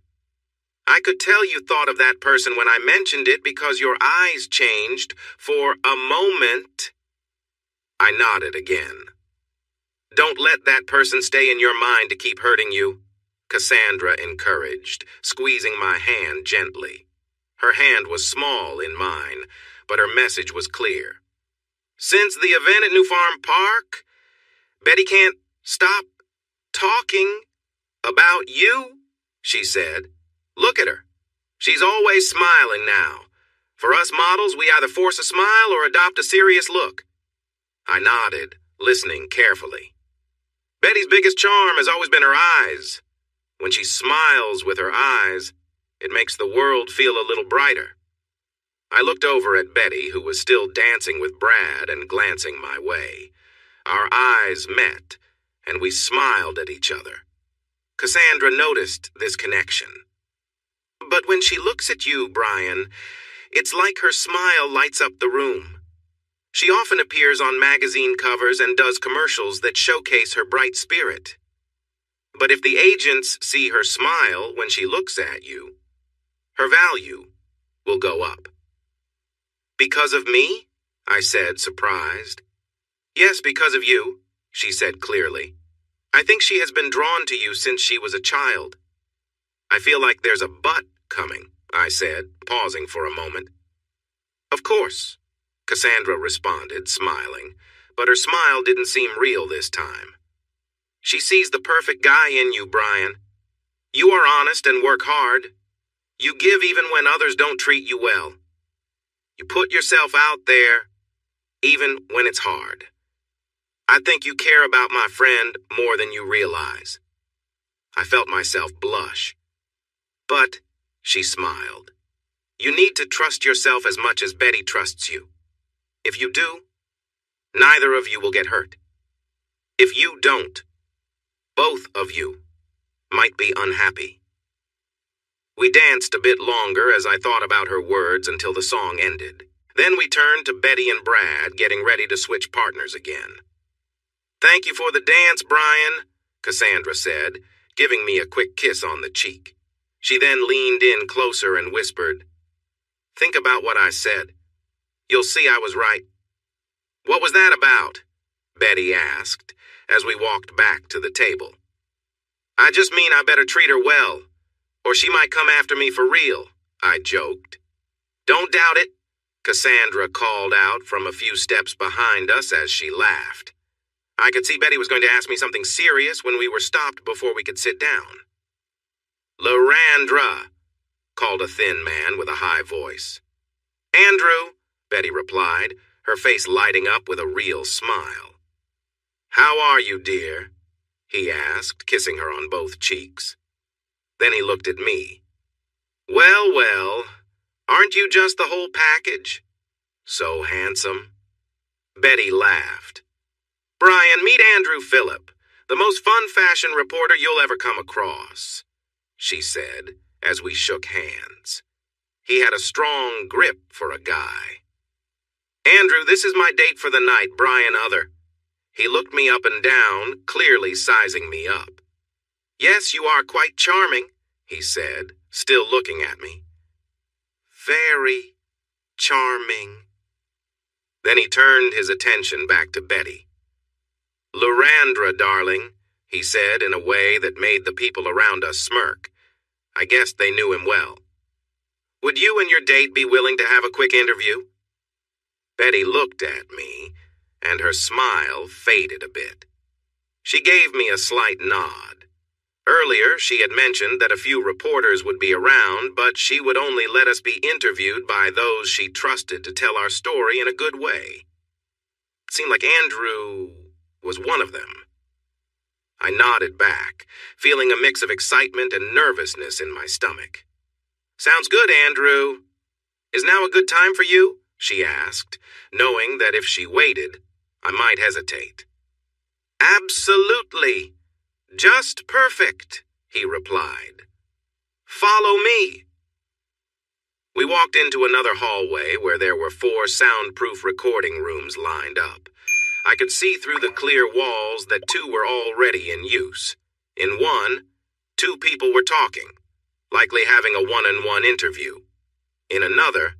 I could tell you thought of that person when I mentioned it because your eyes changed for a moment. I nodded again. Don't let that person stay in your mind to keep hurting you, Cassandra encouraged, squeezing my hand gently. Her hand was small in mine, but her message was clear. Since the event at New Farm Park, Betty can't stop talking about you, she said. Look at her. She's always smiling now. For us models, we either force a smile or adopt a serious look. I nodded, listening carefully. Betty's biggest charm has always been her eyes. When she smiles with her eyes, it makes the world feel a little brighter. I looked over at Betty, who was still dancing with Brad and glancing my way. Our eyes met, and we smiled at each other. Cassandra noticed this connection. But when she looks at you, Brian, it's like her smile lights up the room. She often appears on magazine covers and does commercials that showcase her bright spirit. But if the agents see her smile when she looks at you, her value will go up. Because of me? I said, surprised. Yes, because of you, she said clearly. I think she has been drawn to you since she was a child. I feel like there's a but coming, I said, pausing for a moment. Of course, Cassandra responded, smiling, but her smile didn't seem real this time. She sees the perfect guy in you, Brian. You are honest and work hard. You give even when others don't treat you well. You put yourself out there, even when it's hard. I think you care about my friend more than you realize. I felt myself blush. But, she smiled, you need to trust yourself as much as Betty trusts you. If you do, neither of you will get hurt. If you don't, both of you might be unhappy. We danced a bit longer as I thought about her words until the song ended. Then we turned to Betty and Brad, getting ready to switch partners again. Thank you for the dance, Brian, Cassandra said, giving me a quick kiss on the cheek. She then leaned in closer and whispered, Think about what I said. You'll see I was right. What was that about? Betty asked, as we walked back to the table. I just mean I better treat her well, or she might come after me for real, I joked. Don't doubt it, Cassandra called out from a few steps behind us as she laughed. I could see Betty was going to ask me something serious when we were stopped before we could sit down. Lorandra, called a thin man with a high voice. Andrew, Betty replied, her face lighting up with a real smile. How are you, dear? He asked, kissing her on both cheeks. Then he looked at me. Well, well, aren't you just the whole package? So handsome. Betty laughed. Brian, meet Andrew Phillip, the most fun fashion reporter you'll ever come across, she said, as we shook hands. He had a strong grip for a guy. Andrew, this is my date for the night, Brian Other. He looked me up and down, clearly sizing me up. Yes, you are quite charming, he said, still looking at me. Very charming. Then he turned his attention back to Betty. Lorandra, darling, he said in a way that made the people around us smirk. I guessed they knew him well. Would you and your date be willing to have a quick interview? Betty looked at me, and her smile faded a bit. She gave me a slight nod. Earlier, she had mentioned that a few reporters would be around, but she would only let us be interviewed by those she trusted to tell our story in a good way. It seemed like Andrew was one of them. I nodded back, feeling a mix of excitement and nervousness in my stomach. Sounds good, Andrew. Is now a good time for you? She asked, knowing that if she waited, I might hesitate. Absolutely. Just perfect, he replied. Follow me. We walked into another hallway where there were 4 soundproof recording rooms lined up. I could see through the clear walls that 2 were already in use. In one, 2 people were talking, likely having a one-on-one interview. In another,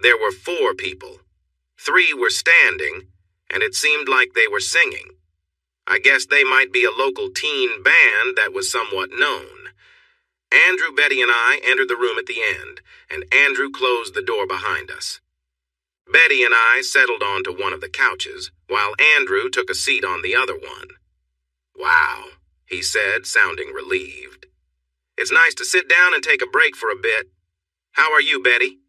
there were 4 people. 3 were standing, and it seemed like they were singing. I guess they might be a local teen band that was somewhat known. Andrew, Betty, and I entered the room at the end, and Andrew closed the door behind us. Betty and I settled onto one of the couches, while Andrew took a seat on the other one. Wow, he said, sounding relieved. It's nice to sit down and take a break for a bit. How are you, Betty?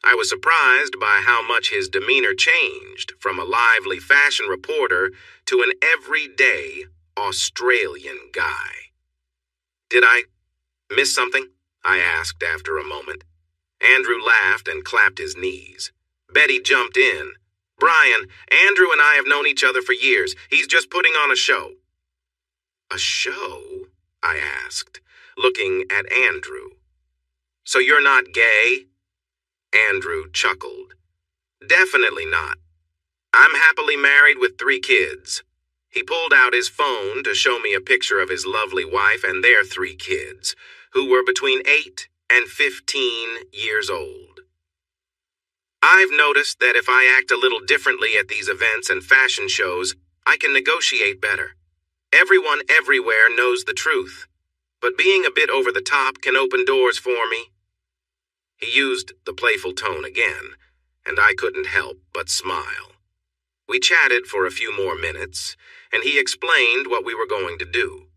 I was surprised by how much his demeanor changed from a lively fashion reporter to an everyday Australian guy. Did I miss something? I asked after a moment. Andrew laughed and clapped his knees. Betty jumped in. Brian, Andrew and I have known each other for years. He's just putting on a show. A show? I asked, looking at Andrew. So you're not gay? Andrew chuckled. Definitely not. I'm happily married with 3 kids. He pulled out his phone to show me a picture of his lovely wife and their 3 kids, who were between 8 and 15 years old. I've noticed that if I act a little differently at these events and fashion shows, I can negotiate better. Everyone everywhere knows the truth, but being a bit over the top can open doors for me. He used the playful tone again, and I couldn't help but smile. We chatted for a few more minutes, and he explained what we were going to do.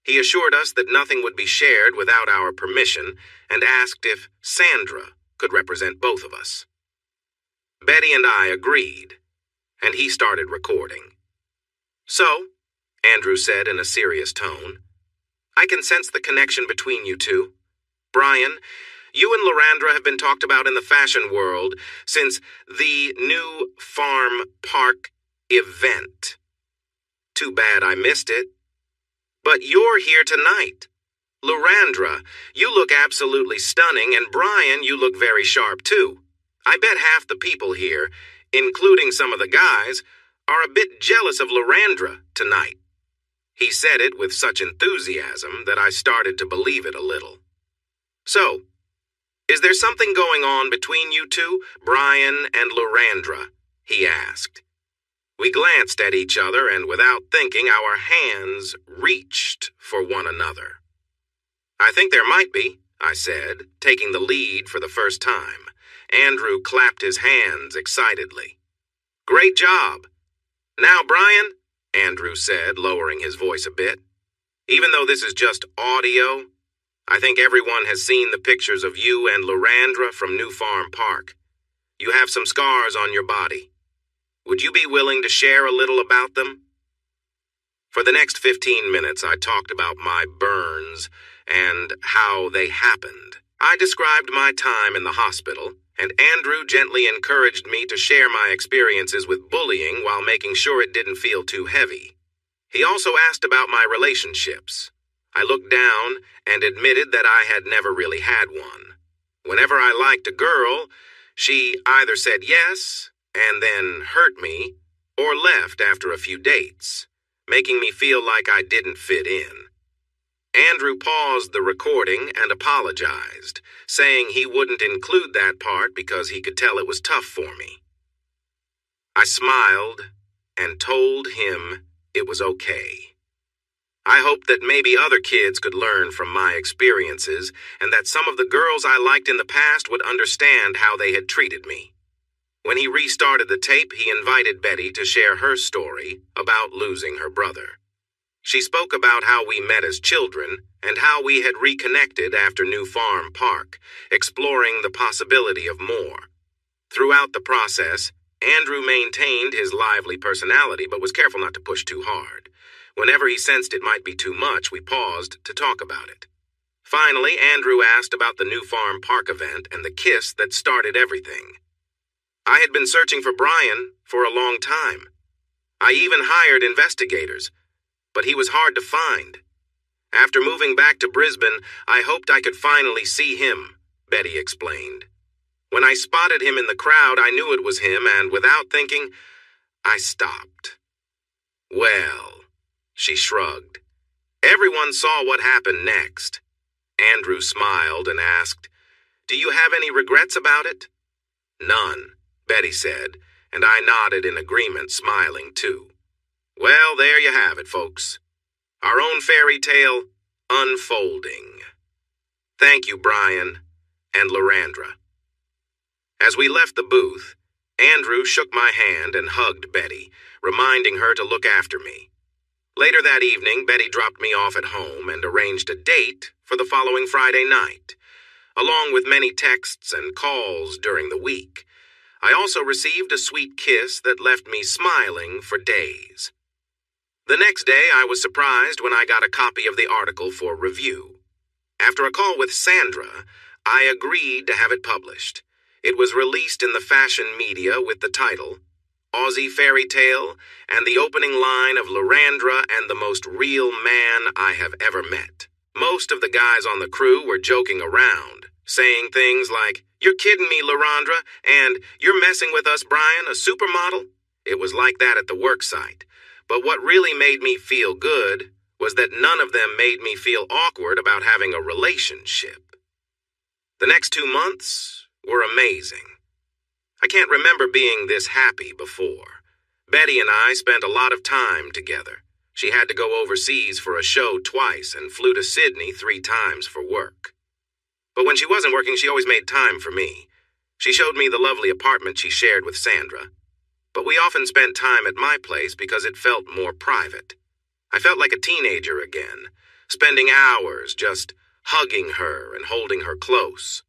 He assured us that nothing would be shared without our permission and asked if Sandra could represent both of us. Betty and I agreed, and he started recording. So, Andrew said in a serious tone, I can sense the connection between you 2. Brian, you and Lorandra have been talked about in the fashion world since the new farm park event. Too bad I missed it. But you're here tonight. Lorandra, you look absolutely stunning, and Brian, you look very sharp too. I bet half the people here, including some of the guys, are a bit jealous of Lorandra tonight. He said it with such enthusiasm that I started to believe it a little. So, is there something going on between you 2, Brian and Lorandra? He asked. We glanced at each other, and without thinking, our hands reached for one another. I think there might be, I said, taking the lead for the first time. Andrew clapped his hands excitedly. Great job. Now, Brian, Andrew said, lowering his voice a bit, even though this is just audio, I think everyone has seen the pictures of you and Lorandra from New Farm Park. You have some scars on your body. Would you be willing to share a little about them? For the next 15 minutes, I talked about my burns and how they happened. I described my time in the hospital, and Andrew gently encouraged me to share my experiences with bullying while making sure it didn't feel too heavy. He also asked about my relationships. I looked down and admitted that I had never really had one. Whenever I liked a girl, she either said yes and then hurt me, or left after a few dates, making me feel like I didn't fit in. Andrew paused the recording and apologized, saying he wouldn't include that part because he could tell it was tough for me. I smiled and told him it was okay. I hoped that maybe other kids could learn from my experiences and that some of the girls I liked in the past would understand how they had treated me. When he restarted the tape, he invited Betty to share her story about losing her brother. She spoke about how we met as children and how we had reconnected after New Farm Park, exploring the possibility of more. Throughout the process, Andrew maintained his lively personality but was careful not to push too hard. Whenever he sensed it might be too much, we paused to talk about it. Finally, Andrew asked about the New Farm Park event and the kiss that started everything. I had been searching for Brian for a long time. I even hired investigators, but he was hard to find. After moving back to Brisbane, I hoped I could finally see him, Betty explained. When I spotted him in the crowd, I knew it was him, and without thinking, I stopped. Well, she shrugged. Everyone saw what happened next. Andrew smiled and asked, "Do you have any regrets about it?" "None," Betty said, and I nodded in agreement, smiling too. Well, there you have it, folks. Our own fairy tale unfolding. Thank you, Brian and Lorandra. As we left the booth, Andrew shook my hand and hugged Betty, reminding her to look after me. Later that evening, Betty dropped me off at home and arranged a date for the following Friday night, along with many texts and calls during the week. I also received a sweet kiss that left me smiling for days. The next day, I was surprised when I got a copy of the article for review. After a call with Sandra, I agreed to have it published. It was released in the fashion media with the title, Aussie Fairy Tale, and the opening line of Lorandra and the most real man I have ever met. Most of the guys on the crew were joking around, saying things like, "You're kidding me, Lorandra," and "You're messing with us, Brian, a supermodel?" It was like that at the work site. But what really made me feel good was that none of them made me feel awkward about having a relationship. The next 2 months were amazing. I can't remember being this happy before. Betty and I spent a lot of time together. She had to go overseas for a show twice and flew to Sydney 3 times for work. But when she wasn't working, she always made time for me. She showed me the lovely apartment she shared with Sandra. But we often spent time at my place because it felt more private. I felt like a teenager again, spending hours just hugging her and holding her close.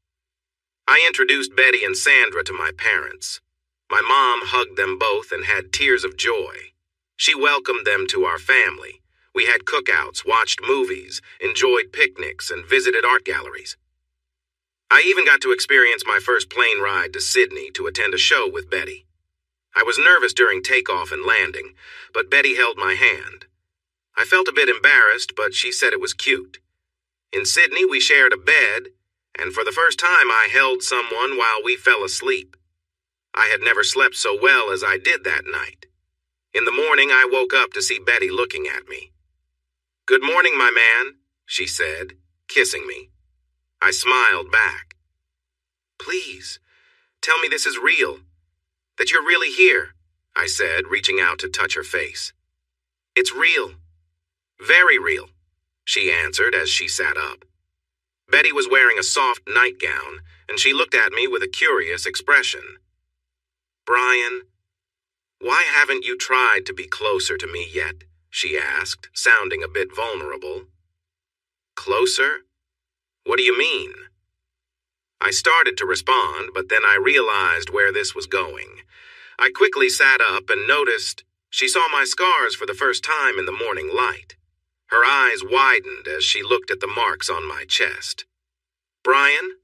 I introduced Betty and Sandra to my parents. My mom hugged them both and had tears of joy. She welcomed them to our family. We had cookouts, watched movies, enjoyed picnics, and visited art galleries. I even got to experience my first plane ride to Sydney to attend a show with Betty. I was nervous during takeoff and landing, but Betty held my hand. I felt a bit embarrassed, but she said it was cute. In Sydney, we shared a bed, and for the first time I held someone while we fell asleep. I had never slept so well as I did that night. In the morning, I woke up to see Betty looking at me. "Good morning, my man," she said, kissing me. I smiled back. "Please, tell me this is real, that you're really here," I said, reaching out to touch her face. "It's real. Very real," she answered as she sat up. Betty was wearing a soft nightgown, and she looked at me with a curious expression. "Brian, why haven't you tried to be closer to me yet?" she asked, sounding a bit vulnerable. "Closer? What do you mean?" I started to respond, but then I realized where this was going. I quickly sat up and noticed she saw my scars for the first time in the morning light. Her eyes widened as she looked at the marks on my chest. "Brian?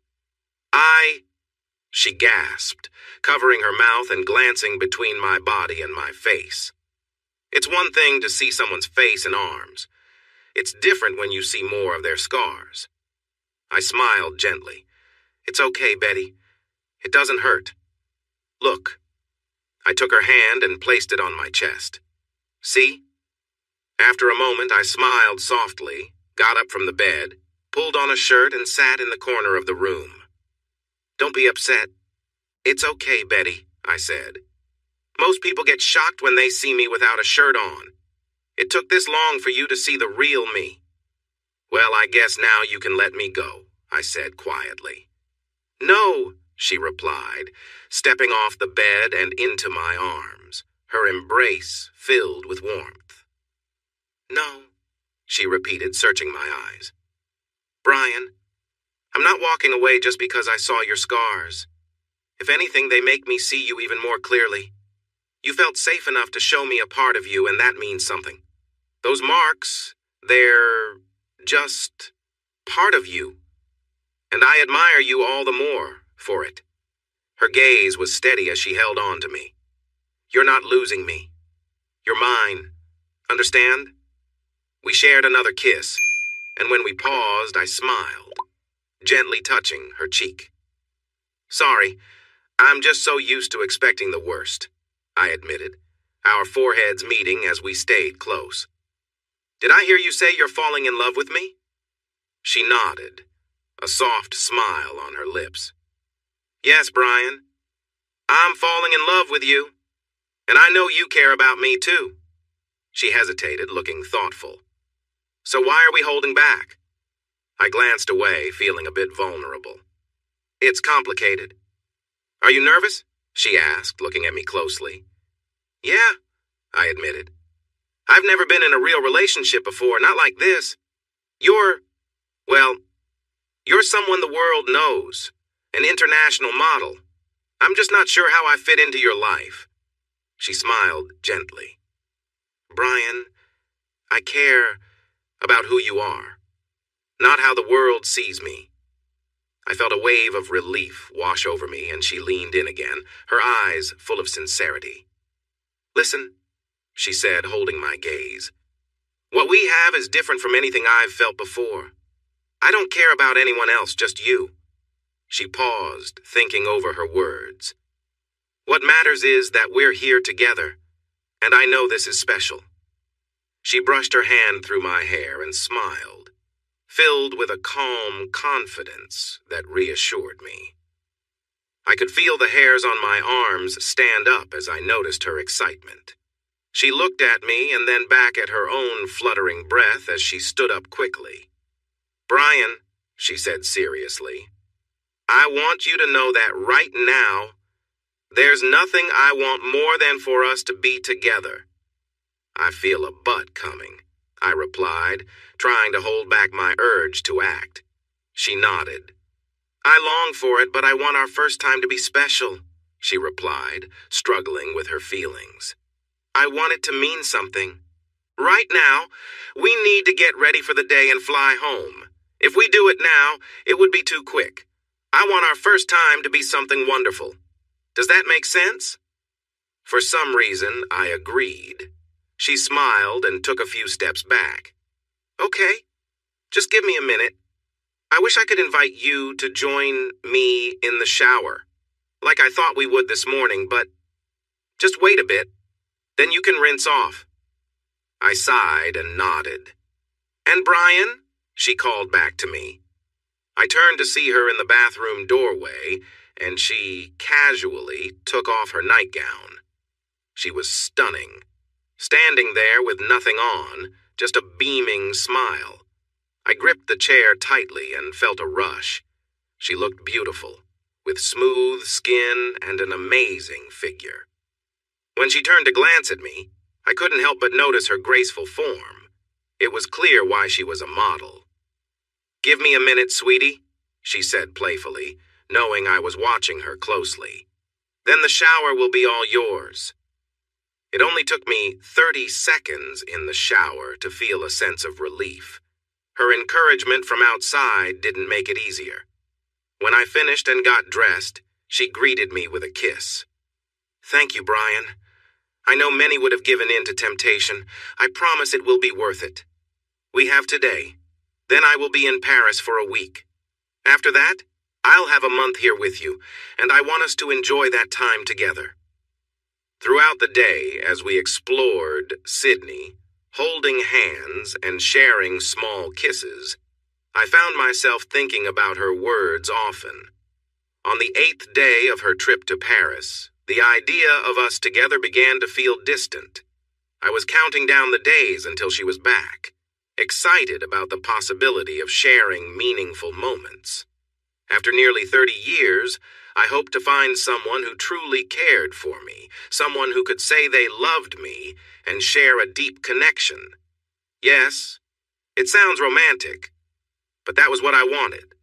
She gasped, covering her mouth and glancing between my body and my face. It's one thing to see someone's face and arms. It's different when you see more of their scars. I smiled gently. "It's okay, Betty. It doesn't hurt. Look." I took her hand and placed it on my chest. "See?" After a moment, I smiled softly, got up from the bed, pulled on a shirt, and sat in the corner of the room. "Don't be upset." "It's okay, Betty," I said. "Most people get shocked when they see me without a shirt on. It took this long for you to see the real me." "Well, I guess now you can let me go," I said quietly. "No," she replied, stepping off the bed and into my arms, her embrace filled with warmth. "No," she repeated, searching my eyes. "Brian, I'm not walking away just because I saw your scars. If anything, they make me see you even more clearly. You felt safe enough to show me a part of you, and that means something. Those marks, they're just part of you. And I admire you all the more for it." Her gaze was steady as she held on to me. "You're not losing me. You're mine. Understand? We shared another kiss, and when we paused, I smiled, gently touching her cheek. Sorry, I'm just so used to expecting the worst, I admitted, our foreheads meeting as we stayed close. Did I hear you say you're falling in love with me? She nodded, a soft smile on her lips. Yes, Brian. I'm falling in love with you. And I know you care about me, too. She hesitated, looking thoughtful. So why are we holding back? I glanced away, feeling a bit vulnerable. It's complicated. Are you nervous? She asked, looking at me closely. Yeah, I admitted. I've never been in a real relationship before, not like this. You're someone the world knows, an international model. I'm just not sure how I fit into your life. She smiled gently. Brian, I care about who you are, not how the world sees me. I felt a wave of relief wash over me, and she leaned in again, her eyes full of sincerity. Listen, she said, holding my gaze. What we have is different from anything I've felt before. I don't care about anyone else, just you. She paused, thinking over her words. What matters is that we're here together, and I know this is special. She brushed her hand through my hair and smiled, filled with a calm confidence that reassured me. I could feel the hairs on my arms stand up as I noticed her excitement. She looked at me and then back at her own fluttering breath as she stood up quickly. Brian, she said seriously, I want you to know that right now, there's nothing I want more than for us to be together. I feel a but coming, I replied, trying to hold back my urge to act. She nodded. I long for it, but I want our first time to be special, she replied, struggling with her feelings. I want it to mean something. Right now, we need to get ready for the day and fly home. If we do it now, it would be too quick. I want our first time to be something wonderful. Does that make sense? For some reason, I agreed. She smiled and took a few steps back. Okay, just give me a minute. I wish I could invite you to join me in the shower, like I thought we would this morning, but just wait a bit. Then you can rinse off. I sighed and nodded. And Brian? She called back to me. I turned to see her in the bathroom doorway, and she casually took off her nightgown. She was stunning, standing there with nothing on, just a beaming smile. I gripped the chair tightly and felt a rush. She looked beautiful, with smooth skin and an amazing figure. When she turned to glance at me, I couldn't help but notice her graceful form. It was clear why she was a model. Give me a minute, sweetie, she said playfully, knowing I was watching her closely. Then the shower will be all yours. It only took me 30 seconds in the shower to feel a sense of relief. Her encouragement from outside didn't make it easier. When I finished and got dressed, she greeted me with a kiss. Thank you, Brian. I know many would have given in to temptation. I promise it will be worth it. We have today. Then I will be in Paris for a week. After that, I'll have a month here with you, and I want us to enjoy that time together. Throughout the day, as we explored Sydney, holding hands and sharing small kisses, I found myself thinking about her words often. On the 8th day of her trip to Paris, the idea of us together began to feel distant. I was counting down the days until she was back, excited about the possibility of sharing meaningful moments. After nearly 30 years, I hoped to find someone who truly cared for me, someone who could say they loved me and share a deep connection. Yes, it sounds romantic, but that was what I wanted.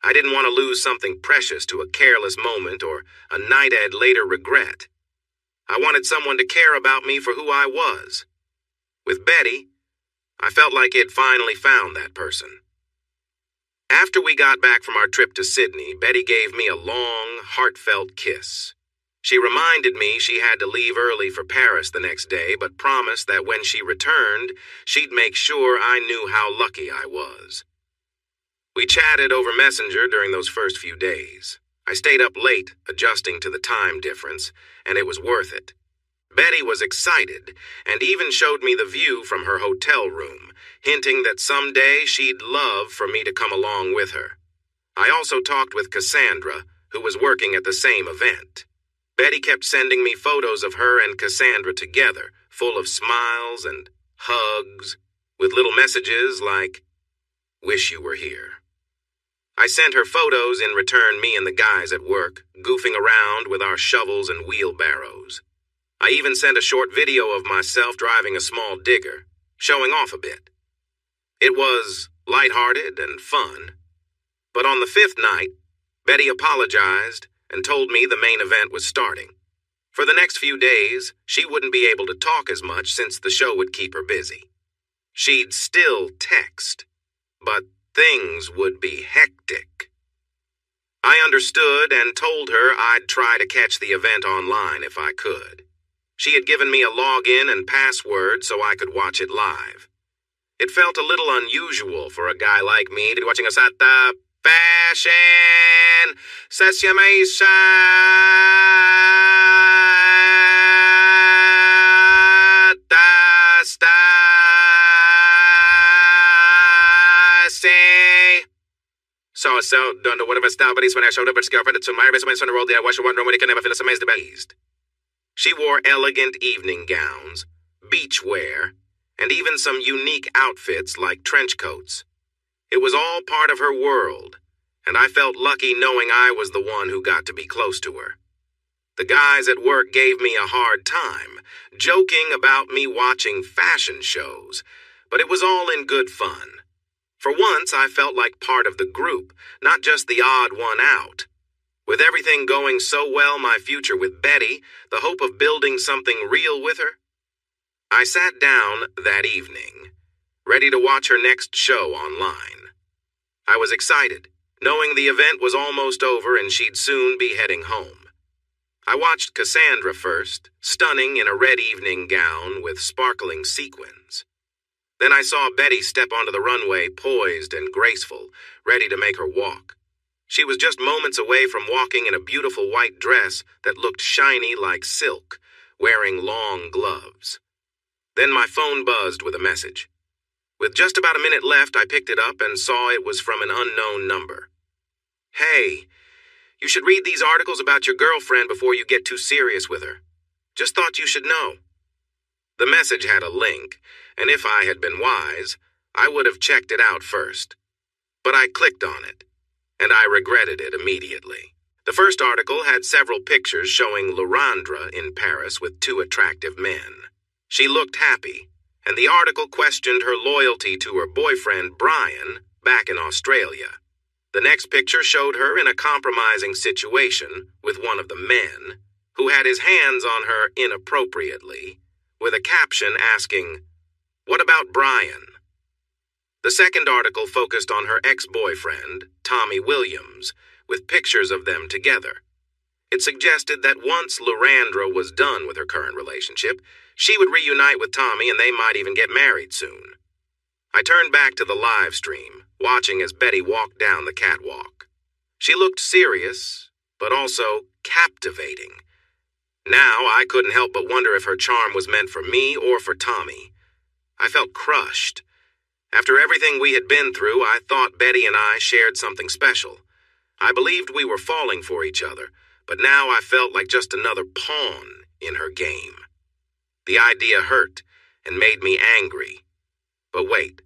I didn't want to lose something precious to a careless moment or a night I'd later regret. I wanted someone to care about me for who I was. With Betty, I felt like I'd finally found that person. After we got back from our trip to Sydney, Betty gave me a long, heartfelt kiss. She reminded me she had to leave early for Paris the next day, but promised that when she returned, she'd make sure I knew how lucky I was. We chatted over Messenger during those first few days. I stayed up late, adjusting to the time difference, and it was worth it. Betty was excited, and even showed me the view from her hotel room, hinting that someday she'd love for me to come along with her. I also talked with Cassandra, who was working at the same event. Betty kept sending me photos of her and Cassandra together, full of smiles and hugs, with little messages like, "Wish you were here." I sent her photos in return, me and the guys at work, goofing around with our shovels and wheelbarrows. I even sent a short video of myself driving a small digger, showing off a bit. It was lighthearted and fun. But on the fifth night, Betty apologized and told me the main event was starting. For the next few days, she wouldn't be able to talk as much since the show would keep her busy. She'd still text, but things would be hectic. I understood and told her I'd try to catch the event online if I could. She had given me a login and password so I could watch it live. It felt a little unusual for a guy like me to be watching us at the fashion session So, don't know whatever style, but when I showed up at girlfriend, it's my best on the road there. I was wondering when he can never feel as amazed about eased. She wore elegant evening gowns, beach wear, and even some unique outfits like trench coats. It was all part of her world, and I felt lucky knowing I was the one who got to be close to her. The guys at work gave me a hard time, joking about me watching fashion shows, but it was all in good fun. For once, I felt like part of the group, not just the odd one out. With everything going so well, my future with Betty, the hope of building something real with her. I sat down that evening, ready to watch her next show online. I was excited, knowing the event was almost over and she'd soon be heading home. I watched Cassandra first, stunning in a red evening gown with sparkling sequins. Then I saw Betty step onto the runway, poised and graceful, ready to make her walk. She was just moments away from walking in a beautiful white dress that looked shiny like silk, wearing long gloves. Then my phone buzzed with a message. With just about a minute left, I picked it up and saw it was from an unknown number. "Hey, you should read these articles about your girlfriend before you get too serious with her. Just thought you should know." The message had a link, and if I had been wise, I would have checked it out first. But I clicked on it, and I regretted it immediately. The first article had several pictures showing Laurandra in Paris with two attractive men. She looked happy, and the article questioned her loyalty to her boyfriend, Brian, back in Australia. The next picture showed her in a compromising situation with one of the men, who had his hands on her inappropriately, with a caption asking, "What about Brian?" The second article focused on her ex-boyfriend, Tommy Williams, with pictures of them together. It suggested that once Laurandra was done with her current relationship, she would reunite with Tommy and they might even get married soon. I turned back to the live stream, watching as Betty walked down the catwalk. She looked serious, but also captivating. Now I couldn't help but wonder if her charm was meant for me or for Tommy. I felt crushed. After everything we had been through, I thought Betty and I shared something special. I believed we were falling for each other, but now I felt like just another pawn in her game. The idea hurt and made me angry. But wait,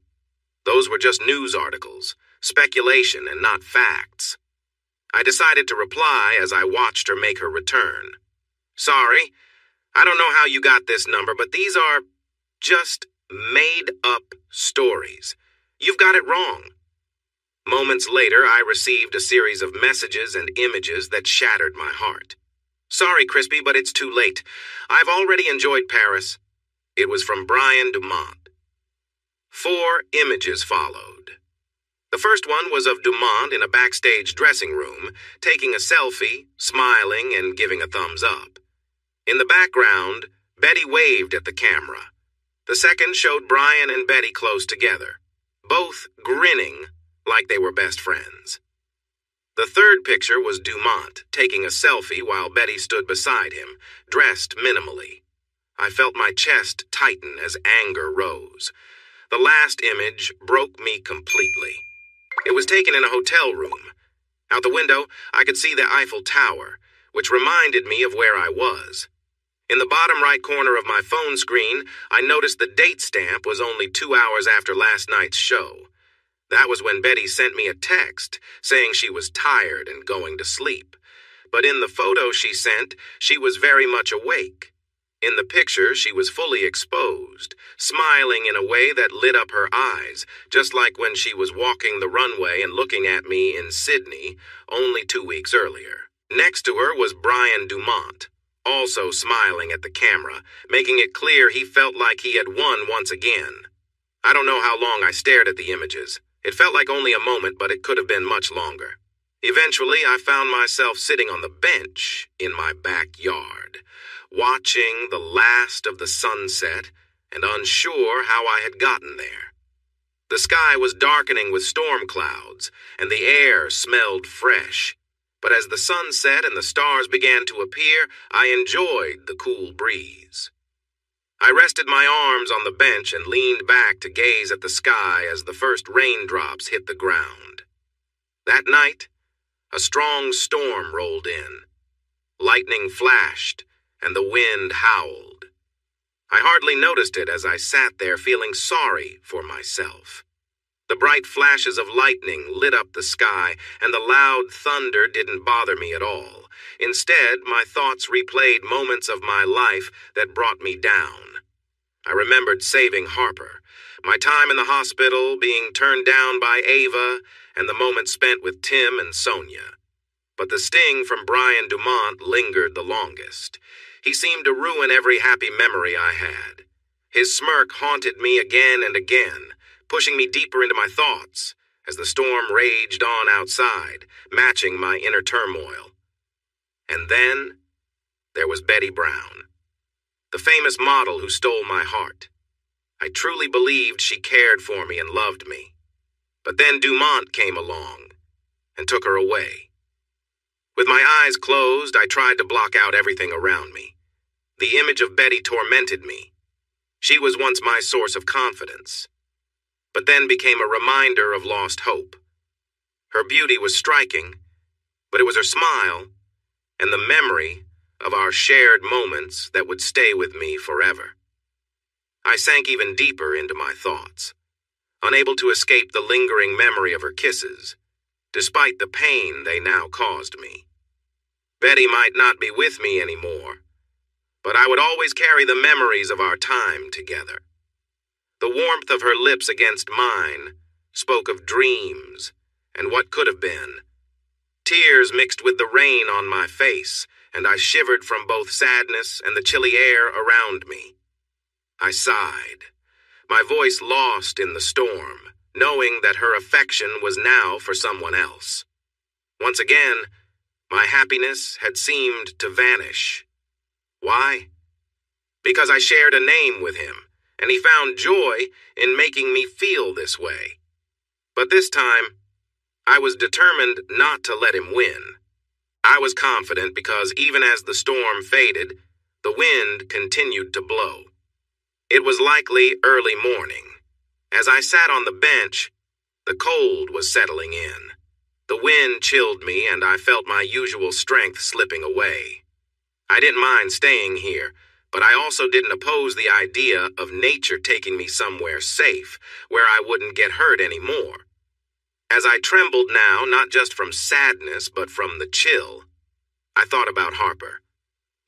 those were just news articles, speculation and not facts. I decided to reply as I watched her make her return. "Sorry, I don't know how you got this number, but these are just made-up stories. You've got it wrong." Moments later, I received a series of messages and images that shattered my heart. "Sorry, Crispy, but it's too late. I've already enjoyed Paris." It was from Brian Dumont. 4 images followed. The first one was of Dumont in a backstage dressing room, taking a selfie, smiling, and giving a thumbs up. In the background, Betty waved at the camera. The second showed Brian and Betty close together, both grinning like they were best friends. The third picture was Dumont taking a selfie while Betty stood beside him, dressed minimally. I felt my chest tighten as anger rose. The last image broke me completely. It was taken in a hotel room. Out the window, I could see the Eiffel Tower, which reminded me of where I was. In the bottom right corner of my phone screen, I noticed the date stamp was only 2 hours after last night's show. That was when Betty sent me a text saying she was tired and going to sleep. But in the photo she sent, she was very much awake. In the picture, she was fully exposed, smiling in a way that lit up her eyes, just like when she was walking the runway and looking at me in Sydney only 2 weeks earlier. Next to her was Brian Dumont, also smiling at the camera, making it clear he felt like he had won once again. I don't know how long I stared at the images. It felt like only a moment, but it could have been much longer. Eventually, I found myself sitting on the bench in my backyard, watching the last of the sunset and unsure how I had gotten there. The sky was darkening with storm clouds, and the air smelled fresh. But as the sun set and the stars began to appear, I enjoyed the cool breeze. I rested my arms on the bench and leaned back to gaze at the sky as the first raindrops hit the ground. That night, a strong storm rolled in. Lightning flashed, and the wind howled. I hardly noticed it as I sat there feeling sorry for myself. The bright flashes of lightning lit up the sky, and the loud thunder didn't bother me at all. Instead, my thoughts replayed moments of my life that brought me down. I remembered saving Harper, my time in the hospital, being turned down by Ava, and the moments spent with Tim and Sonia. But the sting from Brian Dumont lingered the longest. He seemed to ruin every happy memory I had. His smirk haunted me again and again, pushing me deeper into my thoughts as the storm raged on outside, matching my inner turmoil. And then there was Betty Brown, the famous model who stole my heart. I truly believed she cared for me and loved me. But then Dumont came along and took her away. With my eyes closed, I tried to block out everything around me. The image of Betty tormented me. She was once my source of confidence, but then became a reminder of lost hope. Her beauty was striking, but it was her smile and the memory of our shared moments that would stay with me forever. I sank even deeper into my thoughts, unable to escape the lingering memory of her kisses, despite the pain they now caused me. Betty might not be with me anymore, but I would always carry the memories of our time together. The warmth of her lips against mine spoke of dreams and what could have been. Tears mixed with the rain on my face, and I shivered from both sadness and the chilly air around me. I sighed, my voice lost in the storm, knowing that her affection was now for someone else. Once again, my happiness had seemed to vanish. Why? Because I shared a name with him, and he found joy in making me feel this way. But this time, I was determined not to let him win. I was confident because even as the storm faded, the wind continued to blow. It was likely early morning. As I sat on the bench, the cold was settling in. The wind chilled me, and I felt my usual strength slipping away. I didn't mind staying here, but I also didn't oppose the idea of nature taking me somewhere safe, where I wouldn't get hurt anymore. As I trembled now, not just from sadness, but from the chill, I thought about Harper.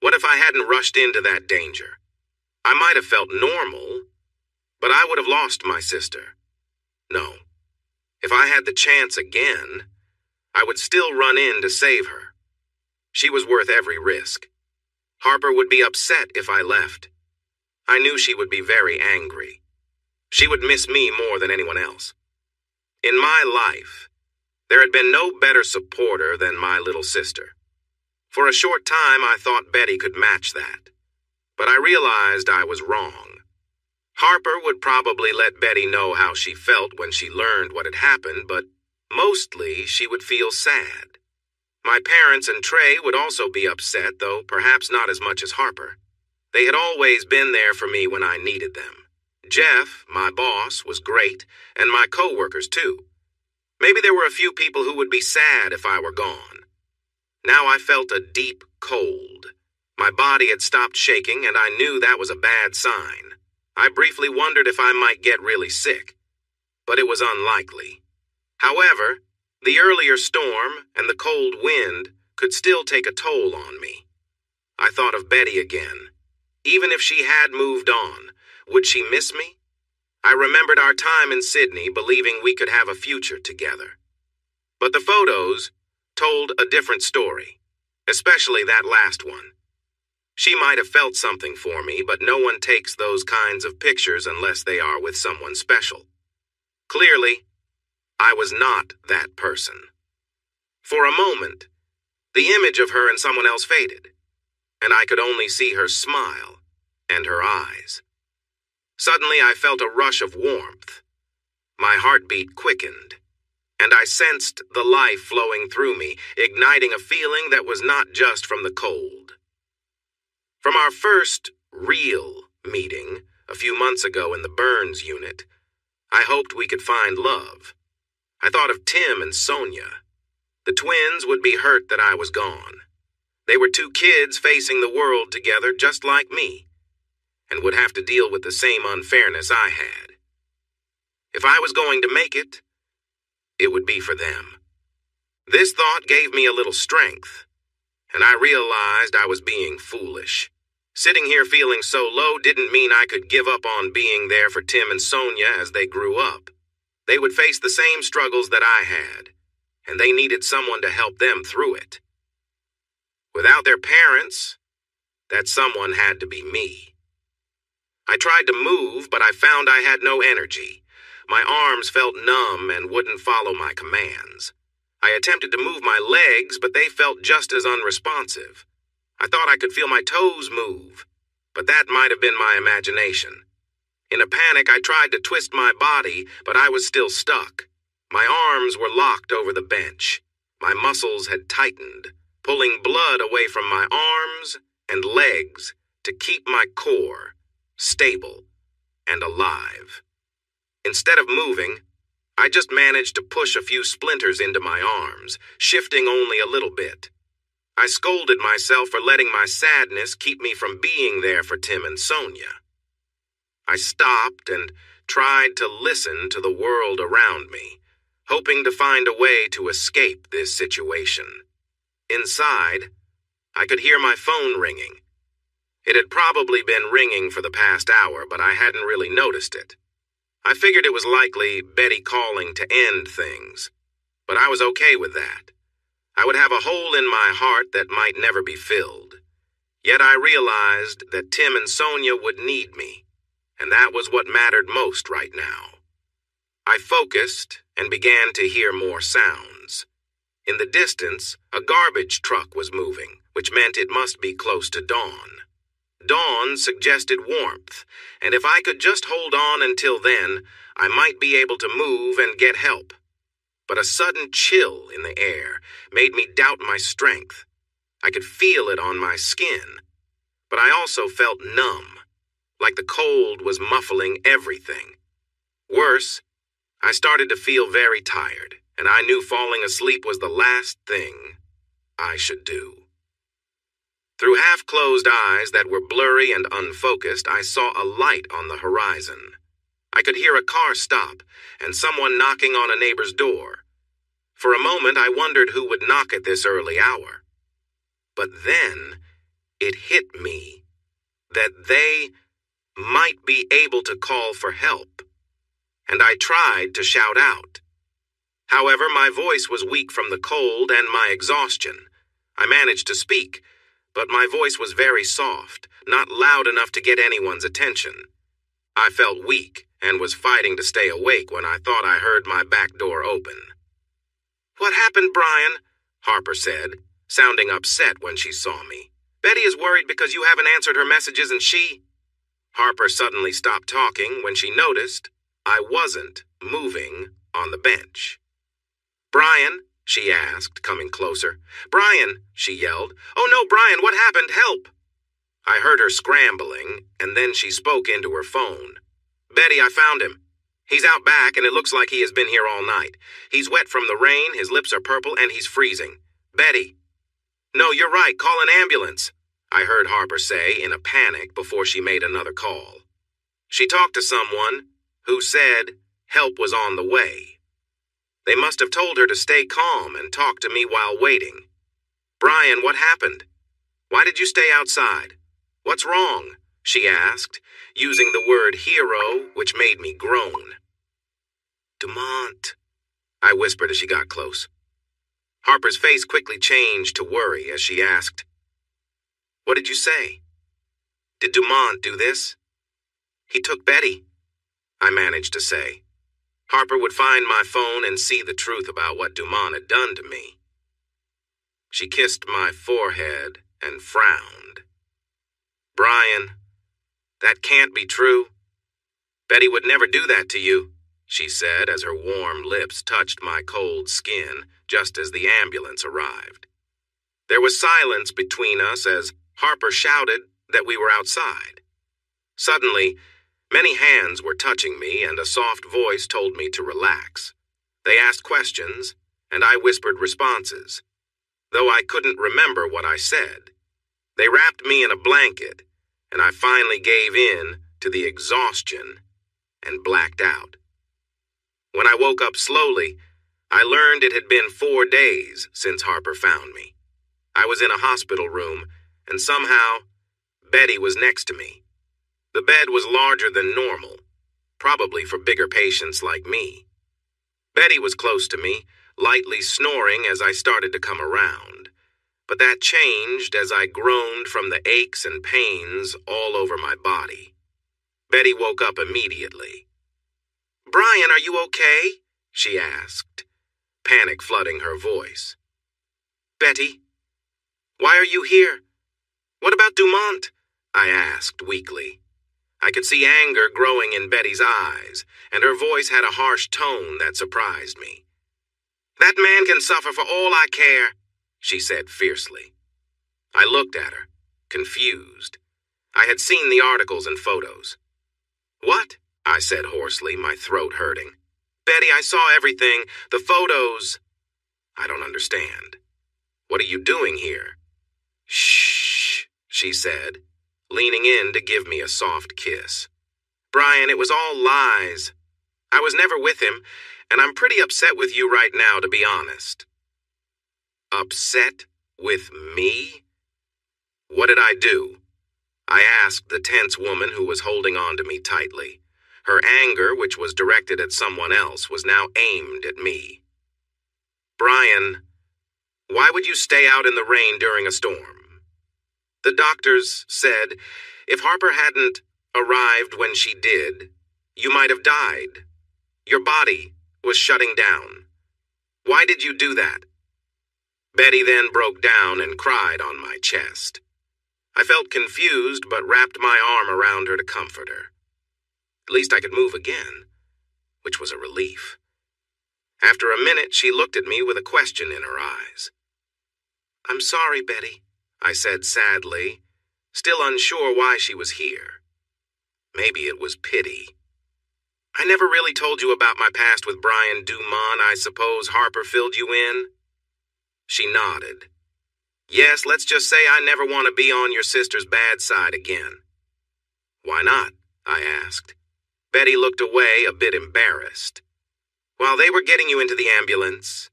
What if I hadn't rushed into that danger? I might have felt normal, but I would have lost my sister. No. If I had the chance again, I would still run in to save her. She was worth every risk. Harper would be upset if I left. I knew she would be very angry. She would miss me more than anyone else. In my life, there had been no better supporter than my little sister. For a short time, I thought Betty could match that. But I realized I was wrong. Harper would probably let Betty know how she felt when she learned what had happened, but mostly she would feel sad. My parents and Trey would also be upset, though perhaps not as much as Harper. They had always been there for me when I needed them. Jeff, my boss, was great, and my co-workers too. Maybe there were a few people who would be sad if I were gone. Now I felt a deep cold. My body had stopped shaking, and I knew that was a bad sign. I briefly wondered if I might get really sick, but it was unlikely. However, the earlier storm and the cold wind could still take a toll on me. I thought of Betty again. Even if she had moved on, would she miss me? I remembered our time in Sydney, believing we could have a future together. But the photos told a different story, especially that last one. She might have felt something for me, but no one takes those kinds of pictures unless they are with someone special. Clearly, I was not that person. For a moment, the image of her and someone else faded, and I could only see her smile and her eyes. Suddenly, I felt a rush of warmth. My heartbeat quickened, and I sensed the life flowing through me, igniting a feeling that was not just from the cold. From our first real meeting a few months ago in the Burns unit, I hoped we could find love. I thought of Tim and Sonia. The twins would be hurt that I was gone. They were two kids facing the world together just like me, and would have to deal with the same unfairness I had. If I was going to make it, it would be for them. This thought gave me a little strength, and I realized I was being foolish. Sitting here feeling so low didn't mean I could give up on being there for Tim and Sonia as they grew up. They would face the same struggles that I had, and they needed someone to help them through it. Without their parents, that someone had to be me. I tried to move, but I found I had no energy. My arms felt numb and wouldn't follow my commands. I attempted to move my legs, but they felt just as unresponsive. I thought I could feel my toes move, but that might have been my imagination. In a panic, I tried to twist my body, but I was still stuck. My arms were locked over the bench. My muscles had tightened, pulling blood away from my arms and legs to keep my core stable and alive. Instead of moving, I just managed to push a few splinters into my arms, shifting only a little bit. I scolded myself for letting my sadness keep me from being there for Tim and Sonia. I stopped and tried to listen to the world around me, hoping to find a way to escape this situation. Inside, I could hear my phone ringing. It had probably been ringing for the past hour, but I hadn't really noticed it. I figured it was likely Betty calling to end things, but I was okay with that. I would have a hole in my heart that might never be filled. Yet I realized that Tim and Sonia would need me, and that was what mattered most right now. I focused and began to hear more sounds. In the distance, a garbage truck was moving, which meant it must be close to dawn. Dawn suggested warmth, and if I could just hold on until then, I might be able to move and get help. But a sudden chill in the air made me doubt my strength. I could feel it on my skin, but I also felt numb, like the cold was muffling everything. Worse, I started to feel very tired, and I knew falling asleep was the last thing I should do. Through half-closed eyes that were blurry and unfocused, I saw a light on the horizon. I could hear a car stop and someone knocking on a neighbor's door. For a moment, I wondered who would knock at this early hour. But then, it hit me that they might be able to call for help, and I tried to shout out. However, my voice was weak from the cold and my exhaustion. I managed to speak, but my voice was very soft, not loud enough to get anyone's attention. I felt weak and was fighting to stay awake when I thought I heard my back door open. "What happened, Brian?" Harper said, sounding upset when she saw me. "Betty is worried because you haven't answered her messages and she—" Harper suddenly stopped talking when she noticed I wasn't moving on the bench. "Brian?" she asked, coming closer. "Brian!" she yelled. "Oh no, Brian, what happened? Help!" I heard her scrambling, and then she spoke into her phone. "Betty, I found him. He's out back, and it looks like he has been here all night. He's wet from the rain, his lips are purple, and he's freezing. Betty." "No, you're right. Call an ambulance," I heard Harper say in a panic before she made another call. She talked to someone who said help was on the way. They must have told her to stay calm and talk to me while waiting. "Brian, what happened? Why did you stay outside? What's wrong?" she asked, using the word hero, which made me groan. "Dumont," I whispered as she got close. Harper's face quickly changed to worry as she asked, "What did you say? Did Dumont do this?" "He took Betty," I managed to say. Harper would find my phone and see the truth about what Dumont had done to me. She kissed my forehead and frowned. "Brian, that can't be true. Betty would never do that to you," she said as her warm lips touched my cold skin just as the ambulance arrived. There was silence between us as Harper shouted that we were outside. Suddenly, many hands were touching me and a soft voice told me to relax. They asked questions, and I whispered responses, though I couldn't remember what I said. They wrapped me in a blanket, and I finally gave in to the exhaustion and blacked out. When I woke up slowly, I learned it had been 4 days since Harper found me. I was in a hospital room, and somehow, Betty was next to me. The bed was larger than normal, probably for bigger patients like me. Betty was close to me, lightly snoring as I started to come around, but that changed as I groaned from the aches and pains all over my body. Betty woke up immediately. "Brian, are you okay?" she asked, panic flooding her voice. "Betty, why are you here? What about Dumont?" I asked weakly. I could see anger growing in Betty's eyes, and her voice had a harsh tone that surprised me. "That man can suffer for all I care," she said fiercely. I looked at her, confused. I had seen the articles and photos. "What?" I said hoarsely, my throat hurting. "Betty, I saw everything. The photos." "I don't understand. What are you doing here?" "Shh," she said, leaning in to give me a soft kiss. "Brian, it was all lies. I was never with him, and I'm pretty upset with you right now, to be honest." Upset with me? What did I do? I asked the tense woman who was holding on to me tightly. Her anger, which was directed at someone else, was now aimed at me. "Brian, why would you stay out in the rain during a storm? The doctors said if Harper hadn't arrived when she did, you might have died. Your body was shutting down. Why did you do that?" Betty then broke down and cried on my chest. I felt confused but wrapped my arm around her to comfort her. At least I could move again, which was a relief. After a minute, she looked at me with a question in her eyes. "I'm sorry, Betty," I said sadly, still unsure why she was here. Maybe it was pity. "I never really told you about my past with Brian Dumont. I suppose Harper filled you in?" She nodded. "Yes, let's just say I never want to be on your sister's bad side again." "Why not?" I asked. Betty looked away, a bit embarrassed. "While they were getting you into the ambulance,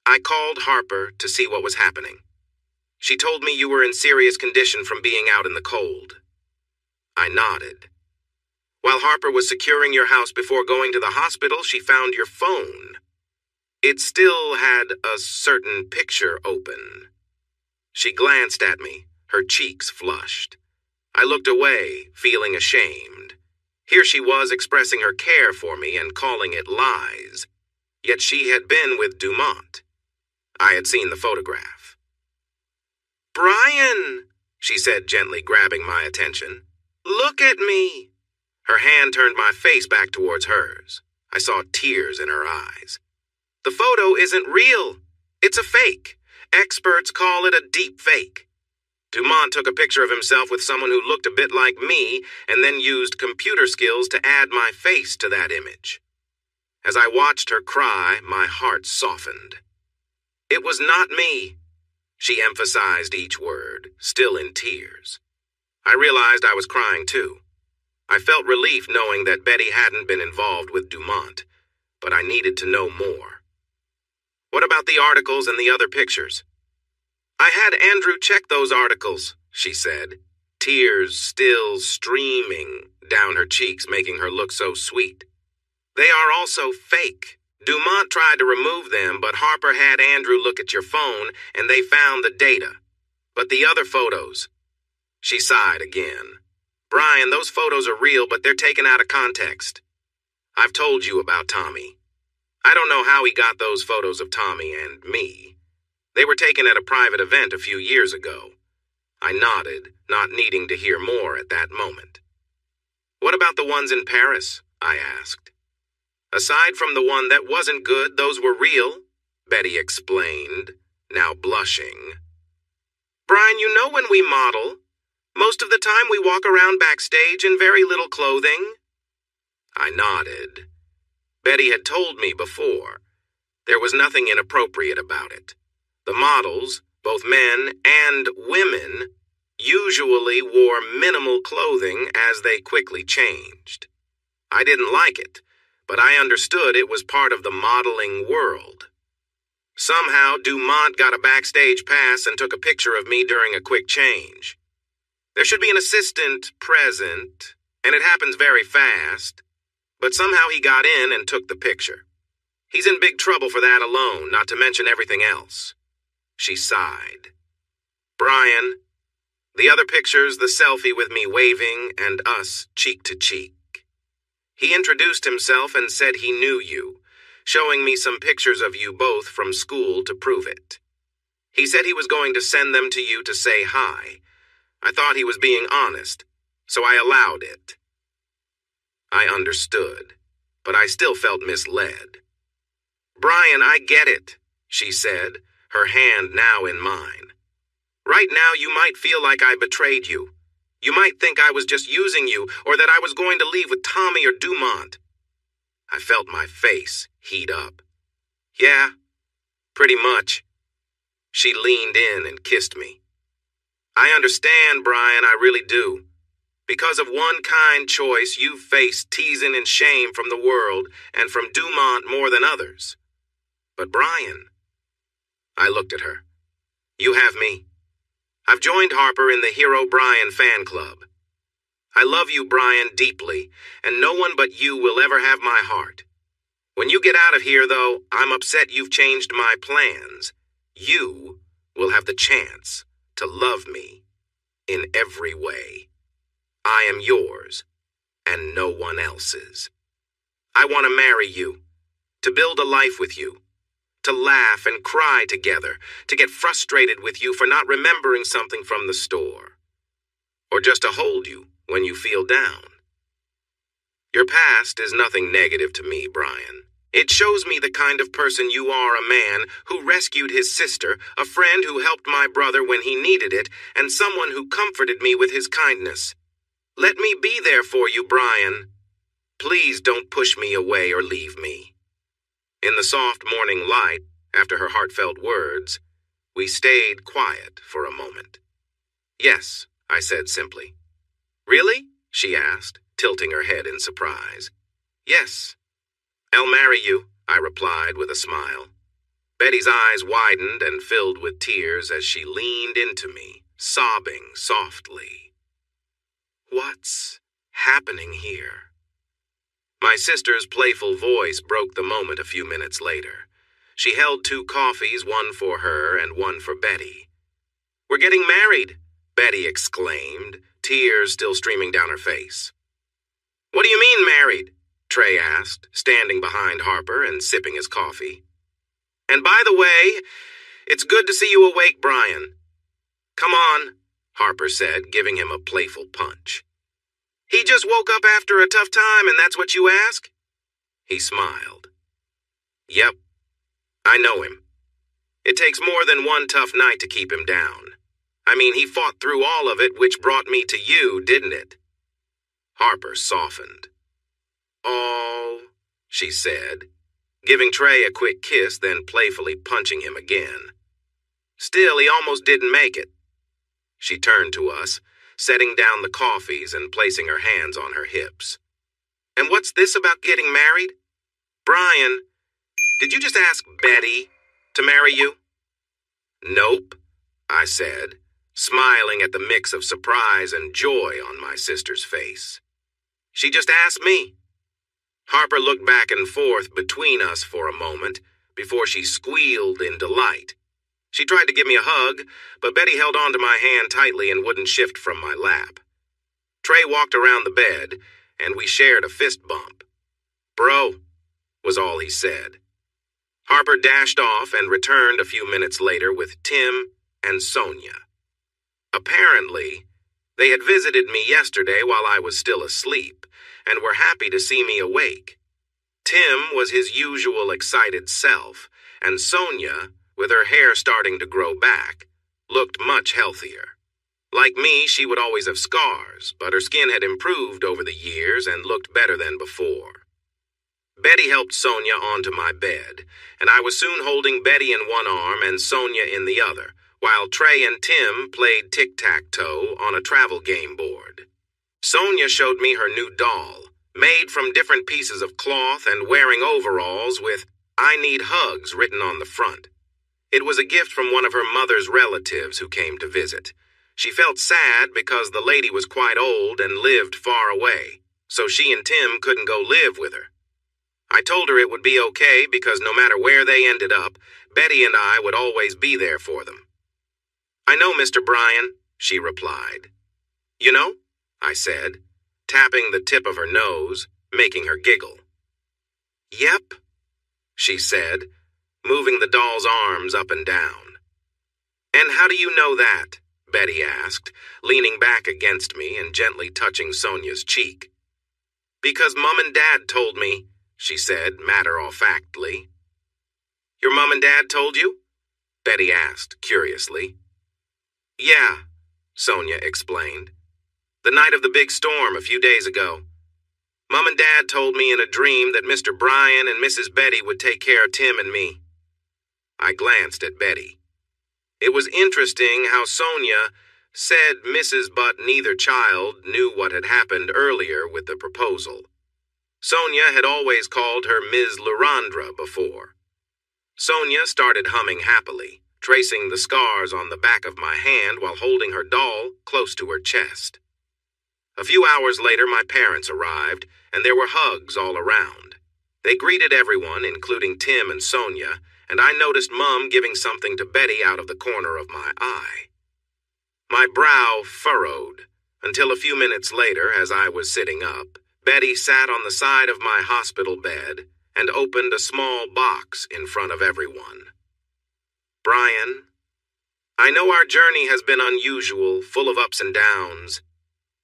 I called Harper to see what was happening. She told me you were in serious condition from being out in the cold." I nodded. "While Harper was securing your house before going to the hospital, she found your phone. It still had a certain picture open." She glanced at me, her cheeks flushed. I looked away, feeling ashamed. Here she was expressing her care for me and calling it lies. Yet she had been with Dumont. I had seen the photograph. "Brian," she said, gently grabbing my attention. "Look at me." Her hand turned my face back towards hers. I saw tears in her eyes. "The photo isn't real. It's a fake. Experts call it a deep fake. Dumont took a picture of himself with someone who looked a bit like me and then used computer skills to add my face to that image." As I watched her cry, my heart softened. "It was not me." She emphasized each word, still in tears. I realized I was crying too. I felt relief knowing that Betty hadn't been involved with Dumont, but I needed to know more. "What about the articles and the other pictures?" "I had Andrew check those articles," she said, tears still streaming down her cheeks, making her look so sweet. "They are also fake. Dumont tried to remove them, but Harper had Andrew look at your phone, and they found the data. But the other photos..." She sighed again. "Brian, those photos are real, but they're taken out of context. I've told you about Tommy. I don't know how he got those photos of Tommy and me. They were taken at a private event a few years ago." I nodded, not needing to hear more at that moment. "What about the ones in Paris?" I asked. "Aside from the one that wasn't good, those were real," Betty explained, now blushing. "Brian, you know when we model, most of the time we walk around backstage in very little clothing." I nodded. Betty had told me before. There was nothing inappropriate about it. The models, both men and women, usually wore minimal clothing as they quickly changed. I didn't like it, but I understood it was part of the modeling world. Somehow, Dumont got a backstage pass and took a picture of me during a quick change. There should be an assistant present, and it happens very fast, but somehow he got in and took the picture. He's in big trouble for that alone, not to mention everything else. She sighed. "Brian, the other picture's the selfie with me waving and us cheek to cheek. He introduced himself and said he knew you, showing me some pictures of you both from school to prove it. He said he was going to send them to you to say hi. I thought he was being honest, so I allowed it." I understood, but I still felt misled. "Brian, I get it," she said, her hand now in mine. "Right now you might feel like I betrayed you. You might think I was just using you, or that I was going to leave with Tommy or Dumont." I felt my face heat up. "Yeah, pretty much." She leaned in and kissed me. "I understand, Brian, I really do. Because of one kind choice, you've faced teasing and shame from the world and from Dumont more than others. But Brian..." I looked at her. "You have me. I've joined Harper in the Hero Brian fan club. I love you, Brian, deeply, and no one but you will ever have my heart. When you get out of here, though, I'm upset you've changed my plans. You will have the chance to love me in every way. I am yours, and no one else's. I want to marry you, to build a life with you, to laugh and cry together, to get frustrated with you for not remembering something from the store, or just to hold you when you feel down. Your past is nothing negative to me, Brian. It shows me the kind of person you are, a man who rescued his sister, a friend who helped my brother when he needed it, and someone who comforted me with his kindness. Let me be there for you, Brian. Please don't push me away or leave me." In the soft morning light, after her heartfelt words, we stayed quiet for a moment. "Yes," I said simply. "Really?" she asked, tilting her head in surprise. "Yes. I'll marry you," I replied with a smile. Betty's eyes widened and filled with tears as she leaned into me, sobbing softly. "What's happening here?" My sister's playful voice broke the moment a few minutes later. She held 2 coffees, one for her and one for Betty. "We're getting married," Betty exclaimed, tears still streaming down her face. What do you mean married? Trey asked, standing behind Harper and sipping his coffee. And by the way, it's good to see you awake, Brian. Come on, Harper said, giving him a playful punch. He just woke up after a tough time and that's what you ask? He smiled. Yep, I know him. It takes more than one tough night to keep him down. I mean, he fought through all of it, which brought me to you, didn't it? Harper softened. Oh, she said, giving Trey a quick kiss, then playfully punching him again. Still, he almost didn't make it. She turned to us, setting down the coffees and placing her hands on her hips. And what's this about getting married? Brian, did you just ask Betty to marry you? Nope, I said, smiling at the mix of surprise and joy on my sister's face. She just asked me. Harper looked back and forth between us for a moment before she squealed in delight. She tried to give me a hug, but Betty held onto my hand tightly and wouldn't shift from my lap. Trey walked around the bed, and we shared a fist bump. Bro, was all he said. Harper dashed off and returned a few minutes later with Tim and Sonia. Apparently, they had visited me yesterday while I was still asleep, and were happy to see me awake. Tim was his usual excited self, and Sonia, with her hair starting to grow back, looked much healthier. Like me, she would always have scars, but her skin had improved over the years and looked better than before. Betty helped Sonia onto my bed, and I was soon holding Betty in one arm and Sonia in the other, while Trey and Tim played tic-tac-toe on a travel game board. Sonia showed me her new doll, made from different pieces of cloth and wearing overalls with "I need hugs" written on the front. It was a gift from one of her mother's relatives who came to visit. She felt sad because the lady was quite old and lived far away, so she and Tim couldn't go live with her. I told her it would be okay because no matter where they ended up, Betty and I would always be there for them. I know, Mr. Brian, she replied. You know? I said, tapping the tip of her nose, making her giggle. Yep, she said, moving the doll's arms up and down. And how do you know that? Betty asked, leaning back against me and gently touching Sonia's cheek. Because Mom and Dad told me, she said matter-of-factly. Your Mom and Dad told you? Betty asked curiously. Yeah, Sonia explained. The night of the big storm a few days ago. Mom and Dad told me in a dream that Mr. Brian and Mrs. Betty would take care of Tim and me. I glanced at Betty. It was interesting how Sonia said Mrs. but neither child knew what had happened earlier with the proposal. Sonia had always called her Ms. Larandra before. Sonia started humming happily, tracing the scars on the back of my hand while holding her doll close to her chest. A few hours later, my parents arrived, and there were hugs all around. They greeted everyone, including Tim and Sonia, and I noticed Mom giving something to Betty out of the corner of my eye. My brow furrowed, until a few minutes later, as I was sitting up, Betty sat on the side of my hospital bed and opened a small box in front of everyone. Brian, I know our journey has been unusual, full of ups and downs.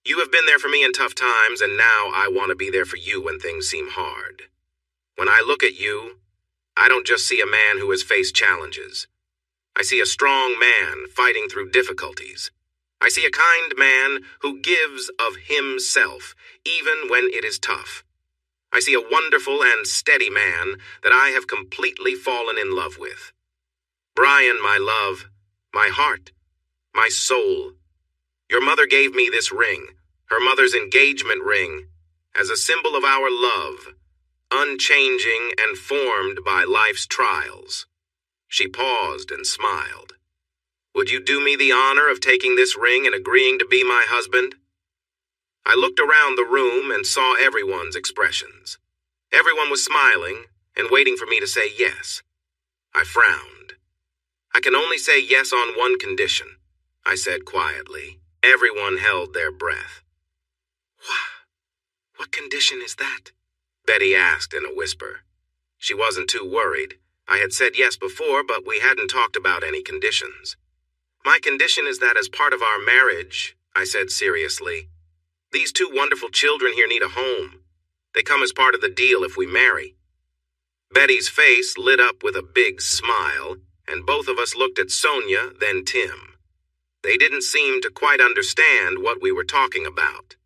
You have been there for me in tough times, and now I want to be there for you when things seem hard. When I look at you, I don't just see a man who has faced challenges. I see a strong man fighting through difficulties. I see a kind man who gives of himself, even when it is tough. I see a wonderful and steady man that I have completely fallen in love with. Brian, my love, my heart, my soul. Your mother gave me this ring, her mother's engagement ring, as a symbol of our love, unchanging and formed by life's trials. She paused and smiled. Would you do me the honor of taking this ring and agreeing to be my husband? I looked around the room and saw everyone's expressions. Everyone was smiling and waiting for me to say yes. I frowned. I can only say yes on one condition, I said quietly. Everyone held their breath. What condition is that? Betty asked in a whisper. She wasn't too worried. I had said yes before, but we hadn't talked about any conditions. My condition is that as part of our marriage, I said seriously, these two wonderful children here need a home. They come as part of the deal if we marry. Betty's face lit up with a big smile, and both of us looked at Sonia, then Tim. They didn't seem to quite understand what we were talking about.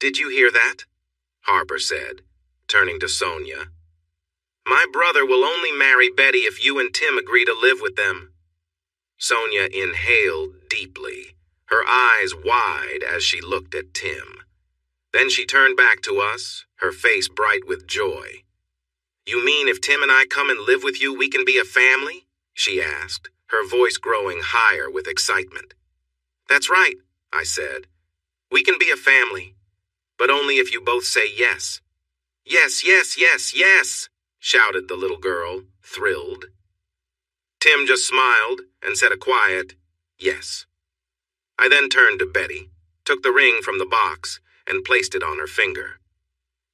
Did you hear that? Harper said, turning to Sonia. My brother will only marry Betty if you and Tim agree to live with them. Sonia inhaled deeply, her eyes wide as she looked at Tim. Then she turned back to us, her face bright with joy. You mean if Tim and I come and live with you, we can be a family? She asked, her voice growing higher with excitement. That's right, I said. We can be a family, but only if you both say yes. Yes, yes, yes, yes, shouted the little girl, thrilled. Tim just smiled and said a quiet, yes. I then turned to Betty, took the ring from the box, and placed it on her finger.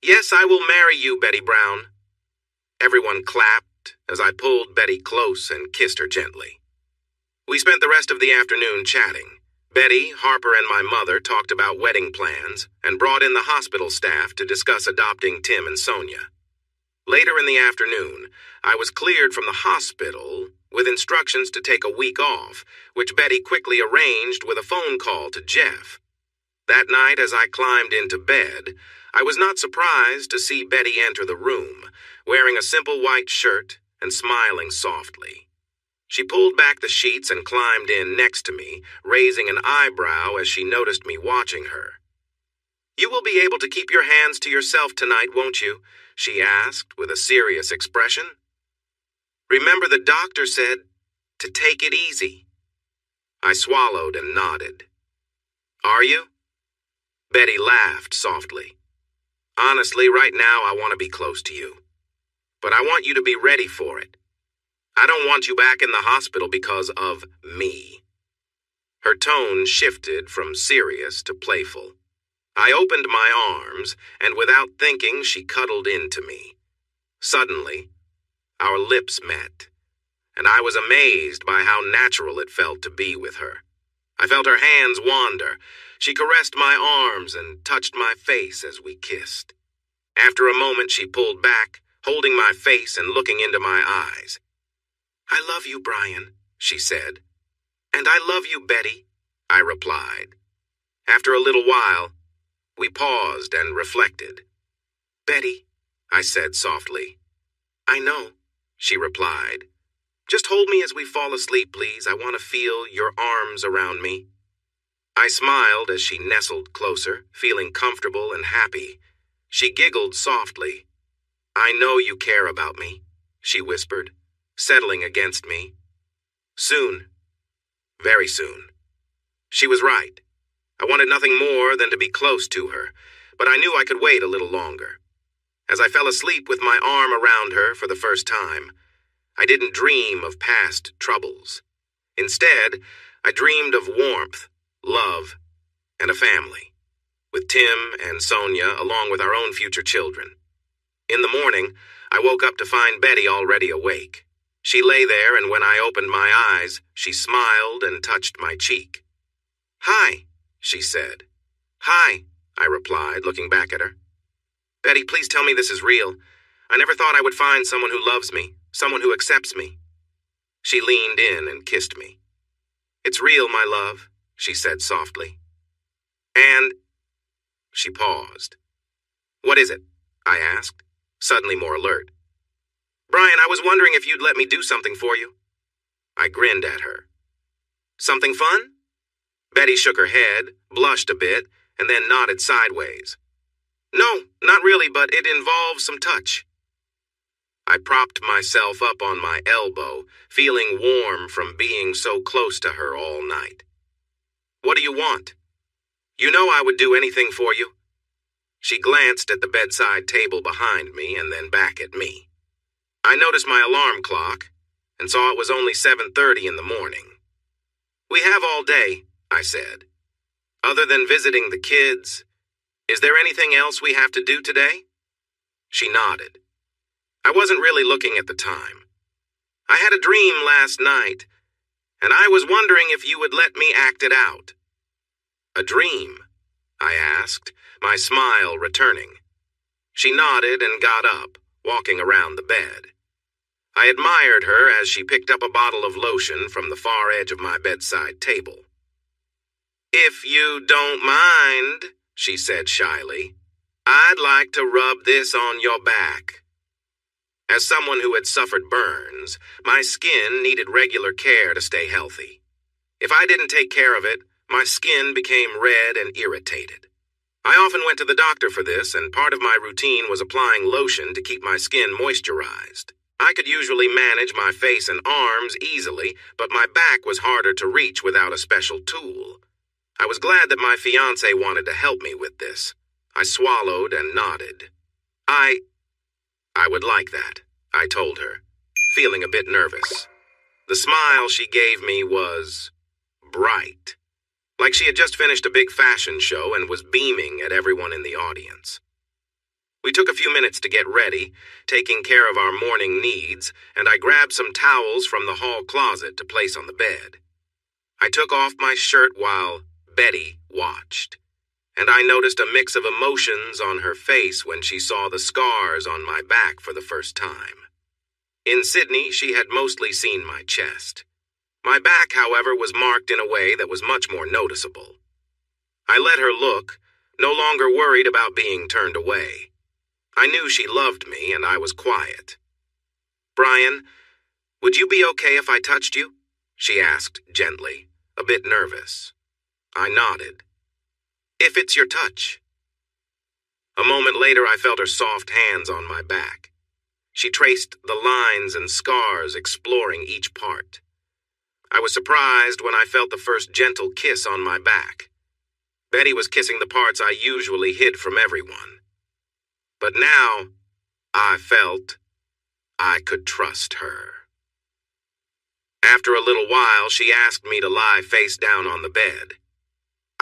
Yes, I will marry you, Betty Brown. Everyone clapped as I pulled Betty close and kissed her gently. We spent the rest of the afternoon chatting. Betty, Harper, and my mother talked about wedding plans and brought in the hospital staff to discuss adopting Tim and Sonia. Later in the afternoon, I was cleared from the hospital with instructions to take a week off, which Betty quickly arranged with a phone call to Jeff. That night, as I climbed into bed, I was not surprised to see Betty enter the room, wearing a simple white shirt and smiling softly. She pulled back the sheets and climbed in next to me, raising an eyebrow as she noticed me watching her. You will be able to keep your hands to yourself tonight, won't you? She asked with a serious expression. Remember, the doctor said to take it easy. I swallowed and nodded. Are you? Betty laughed softly. Honestly, right now I want to be close to you. But I want you to be ready for it. I don't want you back in the hospital because of me. Her tone shifted from serious to playful. I opened my arms, and without thinking, she cuddled into me. Suddenly, our lips met, and I was amazed by how natural it felt to be with her. I felt her hands wander. She caressed my arms and touched my face as we kissed. After a moment, she pulled back, holding my face and looking into my eyes. I love you, Brian, she said. And I love you, Betty, I replied. After a little while, we paused and reflected. Betty, I said softly. I know, she replied. Just hold me as we fall asleep, please. I want to feel your arms around me. I smiled as she nestled closer, feeling comfortable and happy. She giggled softly. I know you care about me, she whispered, settling against me. Soon. Very soon. She was right. I wanted nothing more than to be close to her, but I knew I could wait a little longer. As I fell asleep with my arm around her for the first time, I didn't dream of past troubles. Instead, I dreamed of warmth, love, and a family, with Tim and Sonia along with our own future children. In the morning, I woke up to find Betty already awake. She lay there, and when I opened my eyes, she smiled and touched my cheek. Hi, she said. Hi, I replied, looking back at her. Betty, please tell me this is real. I never thought I would find someone who loves me, someone who accepts me. She leaned in and kissed me. It's real, my love, she said softly. And she paused. What is it? I asked, suddenly more alert. Brian, I was wondering if you'd let me do something for you. I grinned at her. Something fun? Betty shook her head, blushed a bit, and then nodded sideways. No, not really, but it involves some touch. I propped myself up on my elbow, feeling warm from being so close to her all night. What do you want? You know I would do anything for you. She glanced at the bedside table behind me and then back at me. I noticed my alarm clock and saw it was only 7:30 in the morning. We have all day, I said. Other than visiting the kids, Is there anything else we have to do today? She nodded. I wasn't really looking at the time. I had a dream last night, and I was wondering if you would let me act it out. A dream? I asked, my smile returning. She nodded and got up, walking around the bed. I admired her as she picked up a bottle of lotion from the far edge of my bedside table. If you don't mind, she said shyly, I'd like to rub this on your back. As someone who had suffered burns, my skin needed regular care to stay healthy. If I didn't take care of it, my skin became red and irritated. I often went to the doctor for this, and part of my routine was applying lotion to keep my skin moisturized. I could usually manage my face and arms easily, but my back was harder to reach without a special tool. I was glad that my fiancé wanted to help me with this. I swallowed and nodded. I would like that, I told her, feeling a bit nervous. The smile she gave me was bright, like she had just finished a big fashion show and was beaming at everyone in the audience. We took a few minutes to get ready, taking care of our morning needs, and I grabbed some towels from the hall closet to place on the bed. I took off my shirt while Betty watched, and I noticed a mix of emotions on her face when she saw the scars on my back for the first time. In Sydney, she had mostly seen my chest. My back, however, was marked in a way that was much more noticeable. I let her look, no longer worried about being turned away. I knew she loved me, and I was quiet. Brian, would you be okay if I touched you? She asked gently, a bit nervous. I nodded. If it's your touch. A moment later, I felt her soft hands on my back. She traced the lines and scars, exploring each part. I was surprised when I felt the first gentle kiss on my back. Betty was kissing the parts I usually hid from everyone. But now, I felt I could trust her. After a little while, she asked me to lie face down on the bed.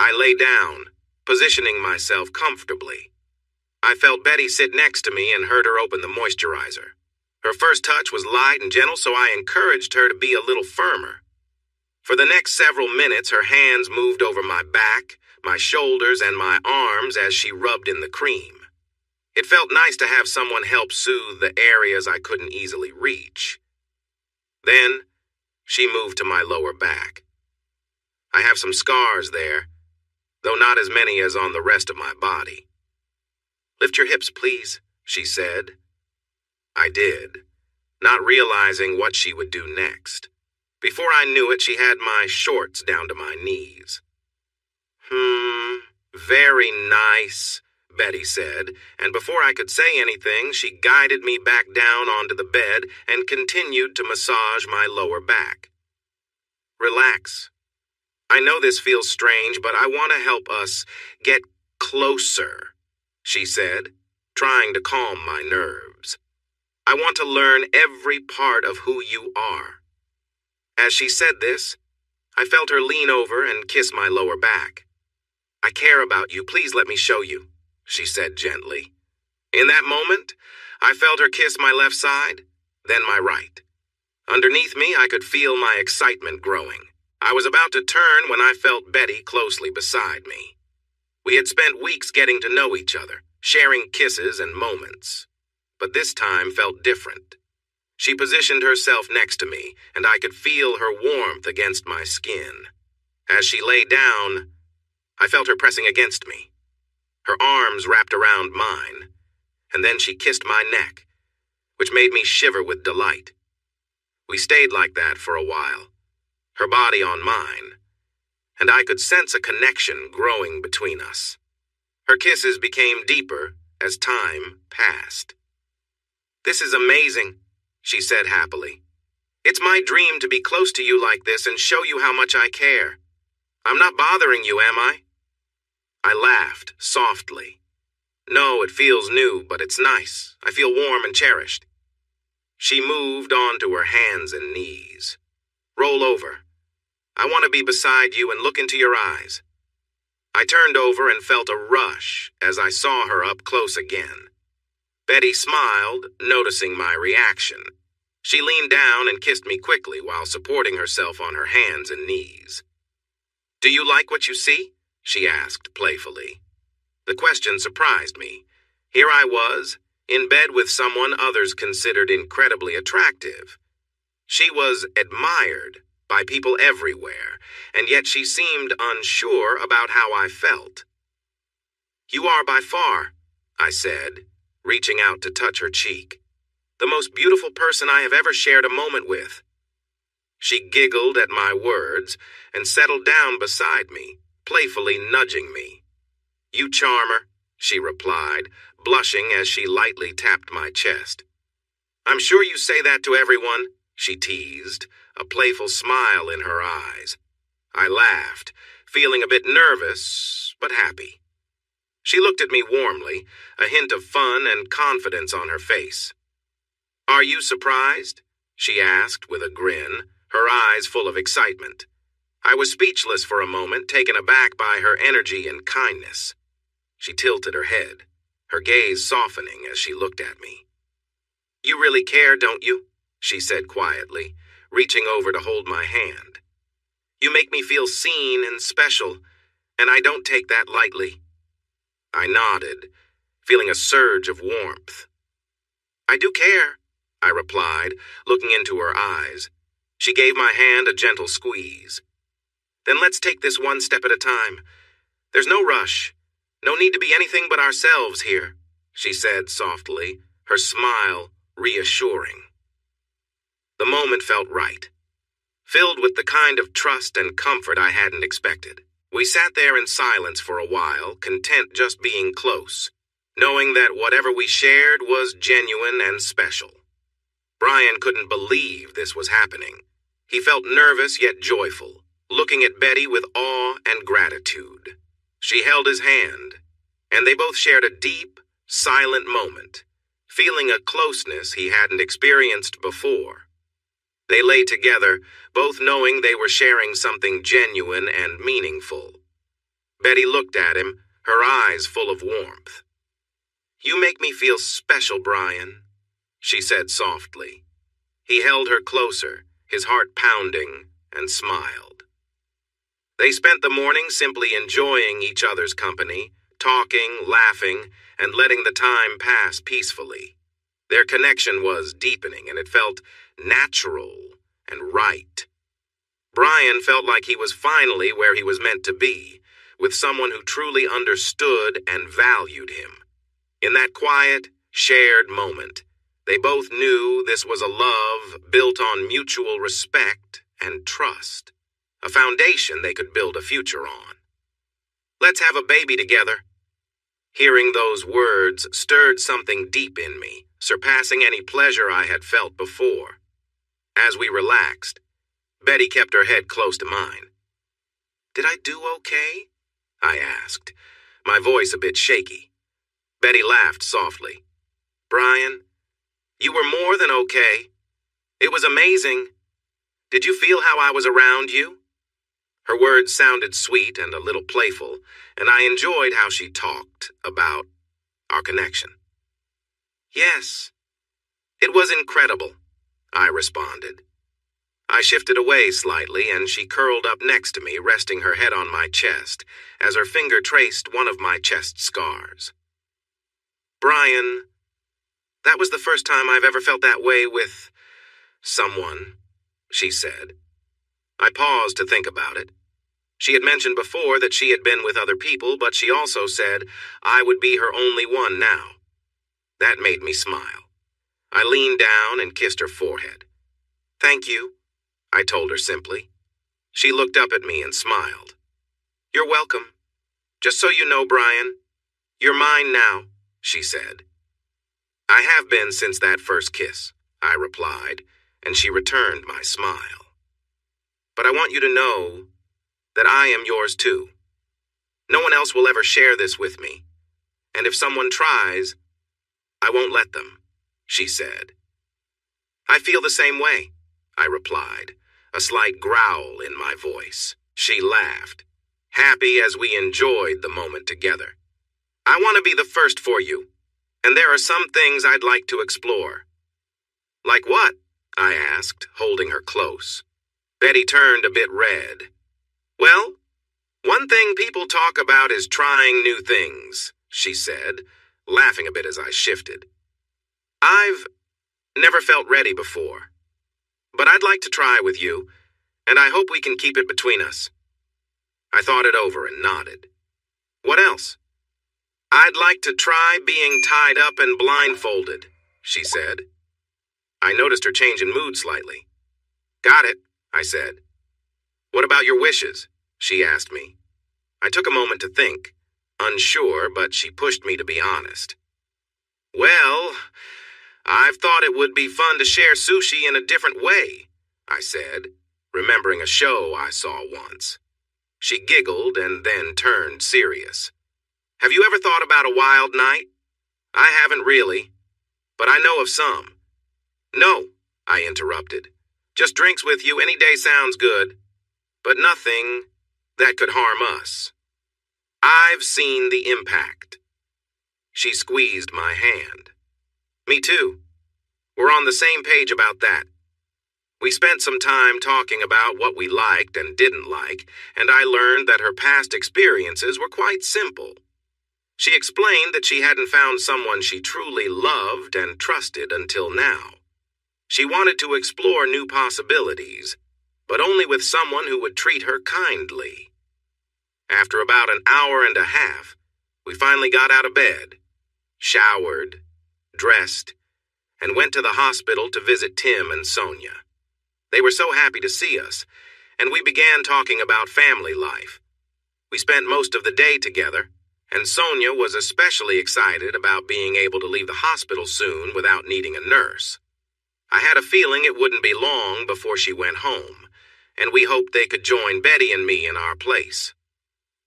I lay down, positioning myself comfortably. I felt Betty sit next to me and heard her open the moisturizer. Her first touch was light and gentle, so I encouraged her to be a little firmer. For the next several minutes, her hands moved over my back, my shoulders, and my arms as she rubbed in the cream. It felt nice to have someone help soothe the areas I couldn't easily reach. Then, she moved to my lower back. I have some scars there, though not as many as on the rest of my body. Lift your hips, please, she said. I did, not realizing what she would do next. Before I knew it, she had my shorts down to my knees. Very nice, Betty said, and before I could say anything, she guided me back down onto the bed and continued to massage my lower back. Relax. I know this feels strange, but I want to help us get closer, she said, trying to calm my nerves. I want to learn every part of who you are. As she said this, I felt her lean over and kiss my lower back. I care about you. Please let me show you, she said gently. In that moment, I felt her kiss my left side, then my right. Underneath me, I could feel my excitement growing. I was about to turn when I felt Betty closely beside me. We had spent weeks getting to know each other, sharing kisses and moments. But this time felt different. She positioned herself next to me, and I could feel her warmth against my skin. As she lay down, I felt her pressing against me. Her arms wrapped around mine, and then she kissed my neck, which made me shiver with delight. We stayed like that for a while, her body on mine, and I could sense a connection growing between us. Her kisses became deeper as time passed. This is amazing, she said happily. It's my dream to be close to you like this and show you how much I care. I'm not bothering you, am I? I laughed softly. No, it feels new, but it's nice. I feel warm and cherished. She moved on to her hands and knees. Roll over. I want to be beside you and look into your eyes. I turned over and felt a rush as I saw her up close again. Betty smiled, noticing my reaction. She leaned down and kissed me quickly while supporting herself on her hands and knees. "Do you like what you see?" she asked playfully. The question surprised me. Here I was, in bed with someone others considered incredibly attractive. She was admired by people everywhere, and yet she seemed unsure about how I felt. "You are by far," I said, reaching out to touch her cheek, "the most beautiful person I have ever shared a moment with." She giggled at my words and settled down beside me, playfully nudging me. "You charmer," she replied, blushing as she lightly tapped my chest. "I'm sure you say that to everyone," she teased, a playful smile in her eyes. I laughed, feeling a bit nervous, but happy. She looked at me warmly, a hint of fun and confidence on her face. "Are you surprised?" she asked with a grin, her eyes full of excitement. I was speechless for a moment, taken aback by her energy and kindness. She tilted her head, her gaze softening as she looked at me. "You really care, don't you?" she said quietly, reaching over to hold my hand. "You make me feel seen and special, and I don't take that lightly." I nodded, feeling a surge of warmth. "I do care," I replied, looking into her eyes. She gave my hand a gentle squeeze. "Then let's take this one step at a time. There's no rush. No need to be anything but ourselves here," she said softly, her smile reassuring. The moment felt right, filled with the kind of trust and comfort I hadn't expected. We sat there in silence for a while, content just being close, knowing that whatever we shared was genuine and special. Brian couldn't believe this was happening. He felt nervous yet joyful, looking at Betty with awe and gratitude. She held his hand, and they both shared a deep, silent moment, feeling a closeness he hadn't experienced before. They lay together, both knowing they were sharing something genuine and meaningful. Betty looked at him, her eyes full of warmth. "You make me feel special, Brian," she said softly. He held her closer, his heart pounding, and smiled. They spent the morning simply enjoying each other's company, talking, laughing, and letting the time pass peacefully. Their connection was deepening, and it felt natural and right. Brian felt like he was finally where he was meant to be, with someone who truly understood and valued him. In that quiet, shared moment, they both knew this was a love built on mutual respect and trust, a foundation they could build a future on. "Let's have a baby together." Hearing those words stirred something deep in me, surpassing any pleasure I had felt before. As we relaxed, Betty kept her head close to mine. "Did I do okay?" I asked, my voice a bit shaky. Betty laughed softly. "Brian, you were more than okay. It was amazing. Did you feel how I was around you?" Her words sounded sweet and a little playful, and I enjoyed how she talked about our connection. "Yes, it was incredible," I responded. I shifted away slightly, and she curled up next to me, resting her head on my chest, as her finger traced one of my chest scars. "Brian, that was the first time I've ever felt that way with someone," she said. I paused to think about it. She had mentioned before that she had been with other people, but she also said I would be her only one now. That made me smile. I leaned down and kissed her forehead. "Thank you," I told her simply. She looked up at me and smiled. "You're welcome. Just so you know, Brian, you're mine now," she said. "I have been since that first kiss," I replied, and she returned my smile. "But I want you to know that I am yours too. No one else will ever share this with me, and if someone tries, I won't let them," she said. "I feel the same way," I replied, a slight growl in my voice. She laughed. happy as we enjoyed the moment together. I want to be the first for you, and there are some things I'd like to explore. Like what? I asked, holding her close. Betty turned a bit red. Well, one thing people talk about is trying new things, she said, laughing a bit as I shifted. I've never felt ready before, but I'd like to try with you, and I hope we can keep it between us. I thought it over and nodded. What else? I'd like to try being tied up and blindfolded, she said. I noticed her change in mood slightly. Got it, I said. What about your wishes? She asked me. I took a moment to think, unsure, but she pushed me to be honest. Well, I've thought it would be fun to share sushi in a different way, I said, remembering a show I saw once. She giggled and then turned serious. Have you ever thought about a wild night? I haven't really, but I know of some. No, I interrupted. Just drinks with you any day sounds good, but nothing that could harm us. I've seen the impact. She squeezed my hand. Me too. We're on the same page about that. We spent some time talking about what we liked and didn't like, and I learned that her past experiences were quite simple. She explained that she hadn't found someone she truly loved and trusted until now. She wanted to explore new possibilities, but only with someone who would treat her kindly. After about an hour and a half, we finally got out of bed, showered, dressed, and went to the hospital to visit Tim and Sonia. They were so happy to see us, and we began talking about family life. We spent most of the day together, and Sonia was especially excited about being able to leave the hospital soon without needing a nurse. I had a feeling it wouldn't be long before she went home, and we hoped they could join Betty and me in our place.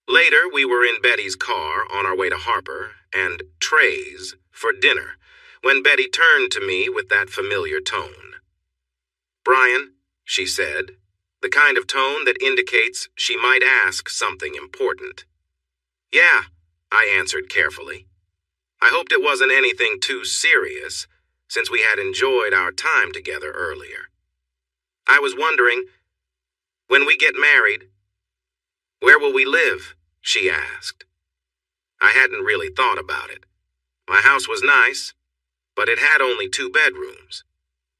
Later, we were in Betty's car on our way to Harper and Trey's for dinner, when Betty turned to me with that familiar tone. Brian, she said, the kind of tone that indicates she might ask something important. Yeah, I answered carefully. I hoped it wasn't anything too serious, since we had enjoyed our time together earlier. I was wondering, when we get married, where will we live? She asked. I hadn't really thought about it. My house was nice, but it had only 2 bedrooms.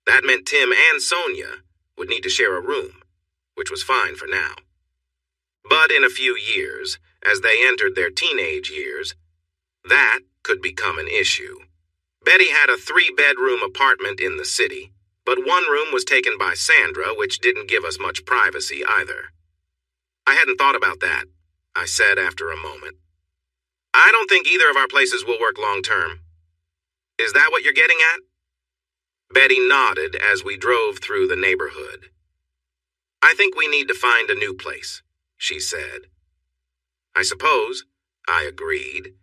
That meant Tim and Sonia would need to share a room, which was fine for now. But in a few years, as they entered their teenage years, that could become an issue. Betty had a 3-bedroom apartment in the city, but one room was taken by Sandra, which didn't give us much privacy either. I hadn't thought about that, I said after a moment. I don't think either of our places will work long term. Is that what you're getting at? Betty nodded as we drove through the neighborhood. I think we need to find a new place, she said. I suppose, I agreed.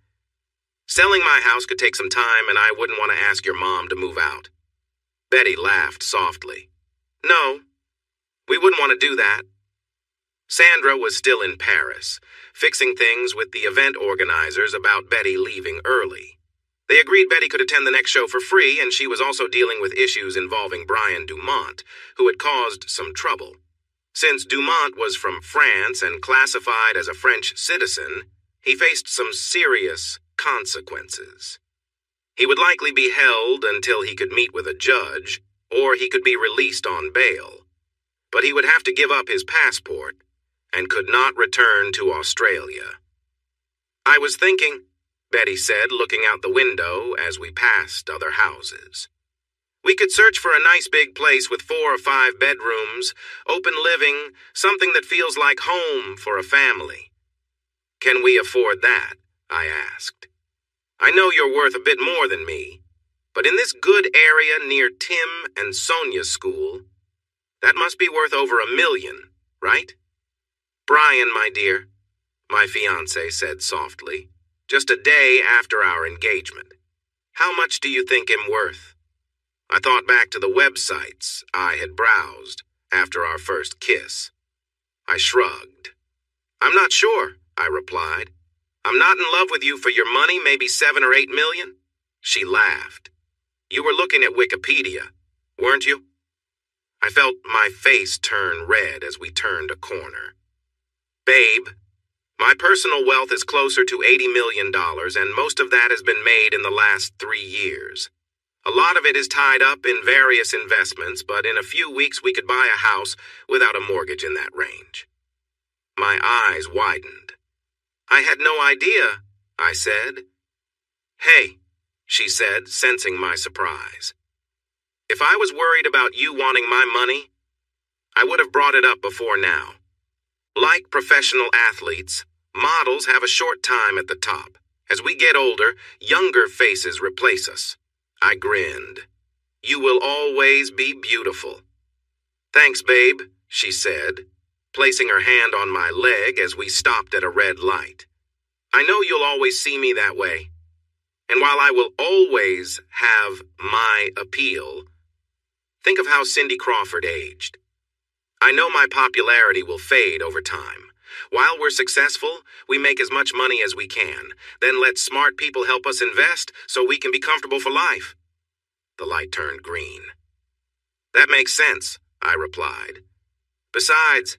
Selling my house could take some time, and I wouldn't want to ask your mom to move out. Betty laughed softly. No, we wouldn't want to do that. Sandra was still in Paris, fixing things with the event organizers about Betty leaving early. They agreed Betty could attend the next show for free, and she was also dealing with issues involving Brian Dumont, who had caused some trouble. Since Dumont was from France and classified as a French citizen, he faced some serious consequences. He would likely be held until he could meet with a judge, or he could be released on bail. But he would have to give up his passport and could not return to Australia. I was thinking, Betty said, looking out the window as we passed other houses. We could search for a nice big place with 4 or 5 bedrooms, open living, something that feels like home for a family. Can we afford that? I asked. I know you're worth a bit more than me, but in this good area near Tim and Sonia's school, that must be worth over $1 million, right? Brian, my dear, my fiancé said softly, just a day after our engagement. How much do you think him worth? I thought back to the websites I had browsed after our first kiss. I shrugged. I'm not sure, I replied. I'm not in love with you for your money, maybe 7 or 8 million? She laughed. You were looking at Wikipedia, weren't you? I felt my face turn red as we turned a corner. Babe, my personal wealth is closer to $80 million, and most of that has been made in the last 3 years. A lot of it is tied up in various investments, but in a few weeks we could buy a house without a mortgage in that range. My eyes widened. I had no idea, I said. Hey, she said, sensing my surprise. If I was worried about you wanting my money, I would have brought it up before now. Like professional athletes, models have a short time at the top. As we get older, younger faces replace us. I grinned. You will always be beautiful. Thanks, babe, she said, placing her hand on my leg as we stopped at a red light. I know you'll always see me that way. And while I will always have my appeal, think of how Cindy Crawford aged. I know my popularity will fade over time. While we're successful, we make as much money as we can, then let smart people help us invest so we can be comfortable for life. The light turned green. That makes sense, I replied. Besides,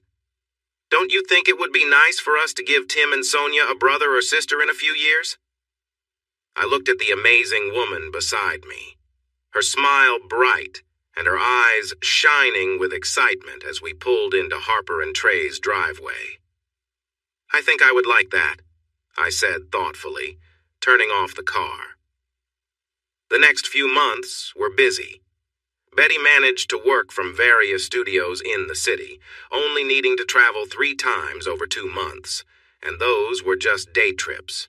don't you think it would be nice for us to give Tim and Sonia a brother or sister in a few years? I looked at the amazing woman beside me, her smile bright and her eyes shining with excitement as we pulled into Harper and Trey's driveway. I think I would like that, I said thoughtfully, turning off the car. The next few months were busy. Betty managed to work from various studios in the city, only needing to travel 3 times over 2 months, and those were just day trips.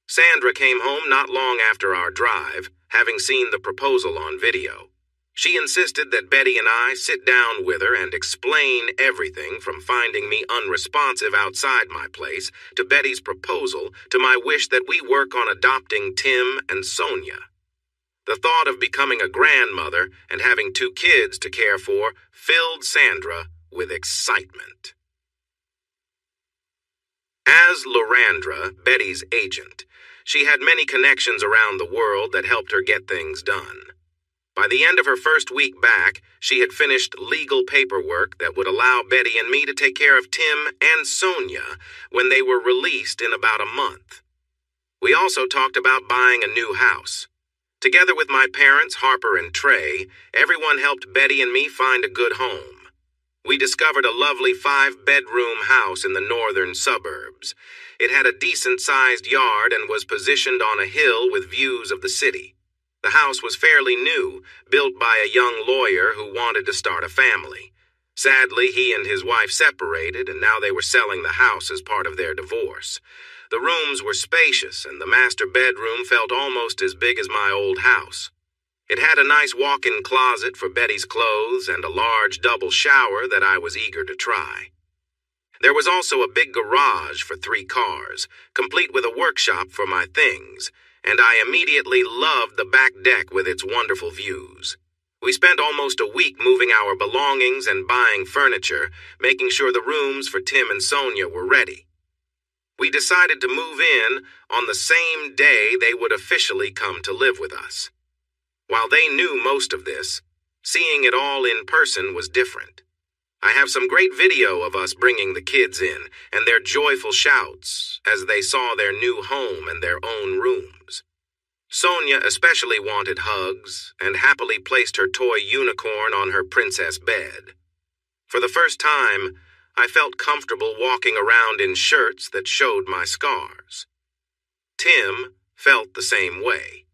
Sandra came home not long after our drive, having seen the proposal on video. She insisted that Betty and I sit down with her and explain everything from finding me unresponsive outside my place to Betty's proposal to my wish that we work on adopting Tim and Sonia. The thought of becoming a grandmother and having 2 kids to care for filled Sandra with excitement. As Lorandra, Betty's agent, she had many connections around the world that helped her get things done. By the end of her first week back, she had finished legal paperwork that would allow Betty and me to take care of Tim and Sonia when they were released in about a month. We also talked about buying a new house. Together with my parents, Harper and Trey, everyone helped Betty and me find a good home. We discovered a lovely 5-bedroom house in the northern suburbs. It had a decent-sized yard and was positioned on a hill with views of the city. The house was fairly new, built by a young lawyer who wanted to start a family. Sadly, he and his wife separated, and now they were selling the house as part of their divorce. The rooms were spacious, and the master bedroom felt almost as big as my old house. It had a nice walk-in closet for Betty's clothes and a large double shower that I was eager to try. There was also a big garage for 3 cars, complete with a workshop for my things, and I immediately loved the back deck with its wonderful views. We spent almost a week moving our belongings and buying furniture, making sure the rooms for Tim and Sonia were ready. We decided to move in on the same day they would officially come to live with us. While they knew most of this, seeing it all in person was different. I have some great video of us bringing the kids in and their joyful shouts as they saw their new home and their own rooms. Sonia especially wanted hugs and happily placed her toy unicorn on her princess bed. For the first time, I felt comfortable walking around in shirts that showed my scars. Tim felt the same way,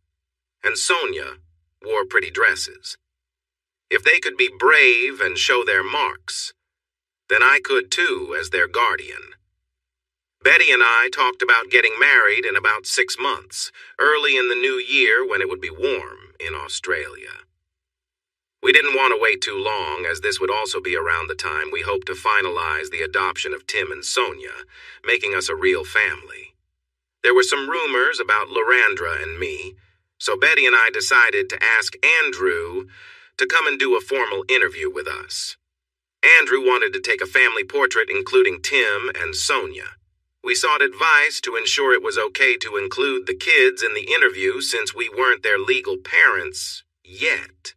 and Sonia wore pretty dresses. If they could be brave and show their marks, then I could too as their guardian. Betty and I talked about getting married in about 6 months, early in the new year when it would be warm in Australia. We didn't want to wait too long, as this would also be around the time we hoped to finalize the adoption of Tim and Sonia, making us a real family. There were some rumors about Lorandra and me, so Betty and I decided to ask Andrew to come and do a formal interview with us. Andrew wanted to take a family portrait including Tim and Sonia. We sought advice to ensure it was okay to include the kids in the interview since we weren't their legal parents yet.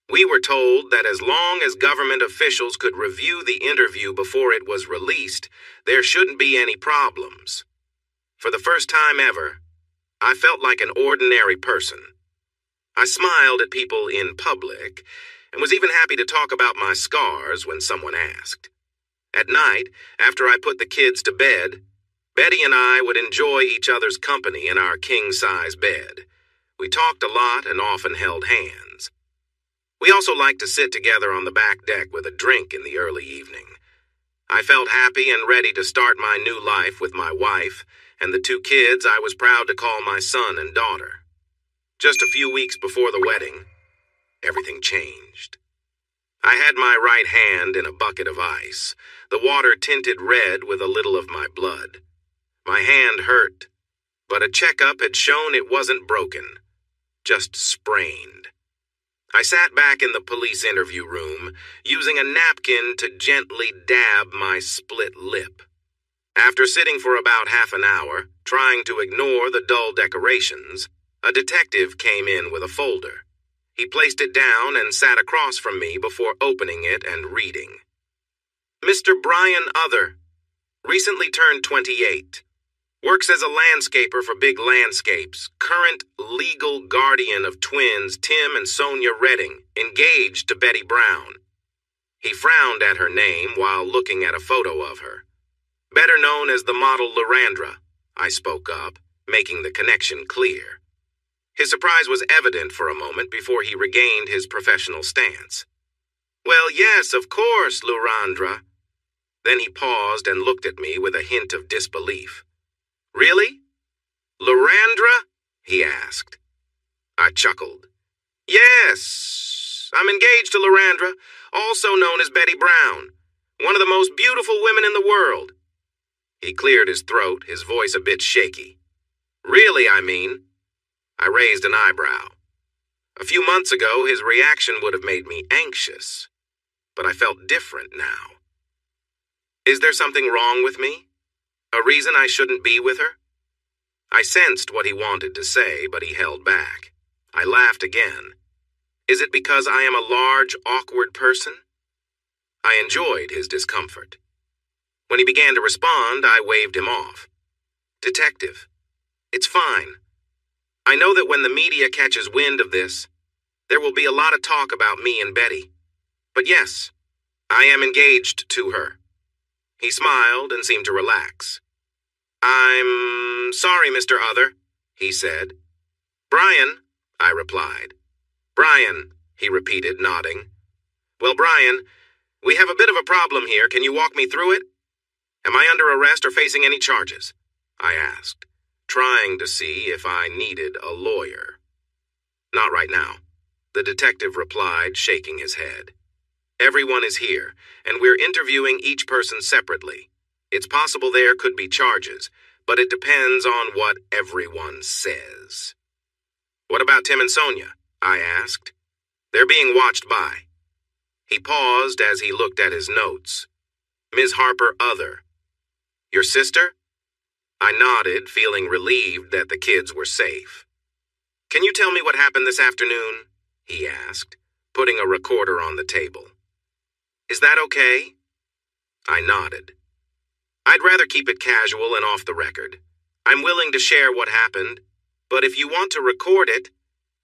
We were told that as long as government officials could review the interview before it was released, there shouldn't be any problems. For the first time ever, I felt like an ordinary person. I smiled at people in public and was even happy to talk about my scars when someone asked. At night, after I put the kids to bed, Betty and I would enjoy each other's company in our king-size bed. We talked a lot and often held hands. We also liked to sit together on the back deck with a drink in the early evening. I felt happy and ready to start my new life with my wife and the two kids I was proud to call my son and daughter. Just a few weeks before the wedding, everything changed. I had my right hand in a bucket of ice, the water tinted red with a little of my blood. My hand hurt, but a checkup had shown it wasn't broken, just sprained. I sat back in the police interview room, using a napkin to gently dab my split lip. After sitting for about half an hour, trying to ignore the dull decorations, a detective came in with a folder. He placed it down and sat across from me before opening it and reading. Mr. Brian Other, recently turned 28. Works as a landscaper for Big Landscapes, current legal guardian of twins Tim and Sonia Redding, engaged to Betty Brown. He frowned at her name while looking at a photo of her. Better known as the model Lorandra, I spoke up, making the connection clear. His surprise was evident for a moment before he regained his professional stance. Well, yes, of course, Lorandra. Then he paused and looked at me with a hint of disbelief. Really? Lorandra? He asked. I chuckled. Yes, I'm engaged to Lorandra, also known as Betty Brown, one of the most beautiful women in the world. He cleared his throat, his voice a bit shaky. Really, I mean. I raised an eyebrow. A few months ago, his reaction would have made me anxious, but I felt different now. Is there something wrong with me? A reason I shouldn't be with her? I sensed what he wanted to say, but he held back. I laughed again. Is it because I am a large, awkward person? I enjoyed his discomfort. When he began to respond, I waved him off. Detective, it's fine. I know that when the media catches wind of this, there will be a lot of talk about me and Betty. But yes, I am engaged to her. He smiled and seemed to relax. I'm sorry, Mr. Other, he said. Brian, I replied. Brian, he repeated, nodding. Well, Brian, we have a bit of a problem here. Can you walk me through it? Am I under arrest or facing any charges? I asked, trying to see if I needed a lawyer. Not right now, the detective replied, shaking his head. Everyone is here, and we're interviewing each person separately. It's possible there could be charges, but it depends on what everyone says. What about Tim and Sonia? I asked. They're being watched by. He paused as he looked at his notes. Ms. Harper Other. Your sister? I nodded, feeling relieved that the kids were safe. Can you tell me what happened this afternoon? He asked, putting a recorder on the table. Is that okay? I nodded. I'd rather keep it casual and off the record. I'm willing to share what happened, but if you want to record it,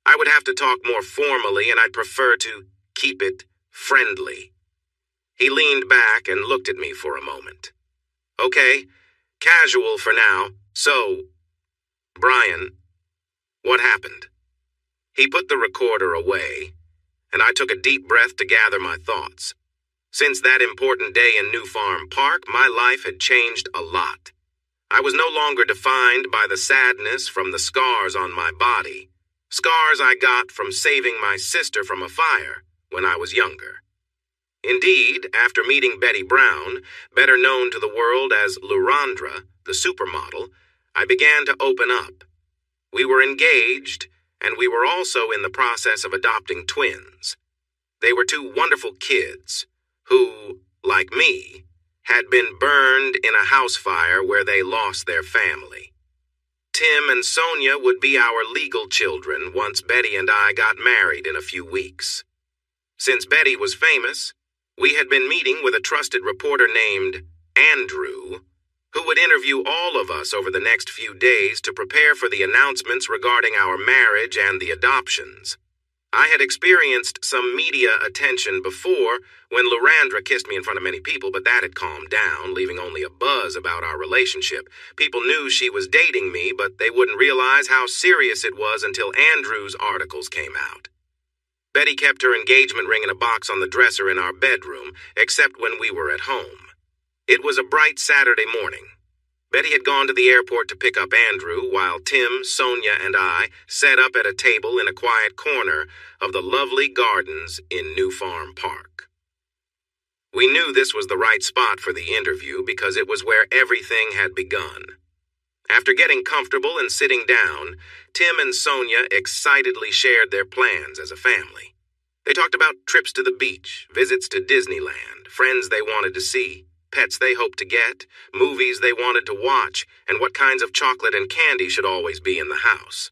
I would have to talk more formally and I'd prefer to keep it friendly. He leaned back and looked at me for a moment. Okay, casual for now. So, Brian, what happened? He put the recorder away, and I took a deep breath to gather my thoughts. Since that important day in New Farm Park, my life had changed a lot. I was no longer defined by the sadness from the scars on my body, scars I got from saving my sister from a fire when I was younger. Indeed, after meeting Betty Brown, better known to the world as Lorandra, the supermodel, I began to open up. We were engaged, and we were also in the process of adopting twins. They were two wonderful kids who, like me, had been burned in a house fire where they lost their family. Tim and Sonia would be our legal children once Betty and I got married in a few weeks. Since Betty was famous, we had been meeting with a trusted reporter named Andrew, who would interview all of us over the next few days to prepare for the announcements regarding our marriage and the adoptions. I had experienced some media attention before when Lorandra kissed me in front of many people, but that had calmed down, leaving only a buzz about our relationship. People knew she was dating me, but they wouldn't realize how serious it was until Andrew's articles came out. Betty kept her engagement ring in a box on the dresser in our bedroom, except when we were at home. It was a bright Saturday morning. Betty had gone to the airport to pick up Andrew, while Tim, Sonia, and I sat up at a table in a quiet corner of the lovely gardens in New Farm Park. We knew this was the right spot for the interview because it was where everything had begun. After getting comfortable and sitting down, Tim and Sonia excitedly shared their plans as a family. They talked about trips to the beach, visits to Disneyland, friends they wanted to see, pets they hoped to get, movies they wanted to watch, and what kinds of chocolate and candy should always be in the house.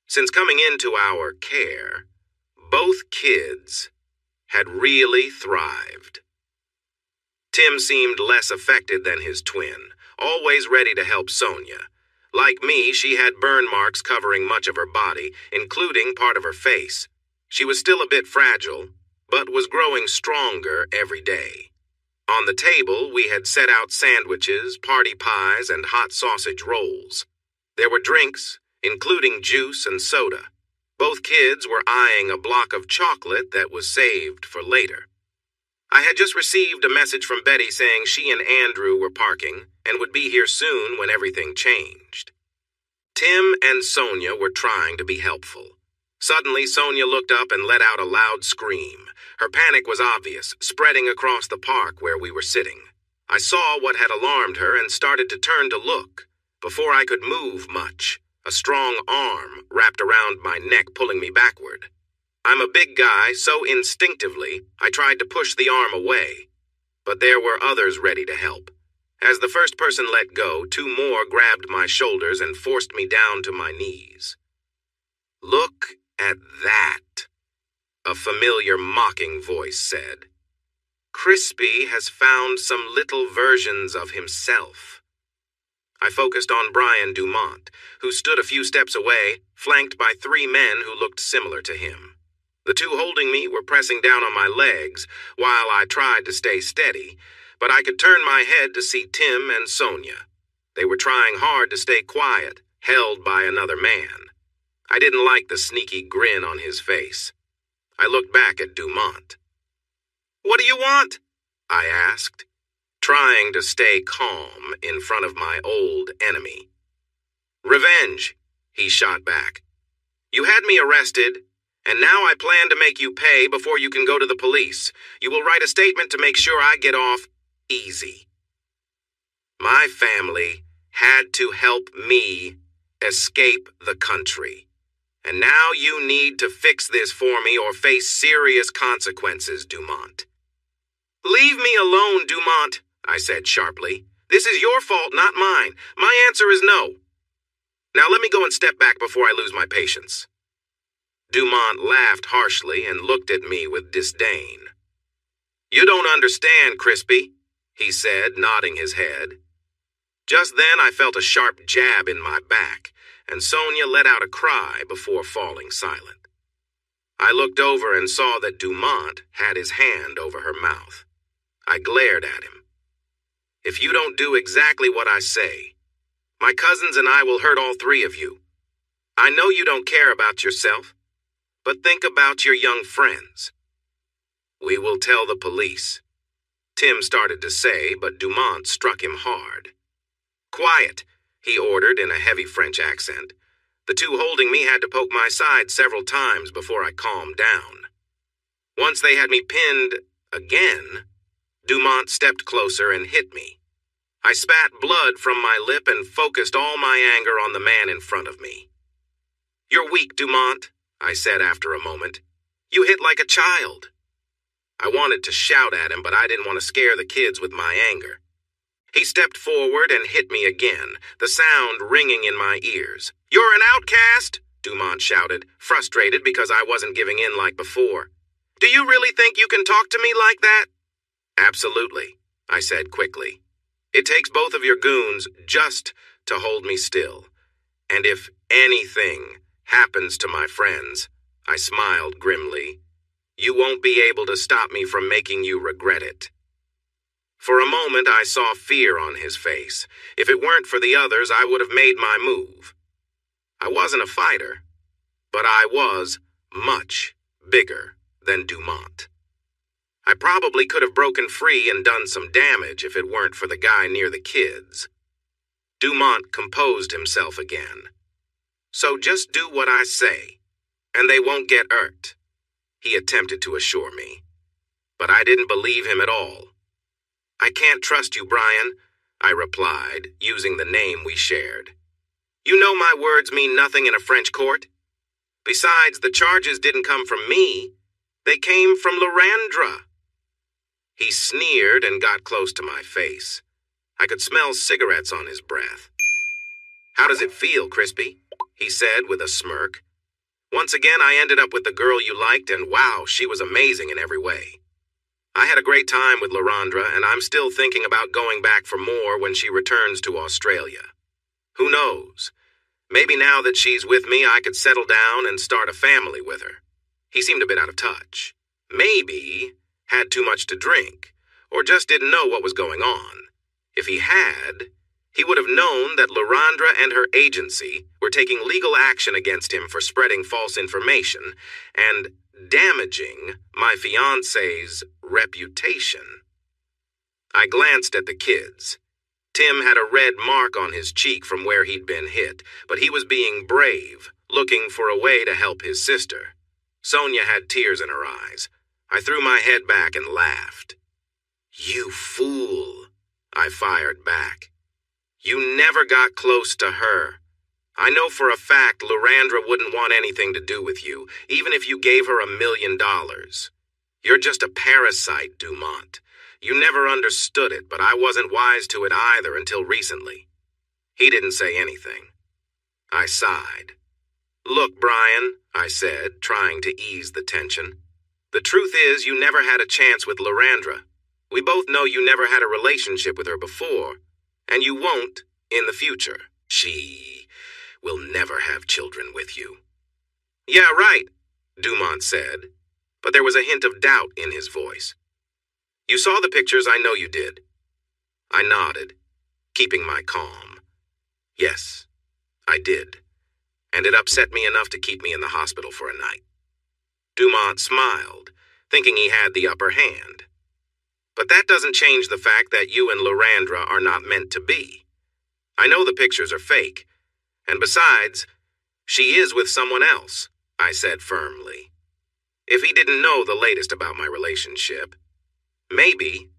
Since coming into our care, both kids had really thrived. Tim seemed less affected than his twin, always ready to help Sonia. Like me, she had burn marks covering much of her body, including part of her face. She was still a bit fragile, but was growing stronger every day. On the table, we had set out sandwiches, party pies, and hot sausage rolls. There were drinks, including juice and soda. Both kids were eyeing a block of chocolate that was saved for later. I had just received a message from Betty saying she and Andrew were parking and would be here soon when everything changed. Tim and Sonia were trying to be helpful. Suddenly, Sonia looked up and let out a loud scream. Her panic was obvious, spreading across the park where we were sitting. I saw what had alarmed her and started to turn to look. Before I could move much, a strong arm wrapped around my neck, pulling me backward. I'm a big guy, so instinctively, I tried to push the arm away. But there were others ready to help. As the first person let go, two more grabbed my shoulders and forced me down to my knees. "Look at that," a familiar mocking voice said. "Crispy has found some little versions of himself." I focused on Brian Dumont, who stood a few steps away, flanked by three men who looked similar to him. The two holding me were pressing down on my legs while I tried to stay steady, but I could turn my head to see Tim and Sonia. They were trying hard to stay quiet, held by another man. I didn't like the sneaky grin on his face. I looked back at Dumont. "What do you want?" I asked, trying to stay calm in front of my old enemy. "Revenge," he shot back. "You had me arrested, and now I plan to make you pay before you can go to the police. You will write a statement to make sure I get off easy." My family had to help me escape the country. And now you need to fix this for me or face serious consequences, Dumont. "Leave me alone, Dumont," I said sharply. "This is your fault, not mine. My answer is no. Now let me go and step back before I lose my patience." Dumont laughed harshly and looked at me with disdain. "You don't understand, Crispy," he said, nodding his head. Just then I felt a sharp jab in my back, and Sonia let out a cry before falling silent. I looked over and saw that Dumont had his hand over her mouth. I glared at him. "If you don't do exactly what I say, my cousins and I will hurt all three of you. I know you don't care about yourself, but think about your young friends." "We will tell the police," Tim started to say, but Dumont struck him hard. "Quiet," he ordered in a heavy French accent. The two holding me had to poke my side several times before I calmed down. Once they had me pinned again, Dumont stepped closer and hit me. I spat blood from my lip and focused all my anger on the man in front of me. "You're weak, Dumont," I said after a moment. "You hit like a child." I wanted to shout at him, but I didn't want to scare the kids with my anger. He stepped forward and hit me again, the sound ringing in my ears. "You're an outcast!" Dumont shouted, frustrated because I wasn't giving in like before. "Do you really think you can talk to me like that?" "Absolutely," I said quickly. "It takes both of your goons just to hold me still. And if anything happens to my friends," I smiled grimly, "you won't be able to stop me from making you regret it." For a moment, I saw fear on his face. If it weren't for the others, I would have made my move. I wasn't a fighter, but I was much bigger than Dumont. I probably could have broken free and done some damage if it weren't for the guy near the kids. Dumont composed himself again. "So just do what I say, and they won't get hurt," he attempted to assure me. But I didn't believe him at all. "I can't trust you, Brian," I replied, using the name we shared. "You know my words mean nothing in a French court. Besides, the charges didn't come from me. They came from Lorandra." He sneered and got close to my face. I could smell cigarettes on his breath. "How does it feel, Crispy?" he said with a smirk. "Once again, I ended up with the girl you liked, and wow, she was amazing in every way. I had a great time with Lorandra, and I'm still thinking about going back for more when she returns to Australia. Who knows? Maybe now that she's with me, I could settle down and start a family with her." He seemed a bit out of touch. Maybe had too much to drink, or just didn't know what was going on. If he had, he would have known that Lorandra and her agency were taking legal action against him for spreading false information and damaging my fiancé's reputation. I glanced at the kids. Tim had a red mark on his cheek from where he'd been hit, but he was being brave, looking for a way to help his sister. Sonia had tears in her eyes. I threw my head back and laughed. "You fool," I fired back. "You never got close to her. I know for a fact Lorandra wouldn't want anything to do with you, even if you gave her $1 million. You're just a parasite, Dumont. You never understood it, but I wasn't wise to it either until recently." He didn't say anything. I sighed. "Look, Brian," I said, trying to ease the tension. "The truth is you never had a chance with Lorandra. We both know you never had a relationship with her before, and you won't in the future. She will never have children with you." "Yeah, right," Dumont said, but there was a hint of doubt in his voice. "You saw the pictures, I know you did." I nodded, keeping my calm. "Yes, I did, and it upset me enough to keep me in the hospital for a night." Dumont smiled, thinking he had the upper hand. "But that doesn't change the fact that you and Lorandra are not meant to be. I know the pictures are fake, and besides, she is with someone else," I said firmly. If he didn't know the latest about my relationship, maybe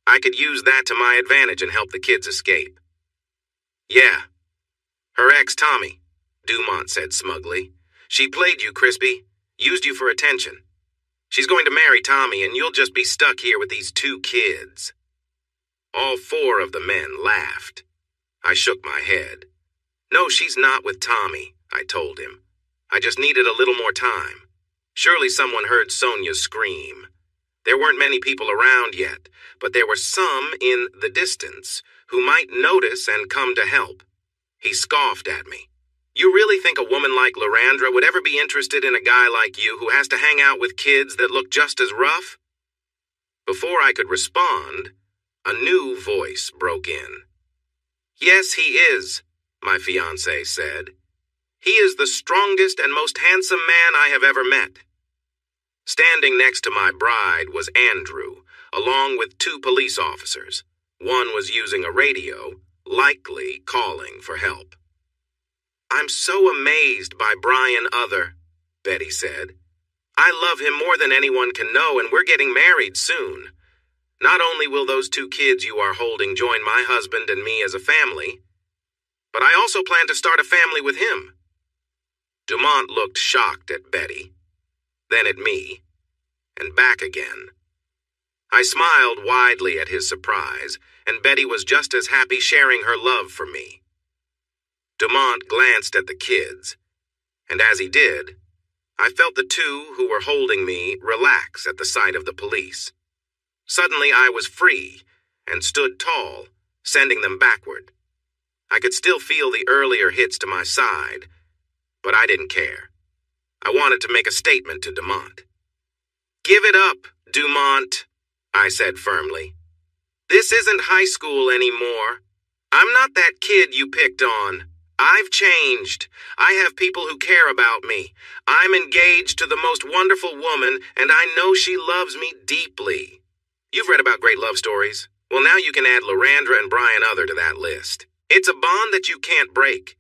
I could use that to my advantage and help the kids escape. "Yeah, her ex, Tommy," Dumont said smugly. "She played you, Crispy, used you for attention. She's going to marry Tommy, and you'll just be stuck here with these 2 kids." All 4 of the men laughed. I shook my head. "No, she's not with Tommy," I told him. "I just needed a little more time. Surely someone heard Sonia scream. There weren't many people around yet, but there were some in the distance who might notice and come to help." He scoffed at me. "You really think a woman like Lorandra would ever be interested in a guy like you who has to hang out with kids that look just as rough?" Before I could respond, a new voice broke in. "Yes, he is," my fiancé said. "He is the strongest and most handsome man I have ever met." Standing next to my bride was Andrew, along with 2 police officers. One was using a radio, likely calling for help. "I'm so amazed by Brian Other," Betty said. "I love him more than anyone can know, and we're getting married soon. Not only will those 2 kids you are holding join my husband and me as a family, but I also plan to start a family with him." Dumont looked shocked at Betty, then at me, and back again. I smiled widely at his surprise, and Betty was just as happy sharing her love for me. Dumont glanced at the kids, and as he did, I felt the two who were holding me relax at the sight of the police. Suddenly I was free and stood tall, sending them backward. I could still feel the earlier hits to my side, but I didn't care. I wanted to make a statement to Dumont. "Give it up, Dumont," I said firmly. "This isn't high school anymore. I'm not that kid you picked on. I've changed. I have people who care about me. I'm engaged to the most wonderful woman, and I know she loves me deeply." You've read about great love stories. Well, now you can add Lorandra and Brian Other to that list. It's a bond that you can't break.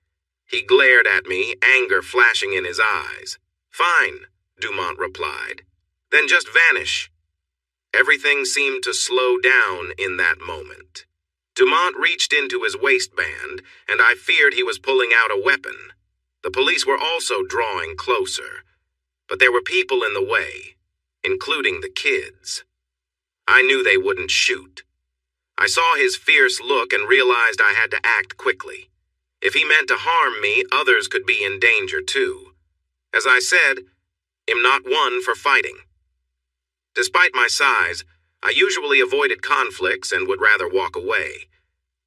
He glared at me, anger flashing in his eyes. "Fine," Dumont replied. "Then just vanish." Everything seemed to slow down in that moment. Dumont reached into his waistband, and I feared he was pulling out a weapon. The police were also drawing closer, but there were people in the way, including the kids. I knew they wouldn't shoot. I saw his fierce look and realized I had to act quickly. If he meant to harm me, others could be in danger too. As I said, I'm not one for fighting. Despite my size, I usually avoided conflicts and would rather walk away.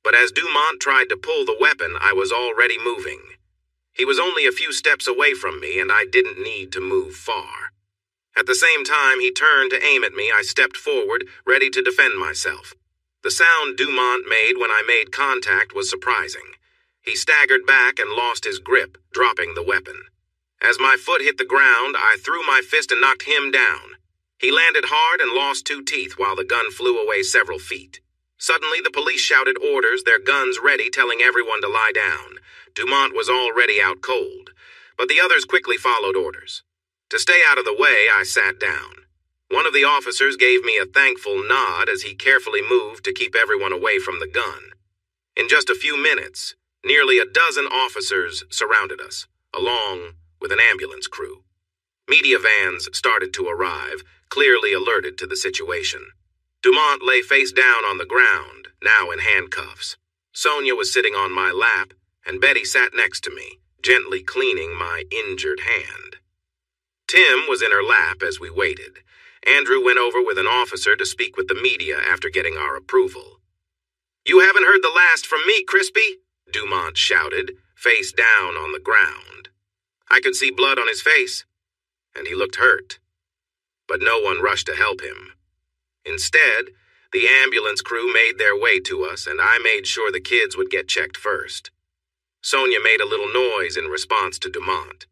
But as Dumont tried to pull the weapon, I was already moving. He was only a few steps away from me, and I didn't need to move far. At the same time he turned to aim at me, I stepped forward, ready to defend myself. The sound Dumont made when I made contact was surprising. He staggered back and lost his grip, dropping the weapon. As my foot hit the ground, I threw my fist and knocked him down. He landed hard and lost 2 teeth while the gun flew away several feet. Suddenly, the police shouted orders, their guns ready, telling everyone to lie down. Dumont was already out cold, but the others quickly followed orders. To stay out of the way, I sat down. One of the officers gave me a thankful nod as he carefully moved to keep everyone away from the gun. In just a few minutes, nearly a dozen officers surrounded us, along with an ambulance crew. Media vans started to arrive, clearly alerted to the situation. Dumont lay face down on the ground, now in handcuffs. Sonia was sitting on my lap, and Betty sat next to me, gently cleaning my injured hand. Tim was in her lap as we waited. Andrew went over with an officer to speak with the media after getting our approval. "You haven't heard the last from me, Crispy," Dumont shouted, face down on the ground. I could see blood on his face, and he looked hurt. But no one rushed to help him. Instead, the ambulance crew made their way to us, and I made sure the kids would get checked first. Sonia made a little noise in response to Dumont.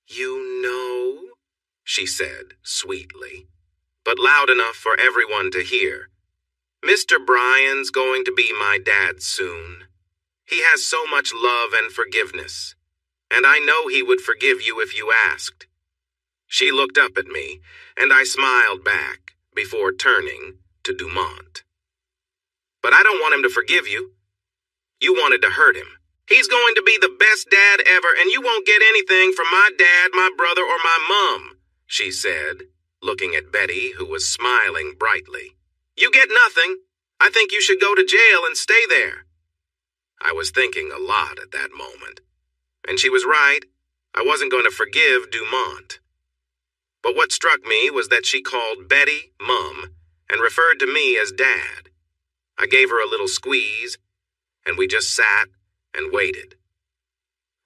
"You know?" she said sweetly, but loud enough for everyone to hear. "Mr. Bryan's going to be my dad soon. He has so much love and forgiveness, and I know he would forgive you if you asked." She looked up at me, and I smiled back before turning to Dumont. "But I don't want him to forgive you. You wanted to hurt him. He's going to be the best dad ever, and you won't get anything from my dad, my brother, or my mom," she said, looking at Betty, who was smiling brightly. "You get nothing. I think you should go to jail and stay there." I was thinking a lot at that moment, and she was right. I wasn't going to forgive Dumont. But what struck me was that she called Betty Mum and referred to me as Dad. I gave her a little squeeze, and we just sat and waited.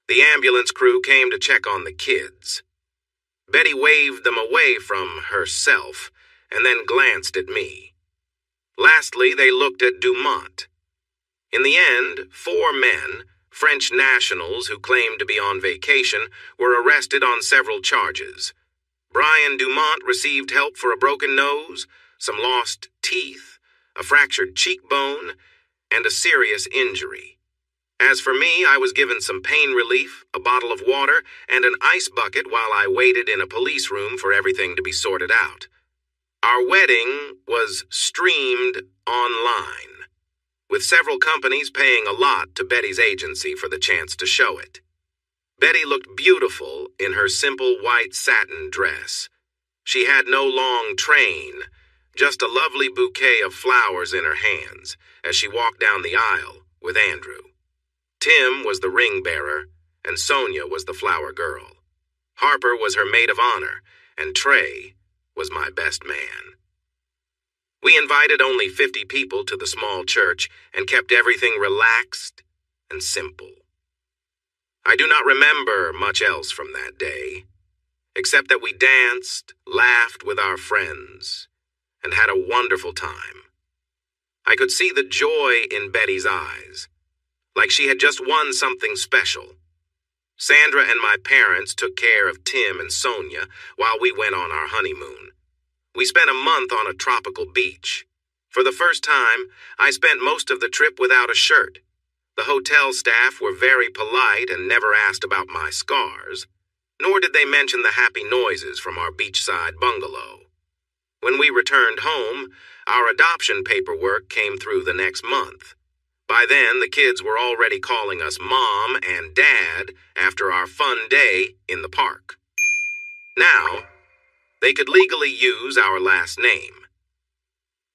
The ambulance crew came to check on the kids. Betty waved them away from herself and then glanced at me. Lastly, they looked at Dumont. In the end, 4 men, French nationals who claimed to be on vacation, were arrested on several charges. Brian Dumont received help for a broken nose, some lost teeth, a fractured cheekbone, and a serious injury. As for me, I was given some pain relief, a bottle of water, and an ice bucket while I waited in a police room for everything to be sorted out. Our wedding was streamed online, with several companies paying a lot to Betty's agency for the chance to show it. Betty looked beautiful in her simple white satin dress. She had no long train, just a lovely bouquet of flowers in her hands as she walked down the aisle with Andrew. Tim was the ring bearer, and Sonia was the flower girl. Harper was her maid of honor, and Trey was my best man. We invited only 50 people to the small church and kept everything relaxed and simple. I do not remember much else from that day, except that we danced, laughed with our friends, and had a wonderful time. I could see the joy in Betty's eyes, like she had just won something special. Sandra and my parents took care of Tim and Sonia while we went on our honeymoon. We spent a month on a tropical beach. For the first time, I spent most of the trip without a shirt. The hotel staff were very polite and never asked about my scars, nor did they mention the happy noises from our beachside bungalow. When we returned home, our adoption paperwork came through the next month. By then, the kids were already calling us Mom and Dad after our fun day in the park. Now, they could legally use our last name.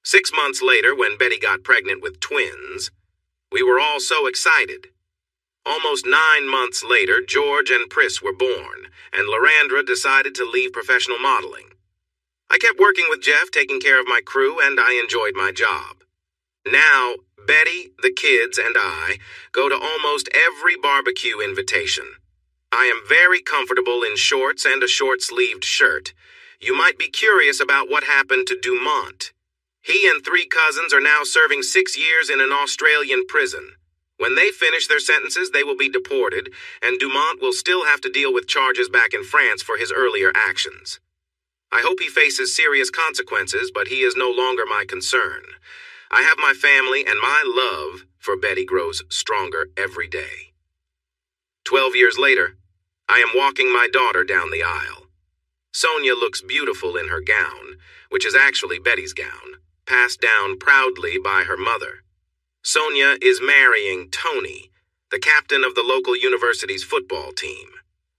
6 months later, when Betty got pregnant with twins, we were all so excited. Almost 9 months later, George and Pris were born, and Lorandra decided to leave professional modeling. I kept working with Jeff, taking care of my crew, and I enjoyed my job. Now, Betty, the kids, and I go to almost every barbecue invitation. I am very comfortable in shorts and a short-sleeved shirt. You might be curious about what happened to Dumont. He and 3 cousins are now serving 6 years in an Australian prison. When they finish their sentences, they will be deported, and Dumont will still have to deal with charges back in France for his earlier actions. I hope he faces serious consequences, but he is no longer my concern. I have my family, and my love for Betty grows stronger every day. 12 years later, I am walking my daughter down the aisle. Sonia looks beautiful in her gown, which is actually Betty's gown, passed down proudly by her mother. Sonia is marrying Tony, the captain of the local university's football team.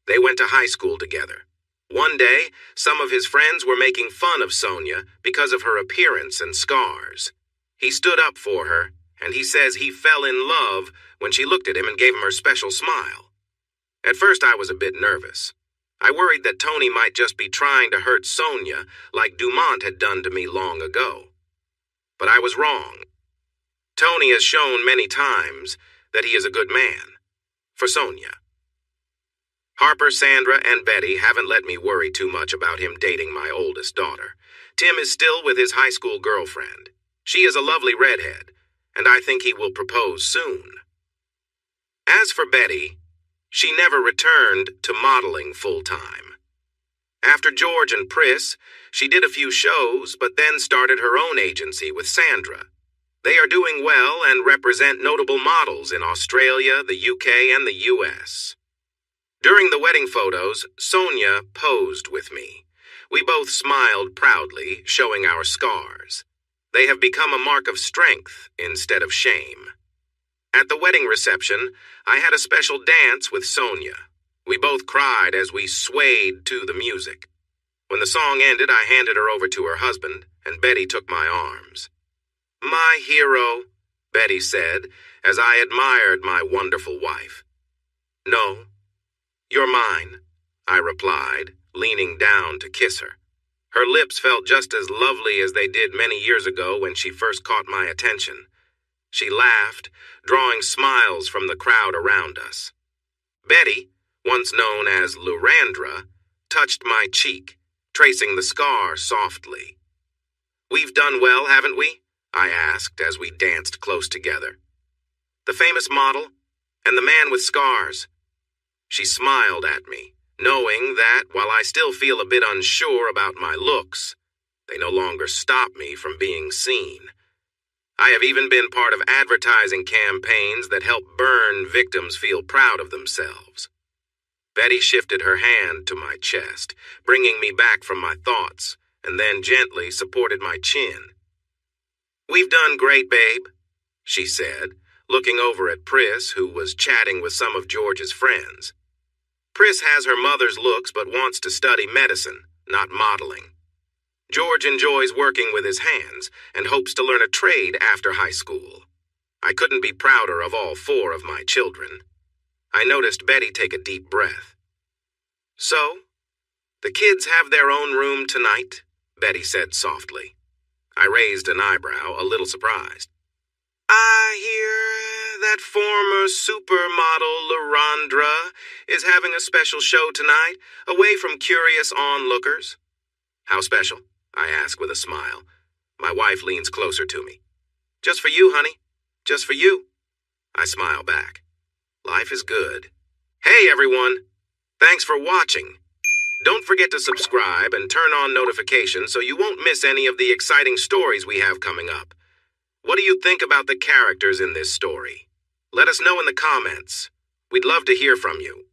They went to high school together. One day, some of his friends were making fun of Sonia because of her appearance and scars. He stood up for her, and he says he fell in love when she looked at him and gave him her special smile. At first, I was a bit nervous. I worried that Tony might just be trying to hurt Sonia like Dumont had done to me long ago. But I was wrong. Tony has shown many times that he is a good man. For Sonia. Harper, Sandra, and Betty haven't let me worry too much about him dating my oldest daughter. Tim is still with his high school girlfriend. She is a lovely redhead, and I think he will propose soon. As for Betty, she never returned to modeling full-time. After George and Pris, she did a few shows, but then started her own agency with Sandra. They are doing well and represent notable models in Australia, the UK, and the US. During the wedding photos, Sonia posed with me. We both smiled proudly, showing our scars. They have become a mark of strength instead of shame. At the wedding reception, I had a special dance with Sonia. We both cried as we swayed to the music. When the song ended, I handed her over to her husband, and Betty took my arms. "My hero," Betty said, as I admired my wonderful wife. "No, you're mine," I replied, leaning down to kiss her. Her lips felt just as lovely as they did many years ago when she first caught my attention. She laughed, drawing smiles from the crowd around us. Betty, once known as Lorandra, touched my cheek, tracing the scar softly. "We've done well, haven't we?" I asked as we danced close together. "The famous model and the man with scars." She smiled at me, knowing that while I still feel a bit unsure about my looks, they no longer stop me from being seen. I have even been part of advertising campaigns that help burn victims feel proud of themselves. Betty shifted her hand to my chest, bringing me back from my thoughts, and then gently supported my chin. "We've done great, babe," she said, looking over at Pris, who was chatting with some of George's friends. Pris has her mother's looks but wants to study medicine, not modeling. George enjoys working with his hands and hopes to learn a trade after high school. I couldn't be prouder of all 4 of my children. I noticed Betty take a deep breath. So, the kids have their own room tonight, Betty said softly. I raised an eyebrow, a little surprised. I hear that former supermodel LaRondra is having a special show tonight, away from curious onlookers. How special? I ask with a smile. My wife leans closer to me. Just for you, honey. Just for you. I smile back. Life is good. Hey, everyone. Thanks for watching. Don't forget to subscribe and turn on notifications so you won't miss any of the exciting stories we have coming up. What do you think about the characters in this story? Let us know in the comments. We'd love to hear from you.